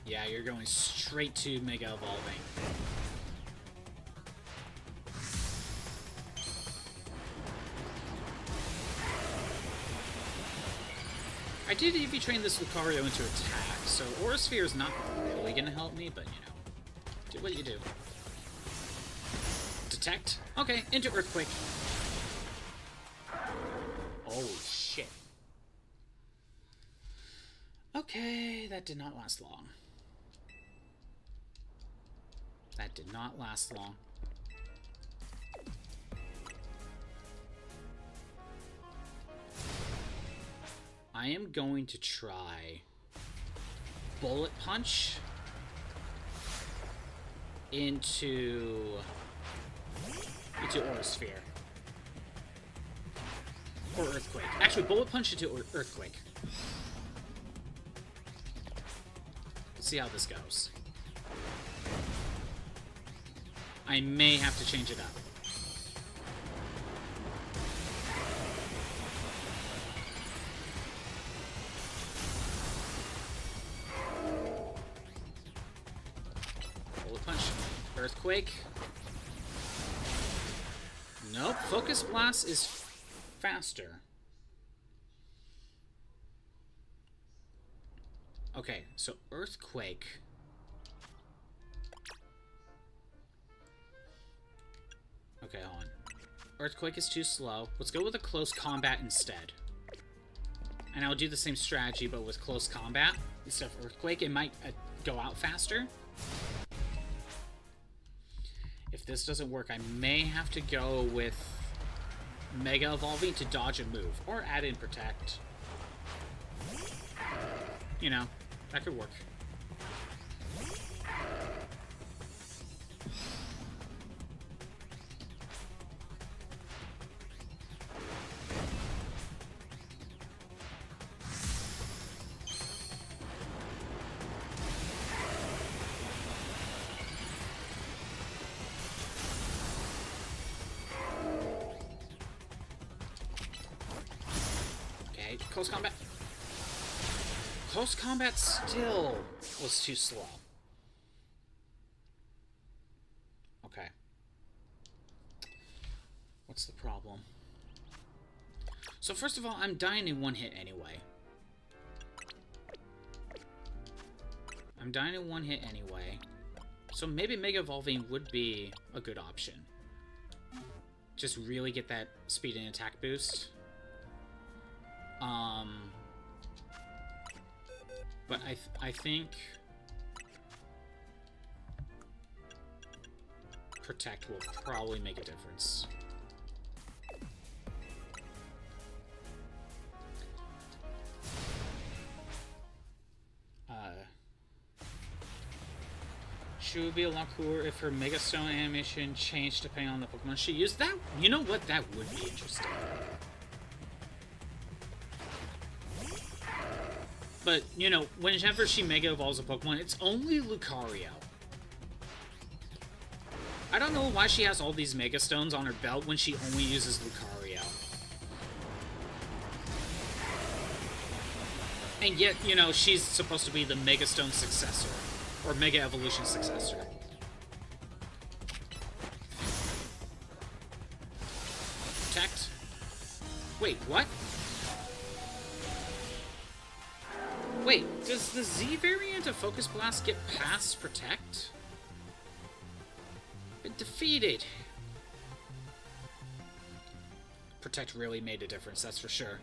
Yeah, you're going straight to Mega Evolving. I did EV train this Lucario into attack, so Aura Sphere is not really going to help me, but, you know, do what you do. Detect? Okay, into Earthquake. Holy shit. Okay, that did not last long. That did not last long. I am going to try Bullet Punch into Aura Sphere. Or Earthquake. Actually, Bullet Punch into Earthquake. Let's see how this goes. I may have to change it up. Bullet Punch. Earthquake. Nope. Focus Blast is faster. Okay, so Earthquake. Okay, hold on. Earthquake is too slow. Let's go with a close combat instead. And I'll do the same strategy, but with close combat instead of Earthquake. It might go out faster. If this doesn't work, I may have to go with Mega Evolving to dodge a move. Or add in Protect. You know, that could work. Okay, close combat. Close combat still was too slow. Okay. What's the problem? So first of all, I'm dying in one hit anyway. I'm dying in one hit anyway. So maybe Mega Evolving would be a good option. Just really get that speed and attack boost. But I think Protect will probably make a difference. She would be a lot cooler if her Mega Stone animation changed depending on the Pokemon she used. That, you know what? That would be interesting. But, you know, whenever she Mega Evolves a Pokemon, it's only Lucario. I don't know why she has all these Mega Stones on her belt when she only uses Lucario. And yet, you know, she's supposed to be the Mega Stone successor. Or Mega Evolution successor. Protect. Wait, what? Wait, does the Z variant of Focus Blast get past Protect? It defeated. Protect really made a difference, that's for sure.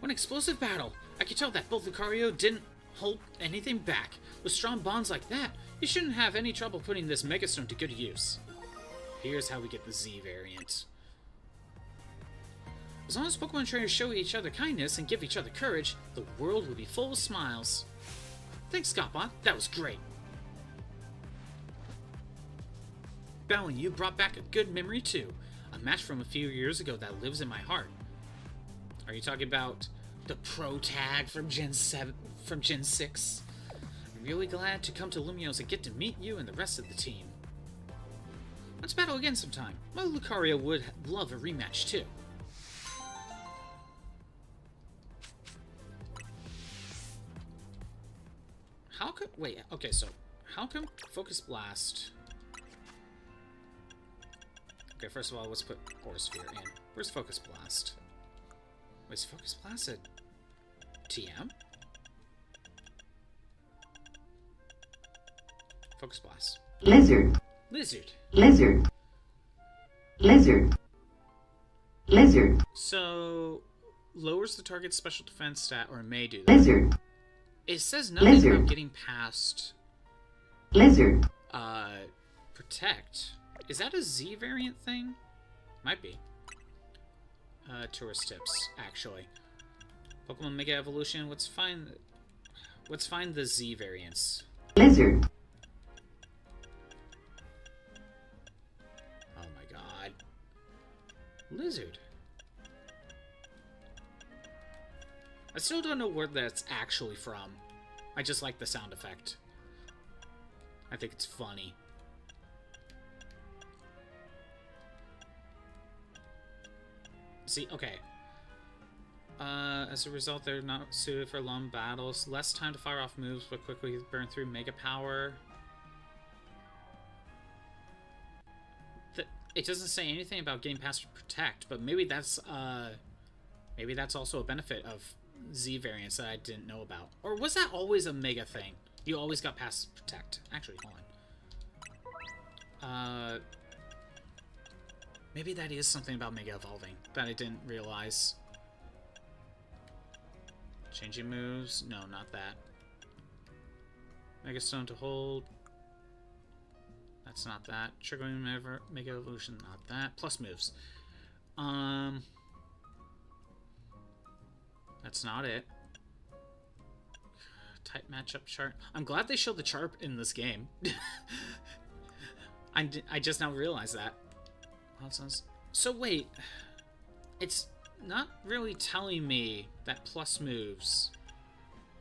What an explosive battle! I could tell that both Lucario didn't hold anything back. With strong bonds like that, you shouldn't have any trouble putting this Mega Stone to good use. Here's how we get the Z variant. As long as Pokemon trainers show each other kindness and give each other courage, the world will be full of smiles. Thanks, Scottbot. That was great. Bowing, you brought back a good memory too. A match from a few years ago that lives in my heart. Are you talking about the Pro Tag from Gen 7, from Gen 6? I'm really glad to come to Lumiose and get to meet you and the rest of the team. Let's battle again sometime. My Lucario would love a rematch too. How could... Wait, okay, so... How come Focus Blast... Okay, first of all, let's put Aura Sphere in. Where's Focus Blast? Wait, is Focus Blast a TM? Focus Blast. Lizard. Lizard. Lizard. Lizard. Lizard. So, lowers the target's special defense stat, or may do that. Lizard. It says nothing Lizard. about getting past, Lizard. Protect. Is that a Z variant thing? Might be. Tourist tips, actually. Pokemon Mega Evolution, let's find the Z variants. Lizard. Oh my god. Lizard. I still don't know where that's actually from. I just like the sound effect. I think it's funny. See, okay. As a result, they're not suited for long battles. Less time to fire off moves, but quickly burn through Mega Power. It doesn't say anything about getting past Protect, but maybe that's also a benefit of Z variants that I didn't know about. Or was that always a Mega thing? You always got past Protect. Actually, hold on. Maybe that is something about Mega Evolving that I didn't realize. Changing moves? No, not that. Mega Stone to hold. That's not that. Triggering Mega Evolution, not that. Plus moves. That's not it. Type matchup chart. I'm glad they showed the chart in this game. I just now realized that. So wait, it's not really telling me that plus moves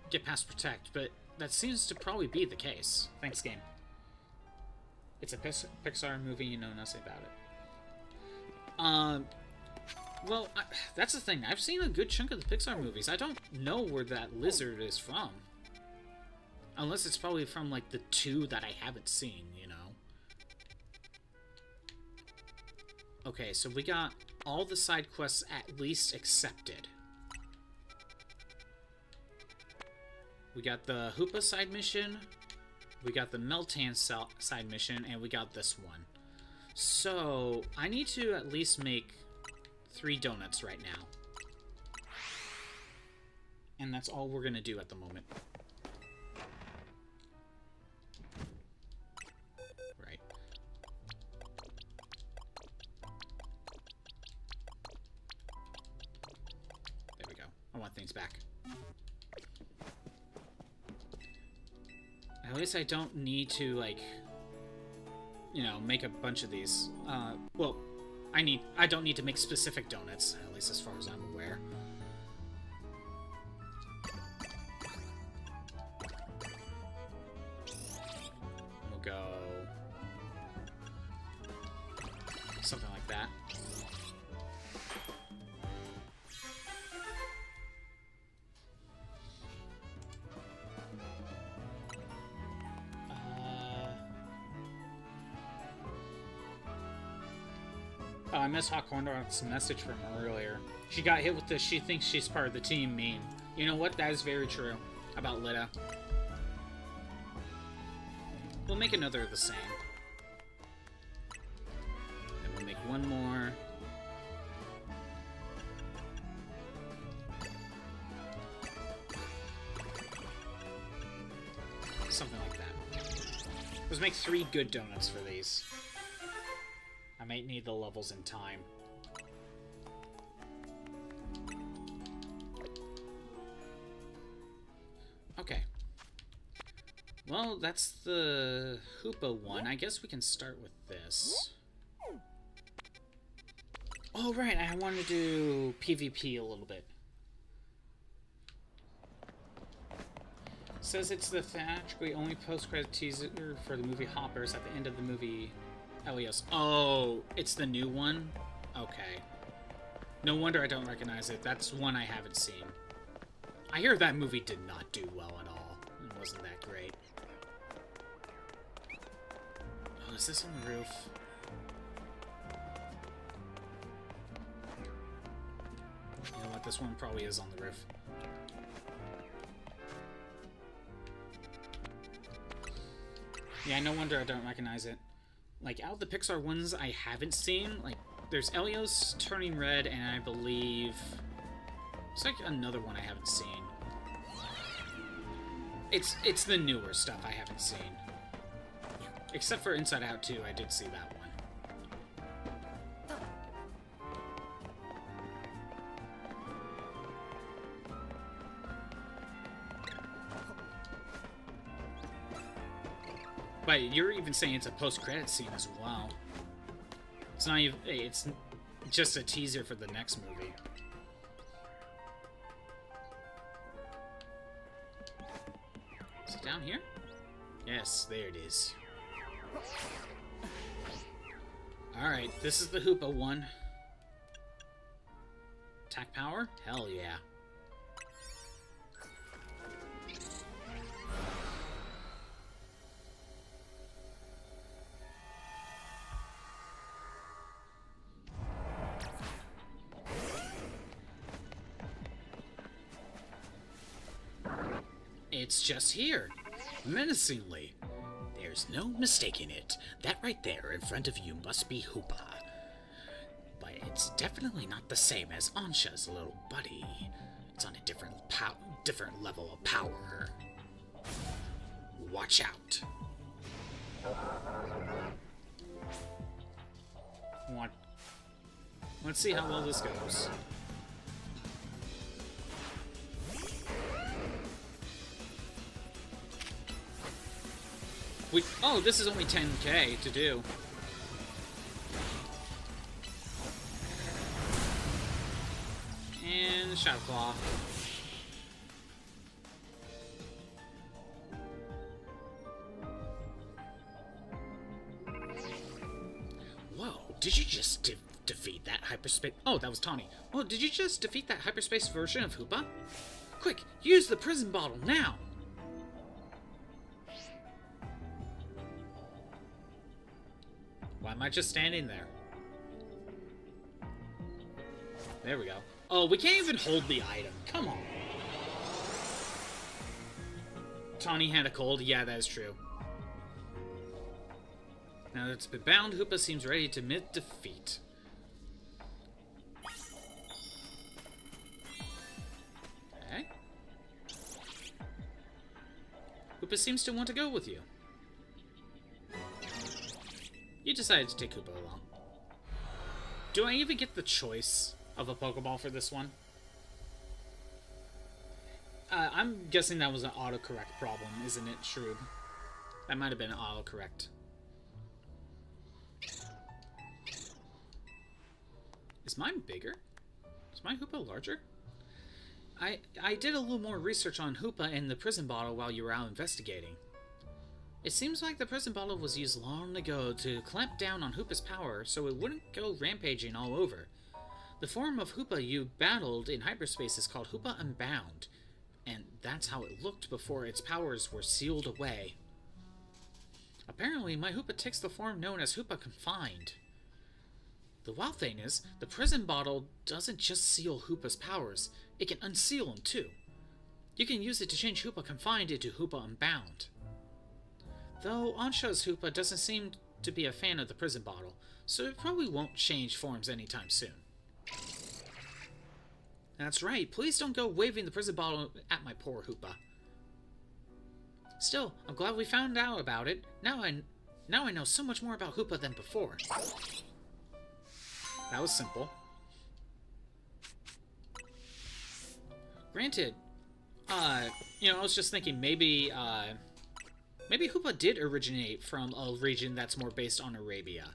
get past Protect, but that seems to probably be the case. Thanks, game. It's a Pixar movie, you know nothing about it. Well, that's the thing. I've seen a good chunk of the Pixar movies. I don't know where that lizard is from. Unless it's probably from, like, the two that I haven't seen, you know? Okay, so we got all the side quests at least accepted. We got the Hoopa side mission, we got the Meltan side mission, and we got this one. So, I need to at least make 3 donuts right now. And that's all we're gonna do at the moment. Right. There we go. I want things back. At least I don't need to, like, you know, make a bunch of these. Well, I don't need to make specific donuts, at least as far as I'm aware. We'll go something like that. Oh, I missed Hawk Hornrock's message from earlier. She got hit with the "she thinks she's part of the team" meme. You know what? That is very true about Lita. We'll make another of the same. And we'll make one more. Something like that. Let's make 3 good donuts for these. I might need the levels in time. Okay. Well, that's the Hoopa one. I guess we can start with this. Oh, right. I want to do PvP a little bit. Says it's the theatrically only post-credit teaser for the movie Hoppers at the end of the movie Elios. Oh, it's the new one? Okay. No wonder I don't recognize it. That's one I haven't seen. I hear that movie did not do well at all. It wasn't that great. is this on the roof? You know what? This one probably is on the roof. Yeah, no wonder I don't recognize it. Like, out of the Pixar ones I haven't seen, like, there's Elio's Turning Red, and I believe... It's like another one I haven't seen. It's the newer stuff I haven't seen. Except for Inside Out 2, I did see that one. But you're even saying it's a post-credit scene as well. It's not even... It's just a teaser for the next movie. Is it down here? Yes, there it is. Alright, this is the Hoopa one. Attack power? Hell yeah. It's just here, menacingly. There's no mistaking it. That right there in front of you must be Hoopa. But it's definitely not the same as Ansha's little buddy. It's on a different level of power. Watch out. What? Let's see how well this goes. Oh, this is only 10k to do. And Shadow Claw. Whoa, did you just defeat that hyperspace? Oh, that was Tawny. Oh, did you just defeat that hyperspace version of Hoopa? Quick, use the prison bottle now! Why am I just standing there? There we go. Oh, we can't even hold the item. Come on. Tawny had a cold. Yeah, that is true. Now that it's been bound, Hoopa seems ready to admit defeat. Okay. Hoopa seems to want to go with you. You decided to take Hoopa along. Do I even get the choice of a Pokeball for this one? I'm guessing that was an autocorrect problem, isn't it, Shrewd? That might have been autocorrect. Is mine bigger? Is my Hoopa larger? I did a little more research on Hoopa and the prison bottle while you were out investigating. It seems like the prison bottle was used long ago to clamp down on Hoopa's power so it wouldn't go rampaging all over. The form of Hoopa you battled in hyperspace is called Hoopa Unbound, and that's how it looked before its powers were sealed away. Apparently, my Hoopa takes the form known as Hoopa Confined. The wild thing is, the prison bottle doesn't just seal Hoopa's powers, it can unseal them too. You can use it to change Hoopa Confined into Hoopa Unbound. Though Ansha's Hoopa doesn't seem to be a fan of the prison bottle, so it probably won't change forms anytime soon. That's right, please don't go waving the prison bottle at my poor Hoopa. Still, I'm glad we found out about it. Now I know so much more about Hoopa than before. That was simple. Granted, you know, I was just thinking maybe Hoopa did originate from a region that's more based on Arabia.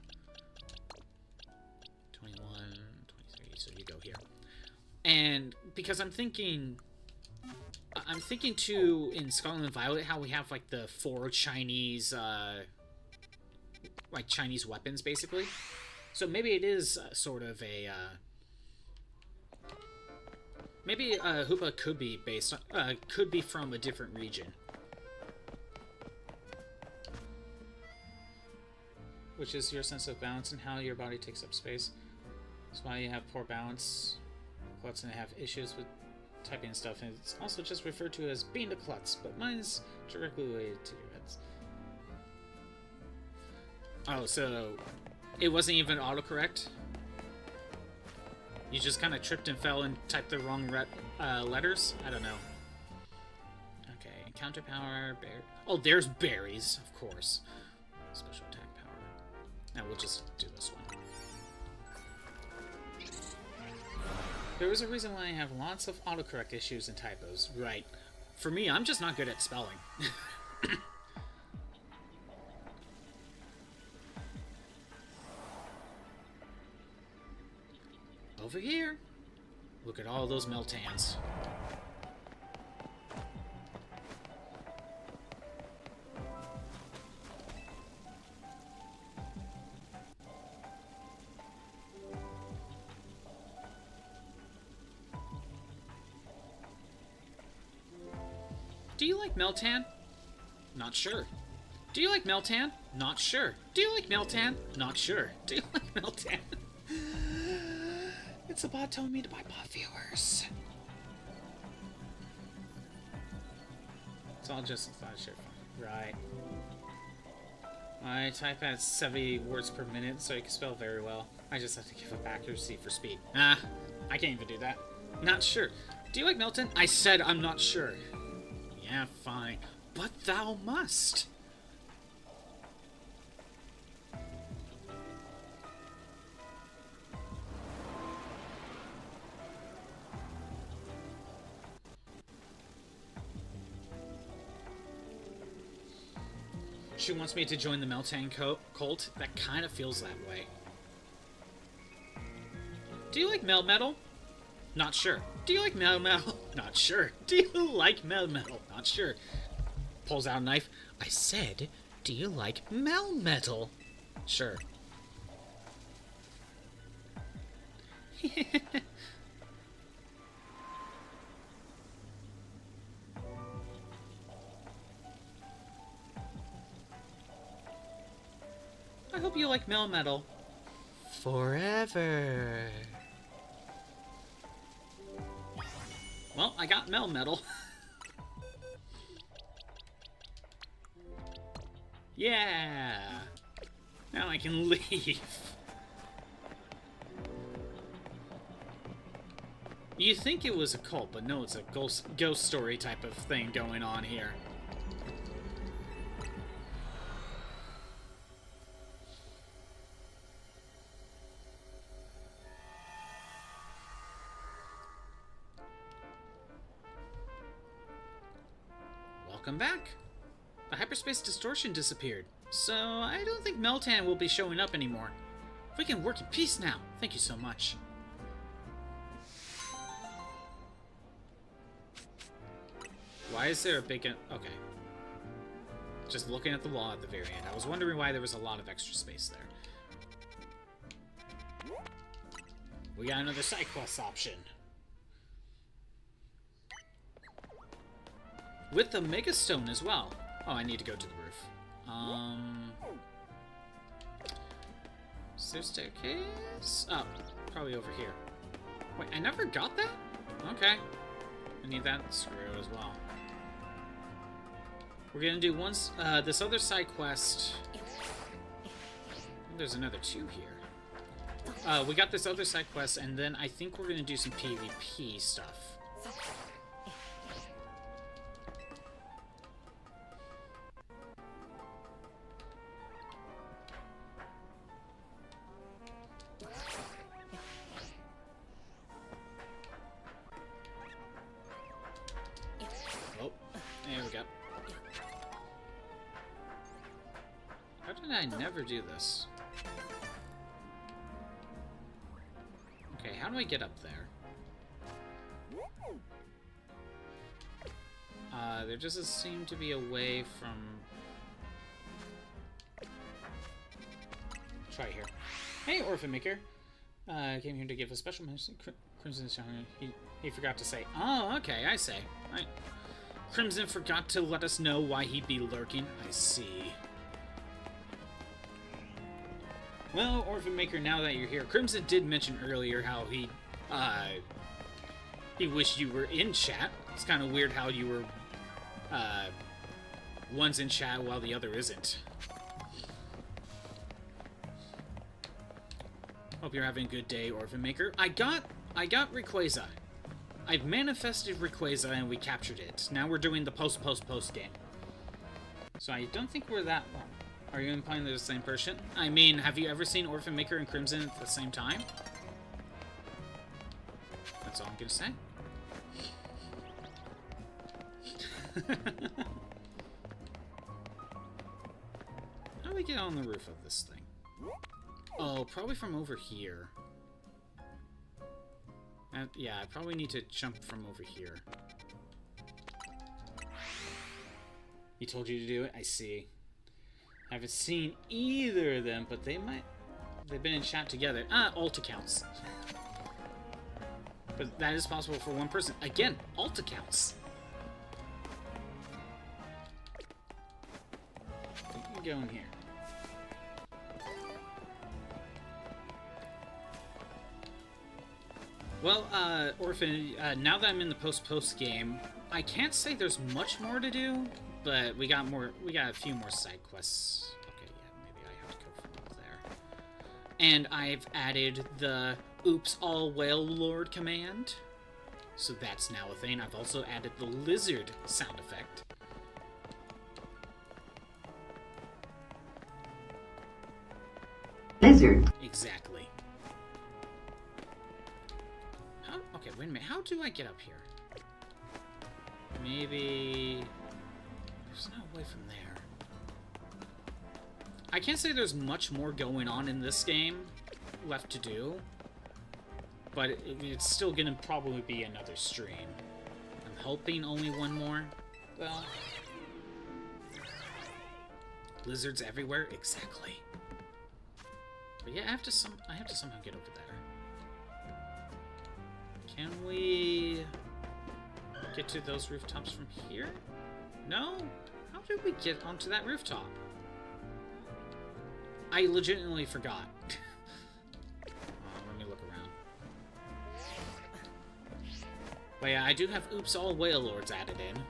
21, 23, so you go here. And because I'm thinking too in Scarlet and Violet how we have like the 4 Chinese, like Chinese weapons basically. So maybe it is sort of a, maybe Hoopa could be based on, could be from a different region. which is your sense of balance and how your body takes up space. That's why you have poor balance. Klutz and have issues with typing and stuff, and it's also just referred to as being a klutz, but mine is directly related to your heads. Oh, so it wasn't even autocorrect? You just kind of tripped and fell and typed the wrong letters? I don't know. Okay, encounter power, bear. Oh, there's berries, of course. Special attack power. Now we'll just do this one. There is a reason why I have lots of autocorrect issues and typos. Right. For me, I'm just not good at spelling. Over here. Look at all those Meltans. Do you like Meltan? Not sure. Do you like Meltan? Not sure. Do you like Meltan? Not sure. Do you like Meltan? It's a bot telling me to buy bot viewers. It's all just a thought shit. Right. I type at 70 words per minute, so you can spell very well. I just have to give up accuracy for speed. Ah, I can't even do that. Not sure. Do you like Melton? I said I'm not sure. Yeah, fine. But thou must. She wants me to join the Meltan cult. That kind of feels that way. Do you like Melmetal? Not sure. Do you like Melmetal? Not sure. Do you like Melmetal? Not sure. Pulls out a knife. I said, do you like Melmetal? Sure. I hope you like Melmetal. Forever. Well, I got Melmetal. Yeah. Now I can leave. You think it was a cult, but no, it's a ghost story type of thing going on here. Welcome back. The hyperspace distortion disappeared, so I don't think Meltan will be showing up anymore. We can work in peace now. Thank you so much. Why is there a big... Okay. Just looking at the wall at the very end. I was wondering why there was a lot of extra space there. We got another side quest option. With the Mega Stone as well. Oh, I need to go to the roof. Is there a staircase? Oh, probably over here. Wait, I never got that? Okay. I need that screw as well. We're gonna do this other side quest. There's another 2 here. We got this other side quest, and then I think we're gonna do some PvP stuff. I never do this. Okay, how do I get up there? There doesn't seem to be a way from... Try here. Hey, Orphan Maker. I came here to give a special message. Crimson he forgot to say. Oh, okay, I say. Right. Crimson forgot to let us know why he'd be lurking. I see. Well, Orphan Maker, now that you're here, Crimson did mention earlier how he wished you were in chat. It's kind of weird how you were, one's in chat while the other isn't. Hope you're having a good day, Orphan Maker. I got Rayquaza. I've manifested Rayquaza and we captured it. Now we're doing the post game. So I don't think we're that long. Are you implying they're the same person? I mean, have you ever seen Orphan Maker and Crimson at the same time? That's all I'm gonna say. How do we get on the roof of this thing? Oh, probably from over here. Yeah, I probably need to jump from over here. He told you to do it? I see. I haven't seen either of them, but they might... They've been in chat together. Alt accounts. But that is possible for one person. Again, alt accounts. We can go in here. Well, Orphan, now that I'm in the post game, I can't say there's much more to do, but we got a few more side quests. Okay, yeah, maybe I have to go from up there. And I've added the Oops All Whale Lord command, so that's now a thing. I've also added the lizard sound effect. Lizard. Exactly. Okay, wait a minute. How do I get up here? Maybe... There's no way from there. I can't say there's much more going on in this game left to do. But it's still gonna probably be another stream. I'm hoping only one more. Well... Lizards everywhere? Exactly. But yeah, I have to somehow get over there. Can we get to those rooftops from here? No? How did we get onto that rooftop? I legitimately forgot. Let me look around. But yeah, I do have Oops All Whale Lords added in.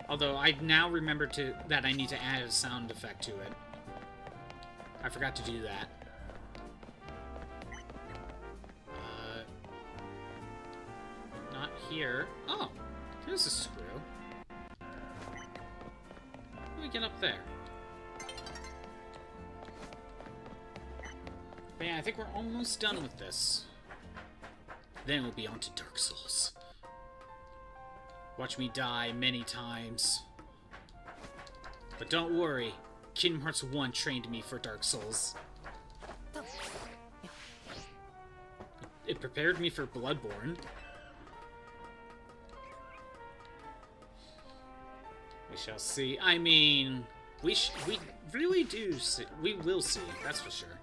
Although I now remember that I need to add a sound effect to it. I forgot to do that. Here. Oh, there's a screw. How do we get up there? But yeah, I think we're almost done with this. Then we'll be on to Dark Souls. Watch me die many times. But don't worry, Kingdom Hearts 1 trained me for Dark Souls. It prepared me for Bloodborne. We shall see. I mean, we really do see. We will see, that's for sure.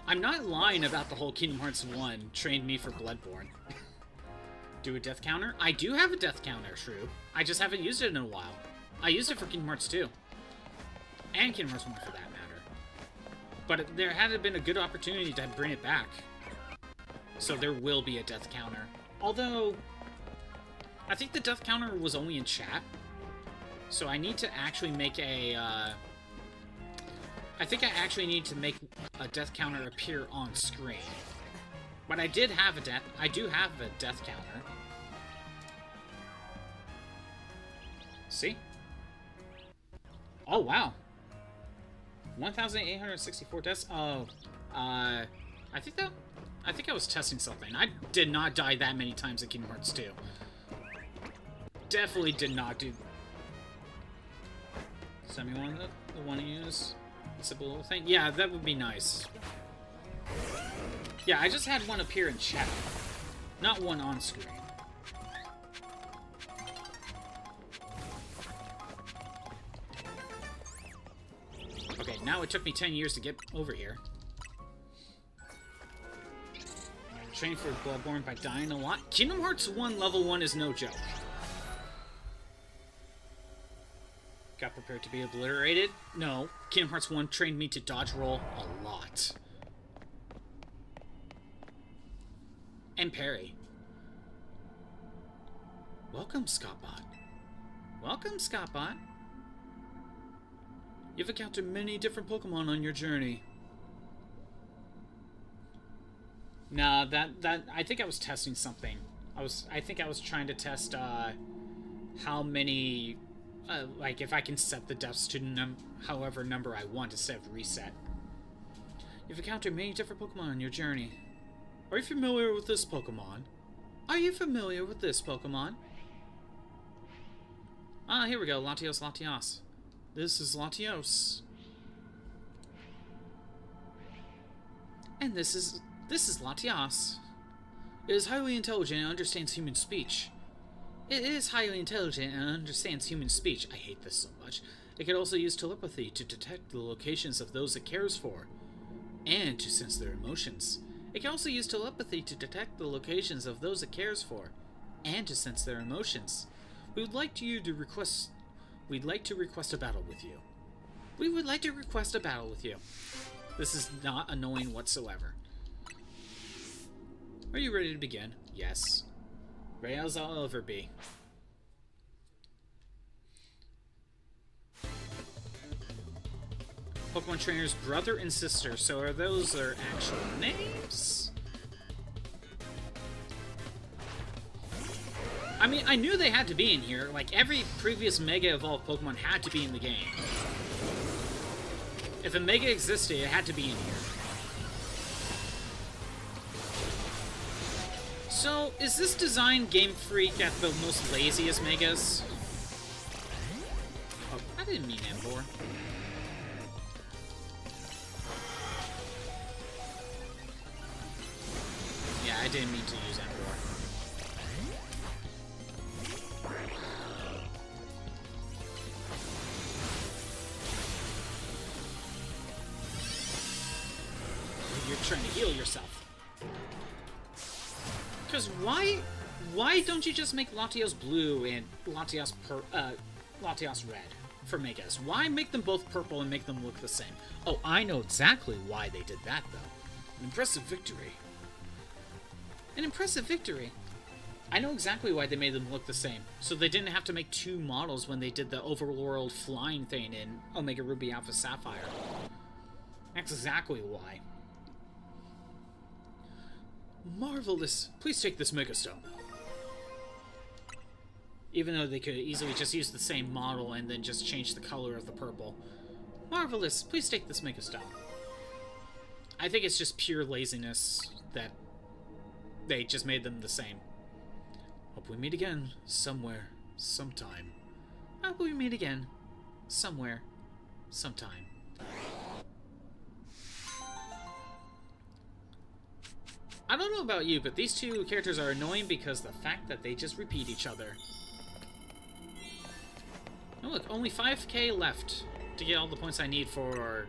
I'm not lying about the whole Kingdom Hearts 1 trained me for Bloodborne. Do a death counter? I do have a death counter, true. I just haven't used it in a while. I used it for Kingdom Hearts 2. And Kingdom Hearts 1 for that matter. But there had been a good opportunity to bring it back. So there will be a death counter. Although, I think the death counter was only in chat. So I need to actually make a, I think I actually need to make a death counter appear on screen. But I do have a death counter. See? Oh, wow. 1,864 deaths? Oh, I think I was testing something. I did not die that many times in Kingdom Hearts 2. Definitely did not do... Send me one that I want to use. A simple little thing. Yeah, that would be nice. Yeah, I just had one appear in chat. Not one on screen. Okay, now it took me 10 years to get over here. Train for Bloodborne by dying a lot. Kingdom Hearts 1 level 1 is no joke. Got prepared to be obliterated? No. Kingdom Hearts 1 trained me to dodge roll a lot. And parry. Welcome, Scottbot. Welcome, Scottbot. You've encountered many different Pokemon on your journey. Nah, that I think I was testing something. I think I was trying to test how many like if I can set the depths to however number I want instead of reset. You've encountered many different Pokemon on your journey. Are you familiar with this Pokemon? Are you familiar with this Pokemon? Ah, here we go. Latios, Latios. This is Latios. And this is Latios. It is highly intelligent and understands human speech. It is highly intelligent and understands human speech. I hate this so much. It can also use telepathy to detect the locations of those it cares for, and to sense their emotions. It can also use telepathy to detect the locations of those it cares for, and to sense their emotions. We'd like to request a battle with you. We would like to request a battle with you. This is not annoying whatsoever. Are you ready to begin? Yes. Ready as I'll ever be. Pokemon Trainer's brother and sister, so are those their actual names? I mean, I knew they had to be in here. Like, every previous Mega Evolved Pokemon had to be in the game. If a Mega existed, it had to be in here. So, is this design Game Freak at the most laziest Megas? Oh, I didn't mean Emboar. Yeah, I didn't mean to use Emboar. You're trying to heal yourself. Because why don't you just make Latios blue and Latios red for Megas? Why make them both purple and make them look the same? Oh, I know exactly why they did that, though. An impressive victory. An impressive victory. I know exactly why they made them look the same. So they didn't have to make two models when they did the overworld flying thing in Omega Ruby Alpha Sapphire. That's exactly why. Marvelous. Please take this Mega Stone. Even though they could easily just use the same model and then just change the color of the purple. Marvelous. Please take this Mega Stone. I think it's just pure laziness that they just made them the same. Hope we meet again somewhere, sometime. Hope we meet again somewhere, sometime. I don't know about you, but these two characters are annoying because the fact that they just repeat each other. Oh look, only 5k left to get all the points I need for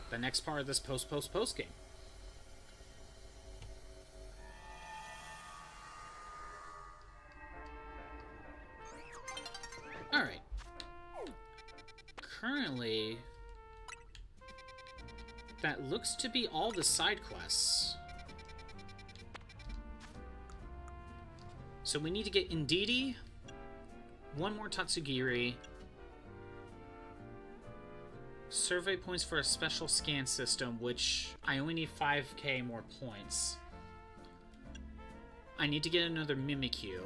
the next part of this post game. Alright. Currently, that looks to be all the side quests. So we need to get Indeedee, one more Tatsugiri, survey points for a special scan system, which I only need 5k more points. I need to get another Mimikyu,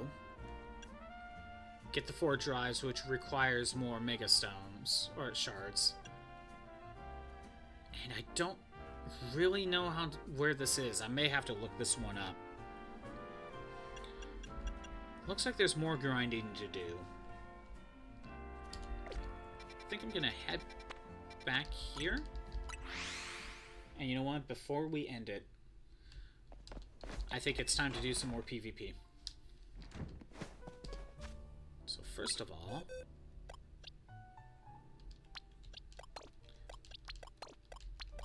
get the 4 drives, which requires more Mega Stones, or shards. And I don't really know where this is. I may have to look this one up. Looks like there's more grinding to do. I think I'm gonna head back here. And you know what? Before we end it, I think it's time to do some more PvP. So first of all,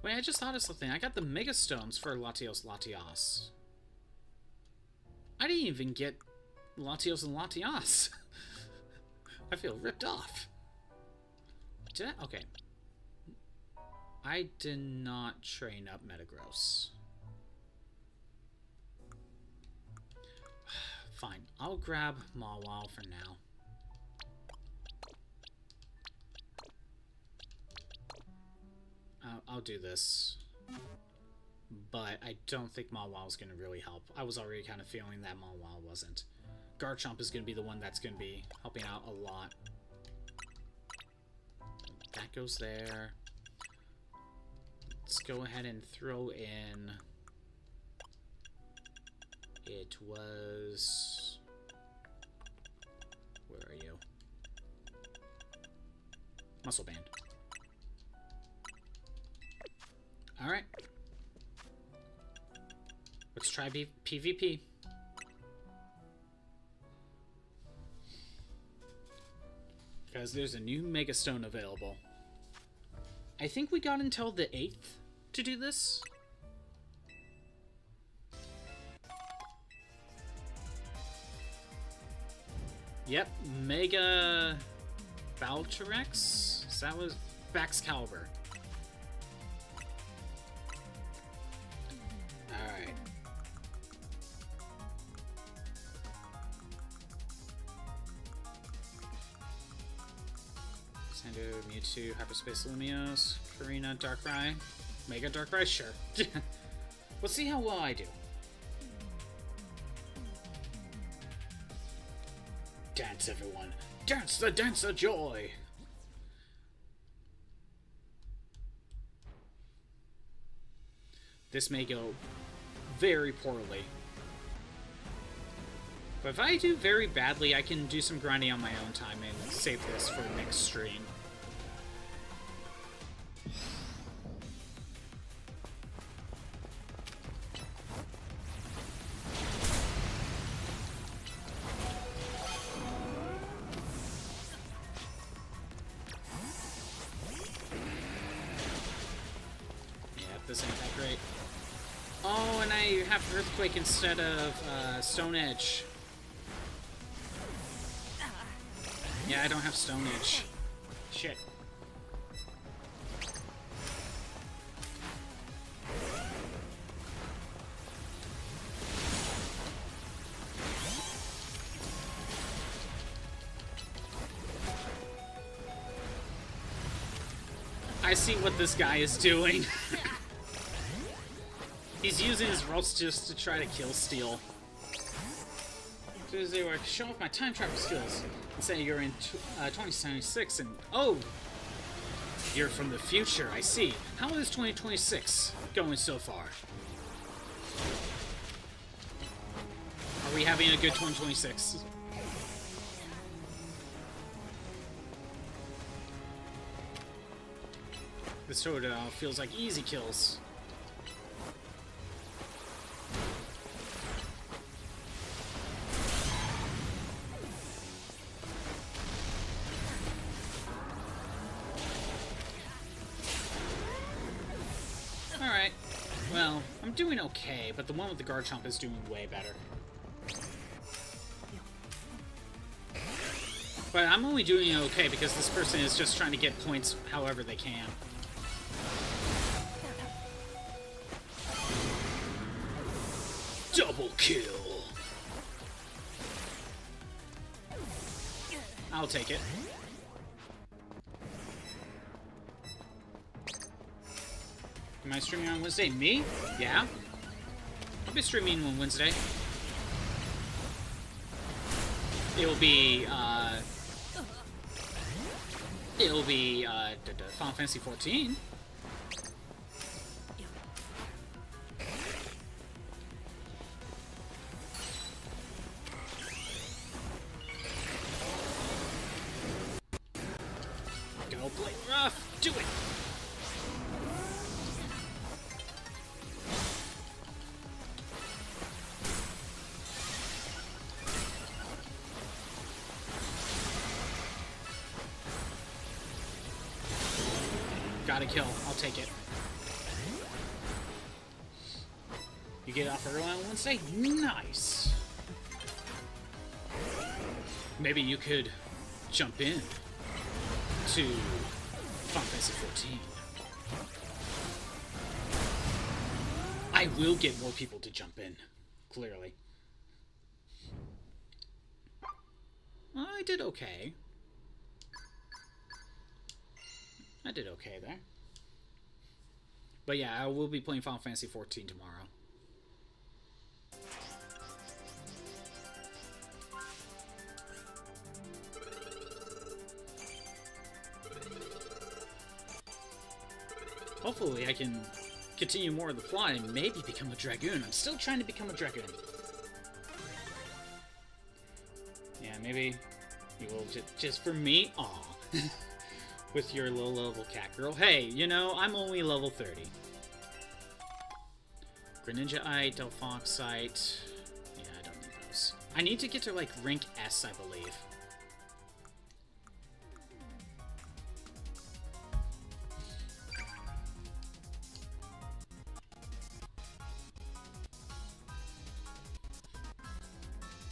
wait, I just thought of something. I got the Mega Stones for Latios Latios. I didn't even get Latios and Latios. I feel ripped off. Did I? Okay. I did not train up Metagross. Fine. I'll grab Mawile for now. I'll do this. But I don't think Mawile is going to really help. I was already kind of feeling that Mawile wasn't. Garchomp is going to be the one that's going to be helping out a lot. That goes there. Let's go ahead and throw in... It was... Where are you? Muscle Band. Alright. Let's try PvP. Because there's a new Mega Stone available. I think we got until the 8th to do this. Yep, Mega Valtrex? That was Baxcalibur. Alright. Sando, Mewtwo, Hyperspace Lumiose, Karina, Darkrai, Mega Darkrai, sure. We'll see how well I do. Dance, everyone. Dance the dance of joy. This may go very poorly. But if I do very badly, I can do some grinding on my own time and save this for the next stream. This ain't that great. Oh, and I have Earthquake instead of Stone Edge. Yeah, I don't have Stone Edge. Shit. I see what this guy is doing. He's using his roast just to try to kill Steel. Tuesday, where I can show off my time travel skills and say you're in 2076 and oh, you're from the future. I see. How is 2026 going so far? Are we having a good 2026? This sort of feels like easy kills. Alright. Well, I'm doing okay, but the one with the Garchomp is doing way better. But I'm only doing okay because this person is just trying to get points however they can. Double kill! I'll take it. Am I streaming on Wednesday? Me? Yeah. I'll be streaming on Wednesday. It'll be, Final Fantasy 14. Go play rough! Do it! Got a kill. I'll take it. You get off early on Wednesday? Nice. Maybe you could jump in to Final Fantasy 14. I will get more people to jump in, clearly. I did okay. I did okay there. But yeah, I will be playing Final Fantasy 14 tomorrow. Hopefully I can continue more of the plot and maybe become a Dragoon. I'm still trying to become a Dragoon. Yeah, maybe you will just for me, aw, with your low-level cat girl. Hey, you know, I'm only level 30. Greninjaite, Delphoxite. Yeah, I don't need those. I need to get to, like, rank S, I believe.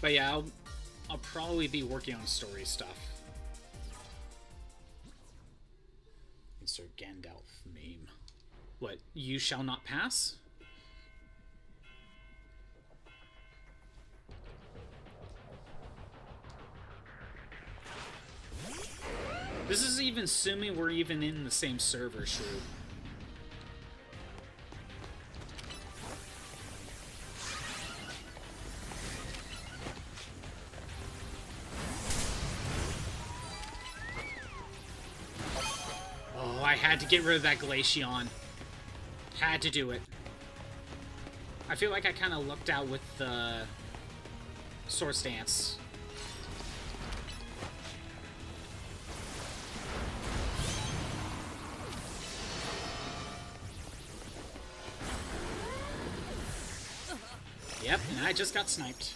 But yeah, I'll probably be working on story stuff. Insert Gandalf meme. What, you shall not pass? This is even assuming we're even in the same server, Shrew. I had to get rid of that Glaceon. Had to do it. I feel like I kind of lucked out with the Source Dance. Yep, and I just got sniped.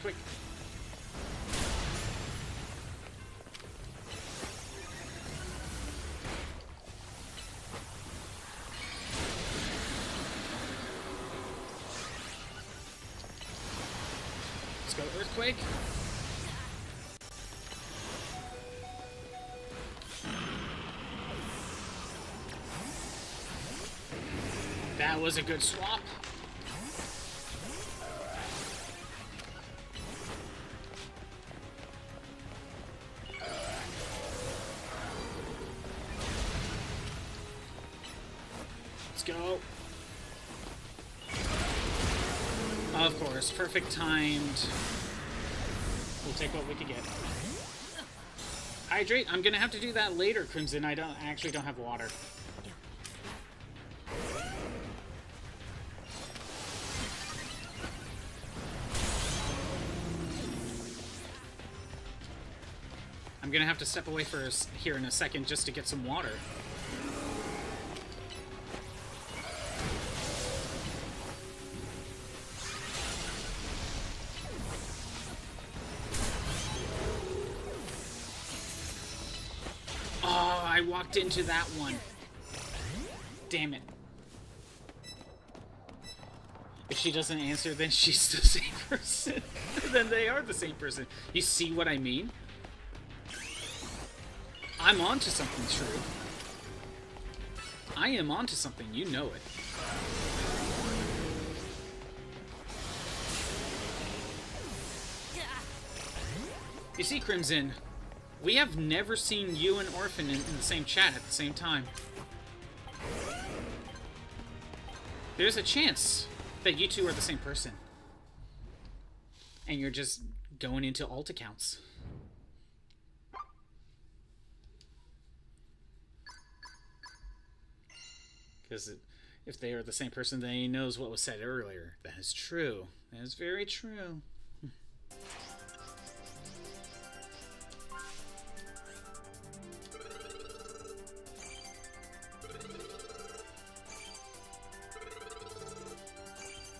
Quick. Let's go Earthquake. That was a good swap. Go. Of course, perfect timed. We'll take what we can get. Hydrate. I'm gonna have to do that later, Crimson. I actually don't have water. I'm gonna have to step away for here in a second just to get some water. I walked into that one. Damn it. If she doesn't answer, then she's the same person. Then they are the same person. You see what I mean? I'm onto something, True. I am onto something, you know it. You see, Crimson, we have never seen you and Orphan in the same chat at the same time. There's a chance that you two are the same person. And you're just going into alt accounts. Because if they are the same person, then he knows what was said earlier. That is true. That is very true.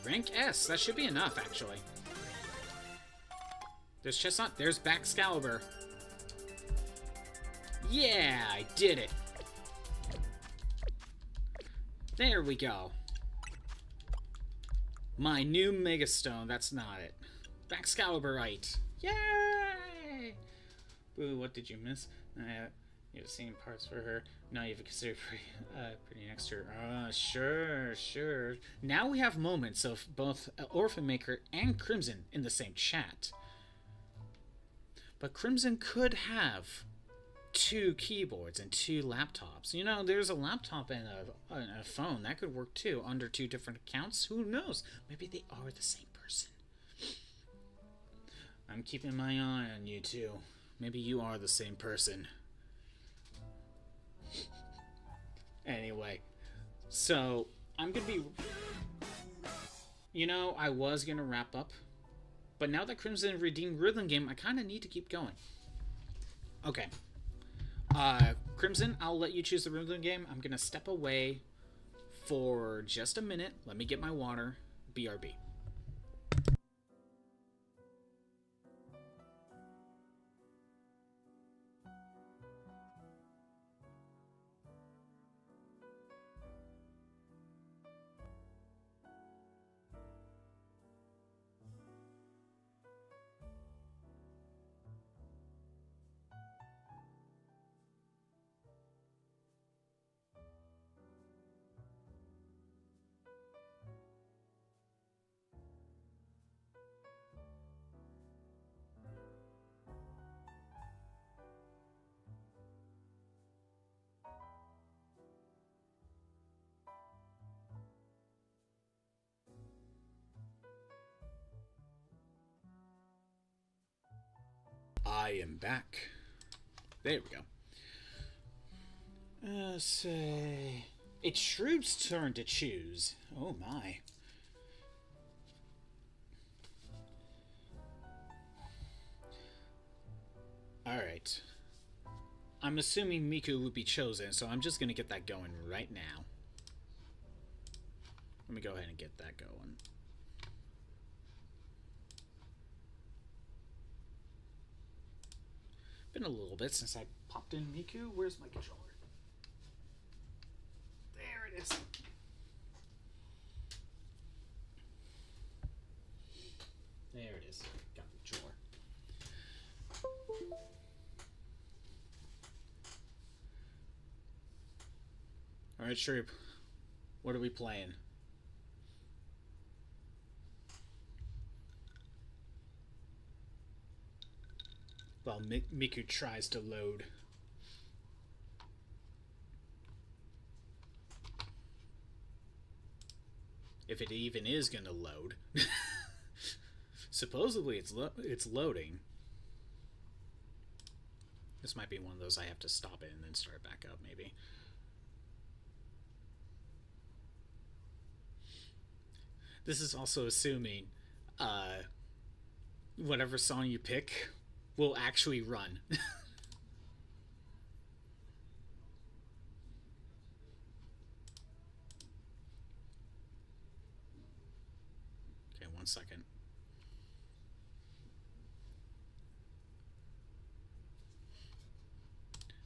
Rank S. That should be enough, actually. There's Chestnut. There's Baxcalibur. Yeah, I did it. There we go. My new Megastone. That's not it. Baxcaliburite. Yay! Boo, what did you miss? You have seen parts for her. Now you've considered pretty next to her. Sure. Now we have moments of both Orphan Maker and Crimson in the same chat. But Crimson could have 2 keyboards and 2 laptops. You know, there's a laptop and a phone. That could work too, under 2 different accounts. Who knows? Maybe they are the same person. I'm keeping my eye on you too. Maybe you are the same person. Anyway, so I'm gonna be... You know, I was gonna wrap up, but now that Crimson redeemed Rhythm Game, I kind of need to keep going. Okay. Crimson, I'll let you choose the Rhythm Game. I'm gonna step away for just a minute. Let me get my water. BRB. I am back. There we go. Say... It's Shroob's turn to choose. Oh my. Alright. I'm assuming Miku would be chosen, so I'm just gonna get that going right now. Let me go ahead and get that going. Been a little bit since I popped in Miku. Where's my controller? There it is. There it is. Got the drawer. Alright, Shroop. What are we playing? While Miku tries to load. If it even is gonna load. Supposedly it's loading. This might be one of those I have to stop it and then start back up, maybe. This is also assuming whatever song you pick will actually run. Okay, 1 second.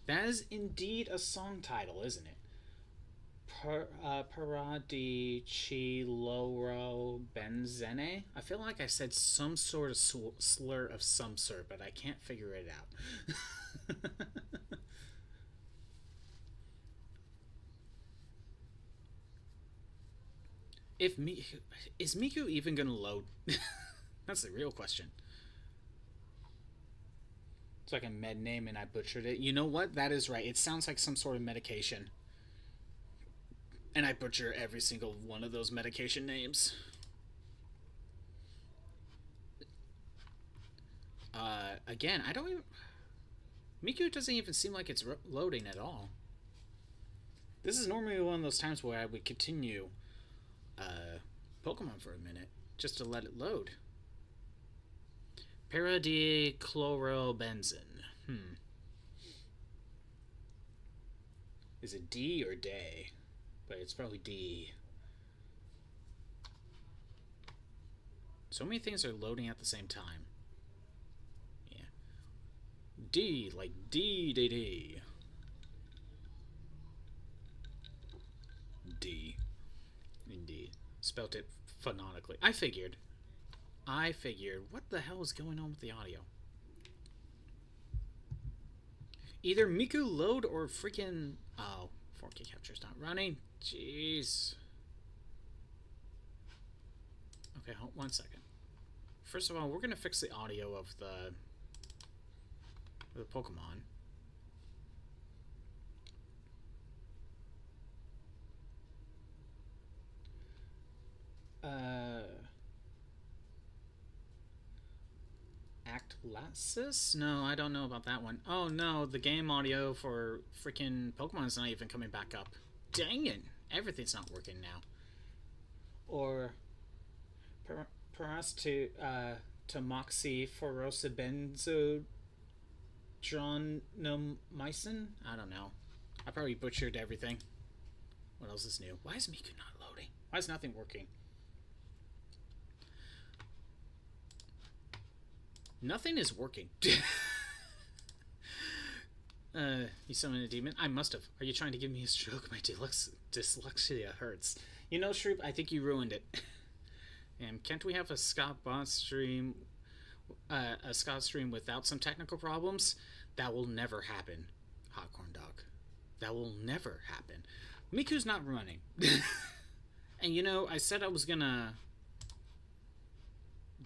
That is indeed a song title, isn't it? Paradiciloro Benzene? I feel like I said some sort of slur of some sort, but I can't figure it out. Is Miku even gonna load? That's the real question. It's like a med name and I butchered it. You know what? That is right. It sounds like some sort of medication. And I butcher every single one of those medication names. Again, I don't even... Miku doesn't even seem like it's loading at all. This is normally one of those times where I would continue Pokemon for a minute, just to let it load. Paradichlorobenzene. Is it D or day? But it's probably D. So many things are loading at the same time. Yeah. D, like D, D, D. D. Indeed. Spelt it phonetically. I figured. What the hell is going on with the audio? Either Miku load or freaking... Oh, 4K capture's not running. Jeez. Okay, hold 1 second. First of all, we're gonna fix the audio of the Pokemon. Actlasis? No, I don't know about that one. Oh no, the game audio for freaking Pokemon is not even coming back up. Dang it! Everything's not working now. Or perhaps to Moxie Forosibenzo Dronomycin? I don't know. I probably butchered everything. What else is new? Why is Miku not loading? Why is nothing working? Nothing is working. You summoned a demon? I must have. Are you trying to give me a stroke? My dyslexia hurts. You know, Shroop, I think you ruined it. And can't we have a Scott bot stream, without some technical problems? That will never happen, Hot Corn Dog. That will never happen. Miku's not running. And you know, I said I was gonna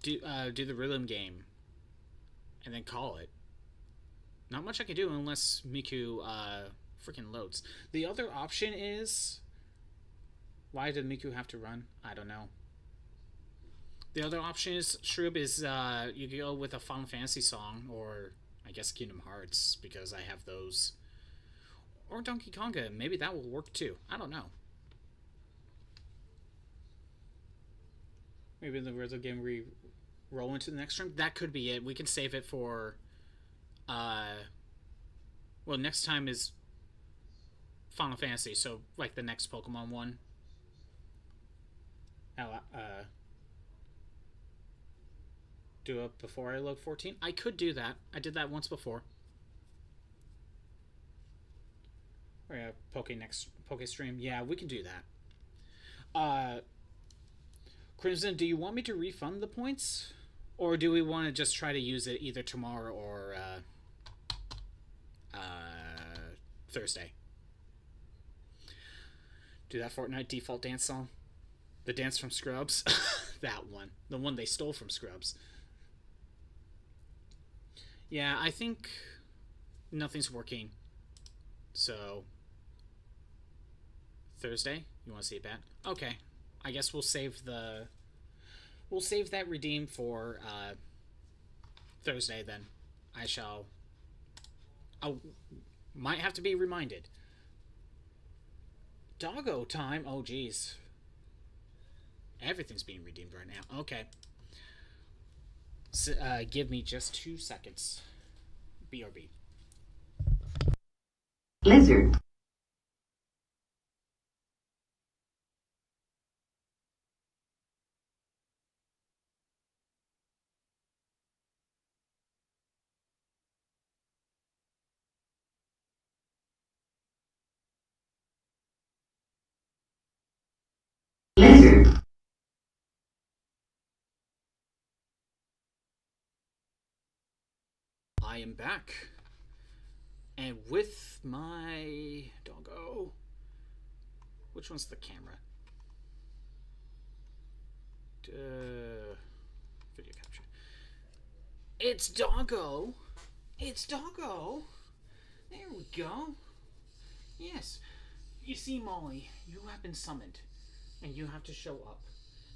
do the rhythm game and then call it. Not much I can do unless Miku freaking loads. The other option is... Why did Miku have to run? I don't know. The other option is, Shrub, is you go with a Final Fantasy song, or I guess Kingdom Hearts, because I have those. Or Donkey Konga, maybe that will work too. I don't know. Maybe the rhythm game we roll into the next room. That could be it. We can save it for... well, next time is Final Fantasy, so like the next Pokemon one. Do it before I load 14. I could do that. I did that once before. Or yeah, Poke stream. Yeah, we can do that. Crimson, do you want me to refund the points? Or do we want to just try to use it either tomorrow or Thursday? Do that Fortnite default dance song? The dance from Scrubs? That one. The one they stole from Scrubs. Yeah, I think nothing's working. So, Thursday? You want to see it back? Okay. I guess we'll save that redeem for Thursday then. I might have to be reminded. Doggo time? Oh, geez. Everything's being redeemed right now. Okay. So, give me just 2 seconds. BRB. Lizard. Lizard. I am back. And with my doggo. Which one's the camera? Video capture. It's doggo. It's doggo. There we go. Yes. You see, Molly, you have been summoned. And you have to show up.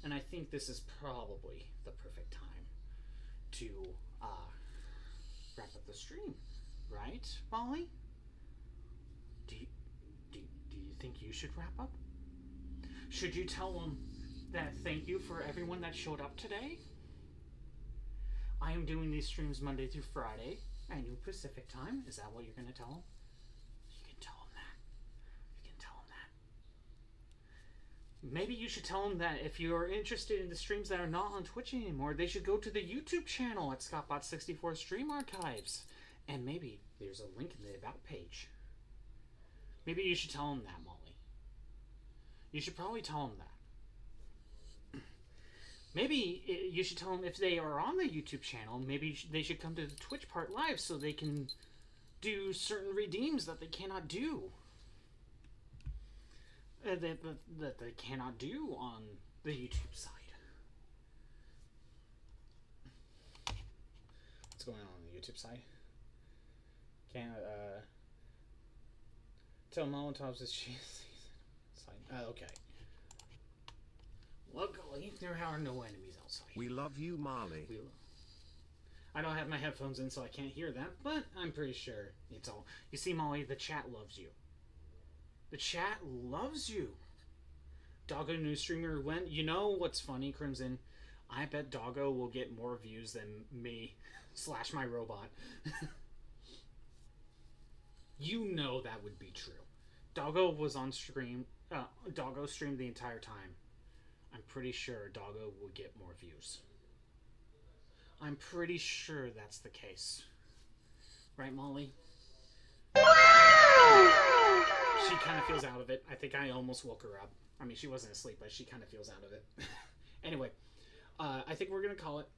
And I think this is probably the perfect time to wrap up the stream. Right, Molly? Do you think you should wrap up? Should you tell them that thank you for everyone that showed up today? I am doing these streams Monday through Friday. I do Pacific time. Is that what you're going to tell them? You can tell them that. You can tell them that. Maybe you should tell them that if you're interested in the streams that are not on Twitch anymore, they should go to the YouTube channel at ScottBot64 Stream Archives. And maybe there's a link in the About page. Maybe you should tell them that, Molly. You should probably tell them that. Maybe you should tell them if they are on the YouTube channel, maybe they should come to the Twitch part live so they can do certain redeems that they cannot do. That they cannot do on the YouTube side. What's going on the YouTube side? Can't tell Molotovs is cheese. Okay. Luckily, there are no enemies outside. We love you, Marley. I don't have my headphones in, so I can't hear that, but I'm pretty sure it's all. You see, Molly, the chat loves you. The chat loves you. Doggo new streamer went. You know what's funny, Crimson? I bet Doggo will get more views than me / my robot. You know that would be true. Doggo was on stream. Doggo streamed the entire time. I'm pretty sure Doggo will get more views. I'm pretty sure that's the case. Right, Molly? She kind of feels out of it. I think I almost woke her up. I mean, she wasn't asleep, but she kind of feels out of it. Anyway, I think we're going to call it.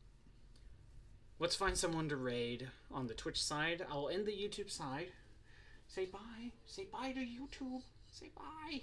Let's find someone to raid on the Twitch side. I'll end the YouTube side. Say bye. Say bye to YouTube. Say bye.